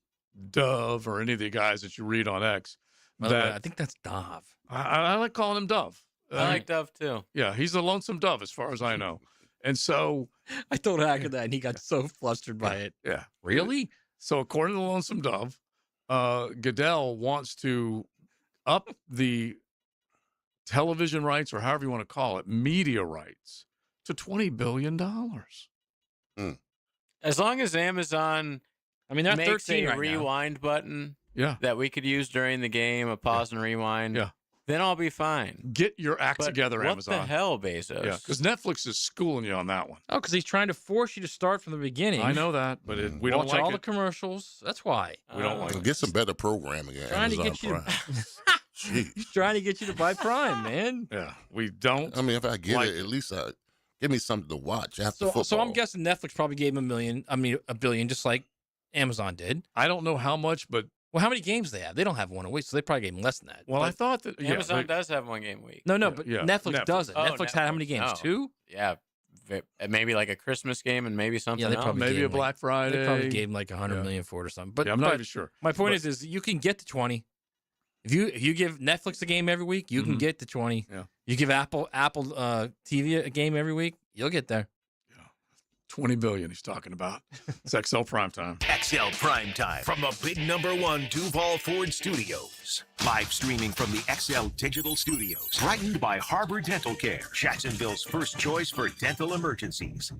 Dove or any of the guys that you read on X. I think that's Dove. I like calling him Dove. I like Dove too. Yeah, he's a lonesome dove as far as I know. And so I told Hacker that, and he got so flustered by it. Yeah. Really? So according to the Lonesome Dove, Goodell wants to up the television rights, or however you want to call it, media rights, to $20 billion. As long as Amazon they're makes 13 a right now. rewind button that we could use during the game, a pause and rewind, then I'll be fine. Get your act But together, what Amazon. What the hell, Bezos? Yeah, because Netflix is schooling you on that one. Oh, because he's trying to force you to start from the beginning. I know that, but we don't Watch like all it. the commercials. That's why. We don't like Get some better programming at Trying to Amazon get you Prime. He's trying to get you to buy Prime, man. Yeah, we don't. I mean, if I get like it, at least give me something to watch after So, football. so I'm guessing Netflix probably gave him $1 billion, just like Amazon did. I don't know how much, but well, how many games they have? They don't have one a week, so they probably gave him less than that. Well, But I thought that Amazon does have one game a week. no, but Netflix doesn't. Oh, Netflix had how many games? Oh. 2? Yeah, maybe like a Christmas game and maybe something Yeah, they else. probably maybe gave a him Black Friday. They probably gave him like $100 million for it or something. But I'm not but even sure. My point But- is you can get to 20. If you give Netflix a game every week, you can get to 20. Yeah. You give Apple TV a game every week, you'll get there. $20 billion he's talking about. It's XL Primetime. XL Primetime from the big #1 Duval Ford Studios. Live streaming from the XL Digital Studios. Brightened by Harbor Dental Care, Jacksonville's first choice for dental emergencies.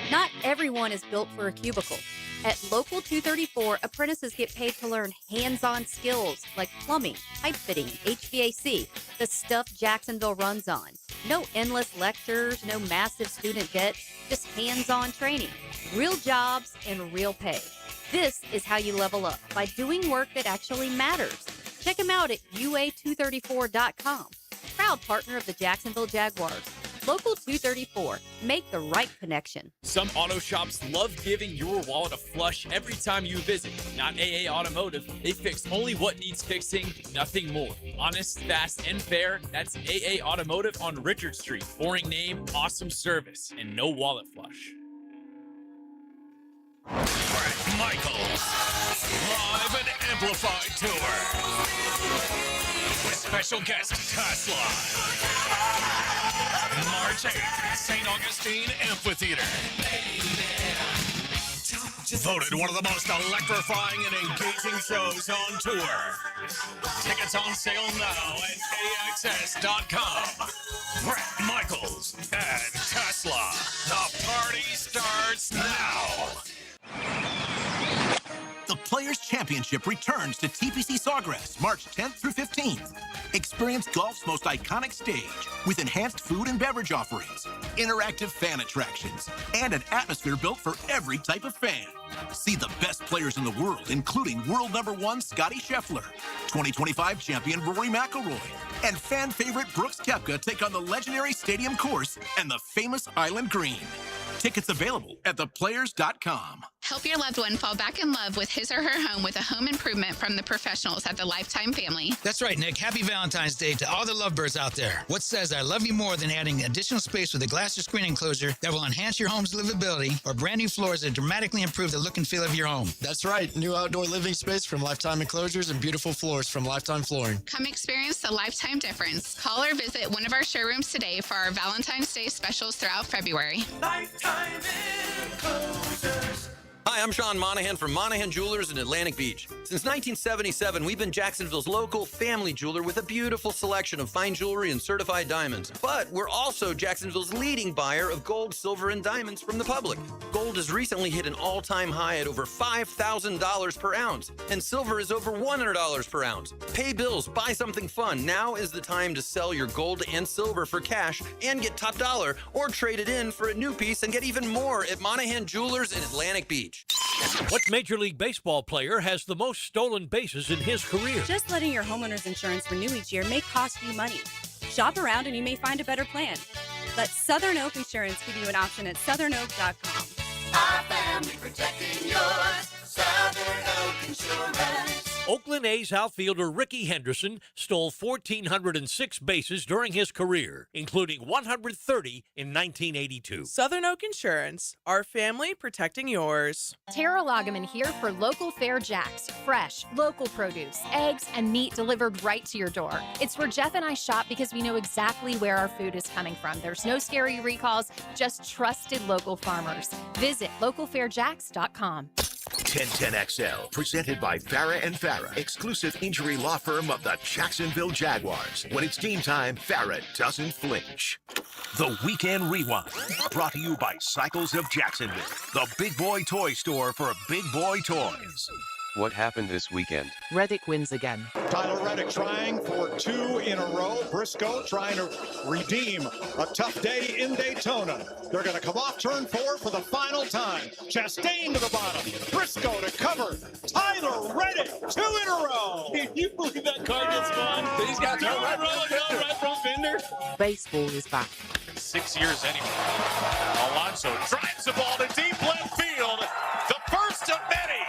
Not everyone is built for a cubicle. At Local 234, apprentices get paid to learn hands-on skills like plumbing, pipe fitting, HVAC, the stuff Jacksonville runs on. No endless lectures, no massive student debt, just hands-on training, real jobs, and real pay. This is how you level up, by doing work that actually matters. Check them out at UA234.com. Proud partner of the Jacksonville Jaguars. Local 234. Make the right connection. Some auto shops love giving your wallet a flush every time you visit. Not AA Automotive. They fix only what needs fixing, nothing more. Honest, fast, and fair. That's AA Automotive on Richard Street. Boring name, awesome service, and no wallet flush. Brett Michaels, live and amplified tour. With special guest Tesla. March 8th, St. Augustine Amphitheater. Voted one of the most electrifying and engaging shows on tour. Tickets on sale now at AXS.com. Brett Michaels and Tesla. The party starts now. The Players' Championship returns to TPC Sawgrass March 10th through 15th. Experience golf's most iconic stage with enhanced food and beverage offerings, interactive fan attractions, and an atmosphere built for every type of fan. See the best players in the world, including world #1 Scotty Scheffler, 2025 champion Rory McIlroy, and fan favorite Brooks Koepka take on the legendary Stadium Course and the famous Island Green. Tickets available at theplayers.com. Help your loved one fall back in love with his or her home with a home improvement from the professionals at the Lifetime family. That's right, Nick. Happy Valentine's Day to all the lovebirds out there. What says I love you more than adding additional space with a glass or screen enclosure that will enhance your home's livability, or brand new floors that dramatically improve the look and feel of your home? That's right. New outdoor living space from Lifetime Enclosures and beautiful floors from Lifetime Flooring. Come experience the Lifetime difference. Call or visit one of our showrooms today for our Valentine's Day specials throughout February. Lifetime Enclosures. Hi, I'm Sean Monahan from Monahan Jewelers in Atlantic Beach. Since 1977, we've been Jacksonville's local family jeweler with a beautiful selection of fine jewelry and certified diamonds. But we're also Jacksonville's leading buyer of gold, silver, and diamonds from the public. Gold has recently hit an all-time high at over $5,000 per ounce, and silver is over $100 per ounce. Pay bills, buy something fun. Now is the time to sell your gold and silver for cash and get top dollar, or trade it in for a new piece and get even more at Monahan Jewelers in Atlantic Beach. What Major League Baseball player has the most stolen bases in his career? Just letting your homeowner's insurance renew each year may cost you money. Shop around and you may find a better plan. Let Southern Oak Insurance give you an option at southernoak.com. Our family protecting yours. Southern Oak Insurance. Oakland A's outfielder Ricky Henderson stole 1,406 bases during his career, including 130 in 1982. Southern Oak Insurance, our family protecting yours. Tara Loggeman here for Local Fair Jacks. Fresh, local produce, eggs, and meat delivered right to your door. It's where Jeff and I shop because we know exactly where our food is coming from. There's no scary recalls, just trusted local farmers. Visit localfairjacks.com. 1010XL, presented by Farah and Farah, exclusive injury law firm of the Jacksonville Jaguars. When it's game time, Farah doesn't flinch. The Weekend Rewind, brought to you by Cycles of Jacksonville, the big boy toy store for big boy toys. What happened this weekend? Reddick wins again. Tyler Reddick trying for 2 in a row. Briscoe trying to redeem a tough day in Daytona. They're going to come off turn 4 for the final time. Chastain to the bottom. Briscoe to cover. Tyler Reddick, 2 in a row. Can you believe that car gets gone? He's got right front fender. Baseball is back. 6 years anyway. Alonso drives the ball to deep left field. The first of many.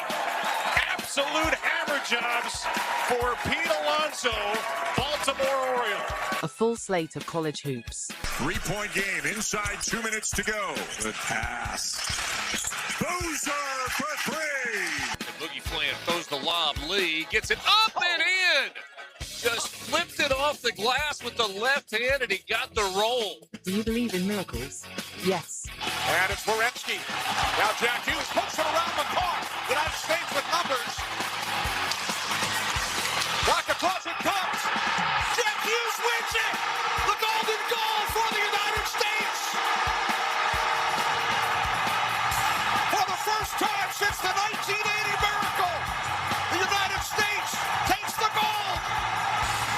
Absolute hammer jobs for Pete Alonso, Baltimore Oriole. A full slate of college hoops. 3-point game, inside 2 minutes to go. Good pass. Boozer for 3. Boogie Flan throws the lob. Lee gets it up and in. Just flipped it off the glass with the left hand, and he got the roll. Do you believe in miracles? Yes. And it's Wierenski. Now Jack Hughes puts it around the car. United States with numbers. Rocket toss, it comes. Jack Hughes wins it. The golden goal for the United States. For the first time since the 1980 miracle, the United States takes the gold.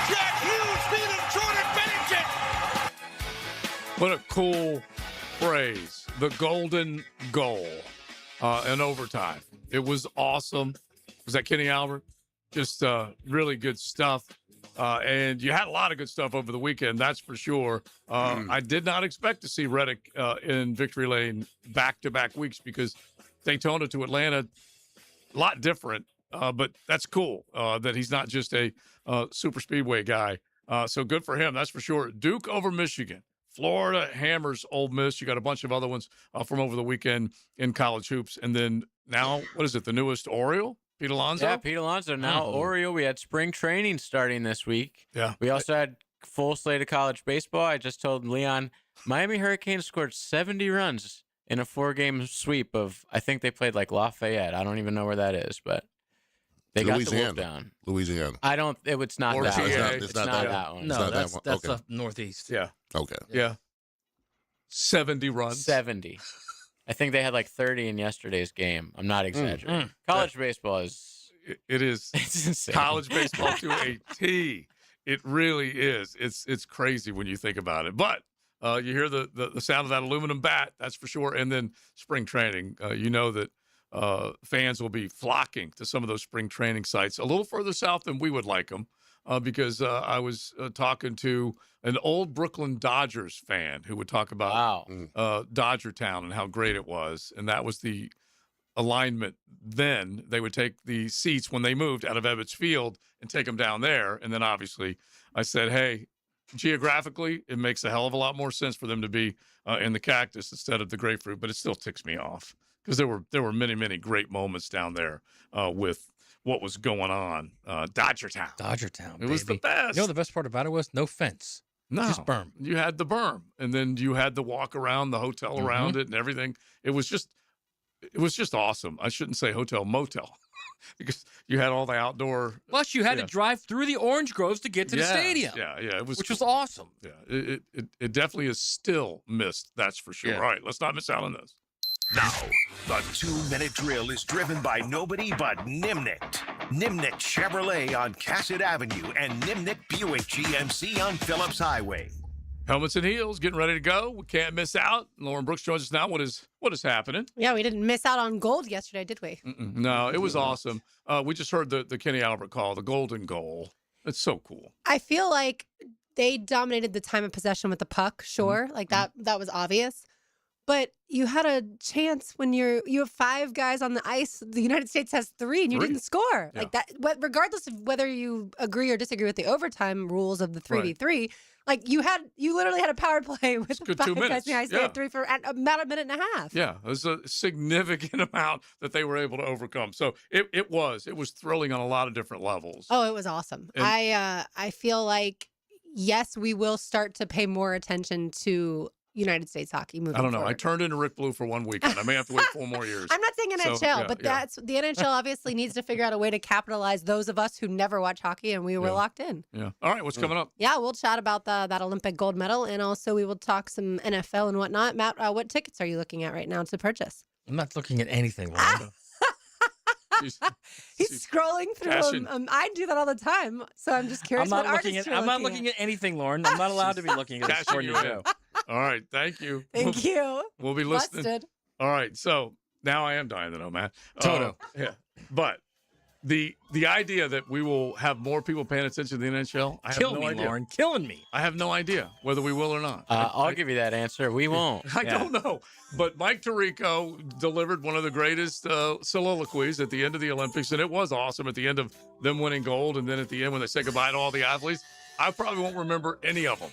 Jack Hughes beating Jordan Bennington. What a cool phrase. The golden goal in overtime. It was awesome. Was that Kenny Albert? Just really good stuff. And you had a lot of good stuff over the weekend, that's for sure. I did not expect to see Reddick in victory lane back-to-back weeks because Daytona to Atlanta, a lot different. But that's cool that he's not just a super speedway guy. So good for him, that's for sure. Duke over Michigan. Florida hammers Ole Miss. You got a bunch of other ones from over the weekend in college hoops. And then now, what is it, the newest Oriole? Pete Alonso? Yeah, Pete Alonso. Now Oriole. We had spring training starting this week. Yeah. We also had full slate of college baseball. I just told Leon, Miami Hurricanes scored 70 runs in a 4-game sweep of, I think they played like Lafayette. I don't even know where that is, but they got the wolf down. Louisiana. I don't, it's not that one. It's not that one. No, that's Okay. up northeast. Yeah. Okay. Yeah. 70 runs. 70. I think they had like 30 in yesterday's game. I'm not exaggerating. College baseball is... It is It's insane. college baseball to a T. It really is. It's crazy when you think about it. But you hear the sound of that aluminum bat, that's for sure. And then spring training. You know that fans will be flocking to some of those spring training sites a little further south than we would like them. Because I was talking to an old Brooklyn Dodgers fan who would talk about Dodger Town and how great it was. And that was the alignment then. They would take the seats when they moved out of Ebbets Field and take them down there. And then obviously I said, hey, geographically, it makes a hell of a lot more sense for them to be in the Cactus instead of the Grapefruit. But it still ticks me off because there were many, many great moments down there with what was going on. Dodger Town. It was the best. You know the best part about it was no fence. No. Just berm. You had the berm. And then you had the walk around, the hotel around it and everything. It was just awesome. I shouldn't say hotel, motel. Because you had all the outdoor. Plus, you had to drive through the orange groves to get to the stadium. Yeah, it was, which was awesome. Yeah, it definitely is still missed. That's for sure. Yeah. All right, let's not miss out on this. Now, the 2-minute drill is driven by nobody but Nimnik. Nimnik Chevrolet on Cassett Avenue and Nimnik Buick GMC on Phillips Highway. Helmets and heels, getting ready to go. We can't miss out. Lauren Brooks joins us now. What is happening? Yeah, we didn't miss out on gold yesterday, did we? No, it was awesome. We just heard the Kenny Albert call, the golden goal. It's so cool. I feel like they dominated the time of possession with the puck, sure. Like that was obvious. But you had a chance when you have 5 guys on the ice. The United States has 3, and you 3. didn't score. Yeah. Like that, regardless of whether you agree or disagree with the overtime rules of the 3v3. Like you literally had a power play with good 5 2 guys in minutes. the ice. They had 3 for about a minute and a half. Yeah, it was a significant amount that they were able to overcome. So it was thrilling on a lot of different levels. Oh, it was awesome. And- I feel like yes, we will start to pay more attention to United States hockey moving I don't know. forward. I turned into Rick Blue for 1 weekend. I may have to wait 4 more years. I'm not saying NHL, but yeah. that's the NHL obviously needs to figure out a way to capitalize those of us who never watch hockey, and we were locked in. Yeah. All right, what's coming up? Yeah, we'll chat about that Olympic gold medal, and also we will talk some NFL and whatnot. Matt, what tickets are you looking at right now to purchase? I'm not looking at anything, Lauren. He's scrolling through them. I do that all the time, so I'm just curious. I'm not what looking artists at. you're I'm not looking looking at anything, Lauren. I'm not allowed to be looking at this Cashing according you to in. show. All right, thank you. Thank you. We'll be listening. Busted. All right, so now I am dying to know, Matt. Toto. Yeah, but the idea that we will have more people paying attention to the NHL, I have Kill no me, idea. Lauren. Killing me. I have no idea whether we will or not. I'll give you that answer. We won't. I don't know. But Mike Tirico delivered one of the greatest soliloquies at the end of the Olympics, and it was awesome at the end of them winning gold, and then at the end when they say goodbye to all the athletes. I probably won't remember any of them,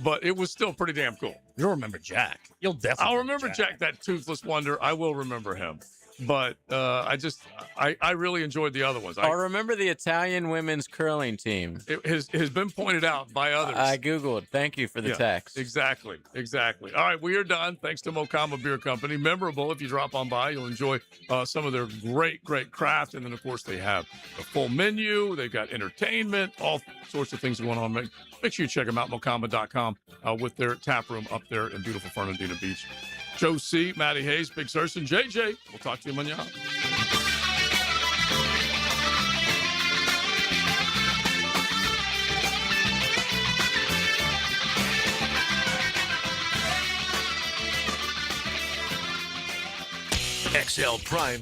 but it was still pretty damn cool. You'll remember Jack. You'll definitely. I'll remember Jack, that toothless wonder. I will remember him. But I really enjoyed the other ones. I remember the Italian women's curling team. It has been pointed out by others. I Googled. Thank you for the text. Exactly. All right, we are done. Thanks to Mocama Beer Company. Memorable. If you drop on by, you'll enjoy some of their great craft. And then, of course, they have a full menu. They've got entertainment, all sorts of things going on. Make sure you check them out, mocama.com, with their tap room up there in beautiful Fernandina Beach. Joe C., Matty Hayes, Big Surson, JJ. We'll talk to you mañana. XL Prime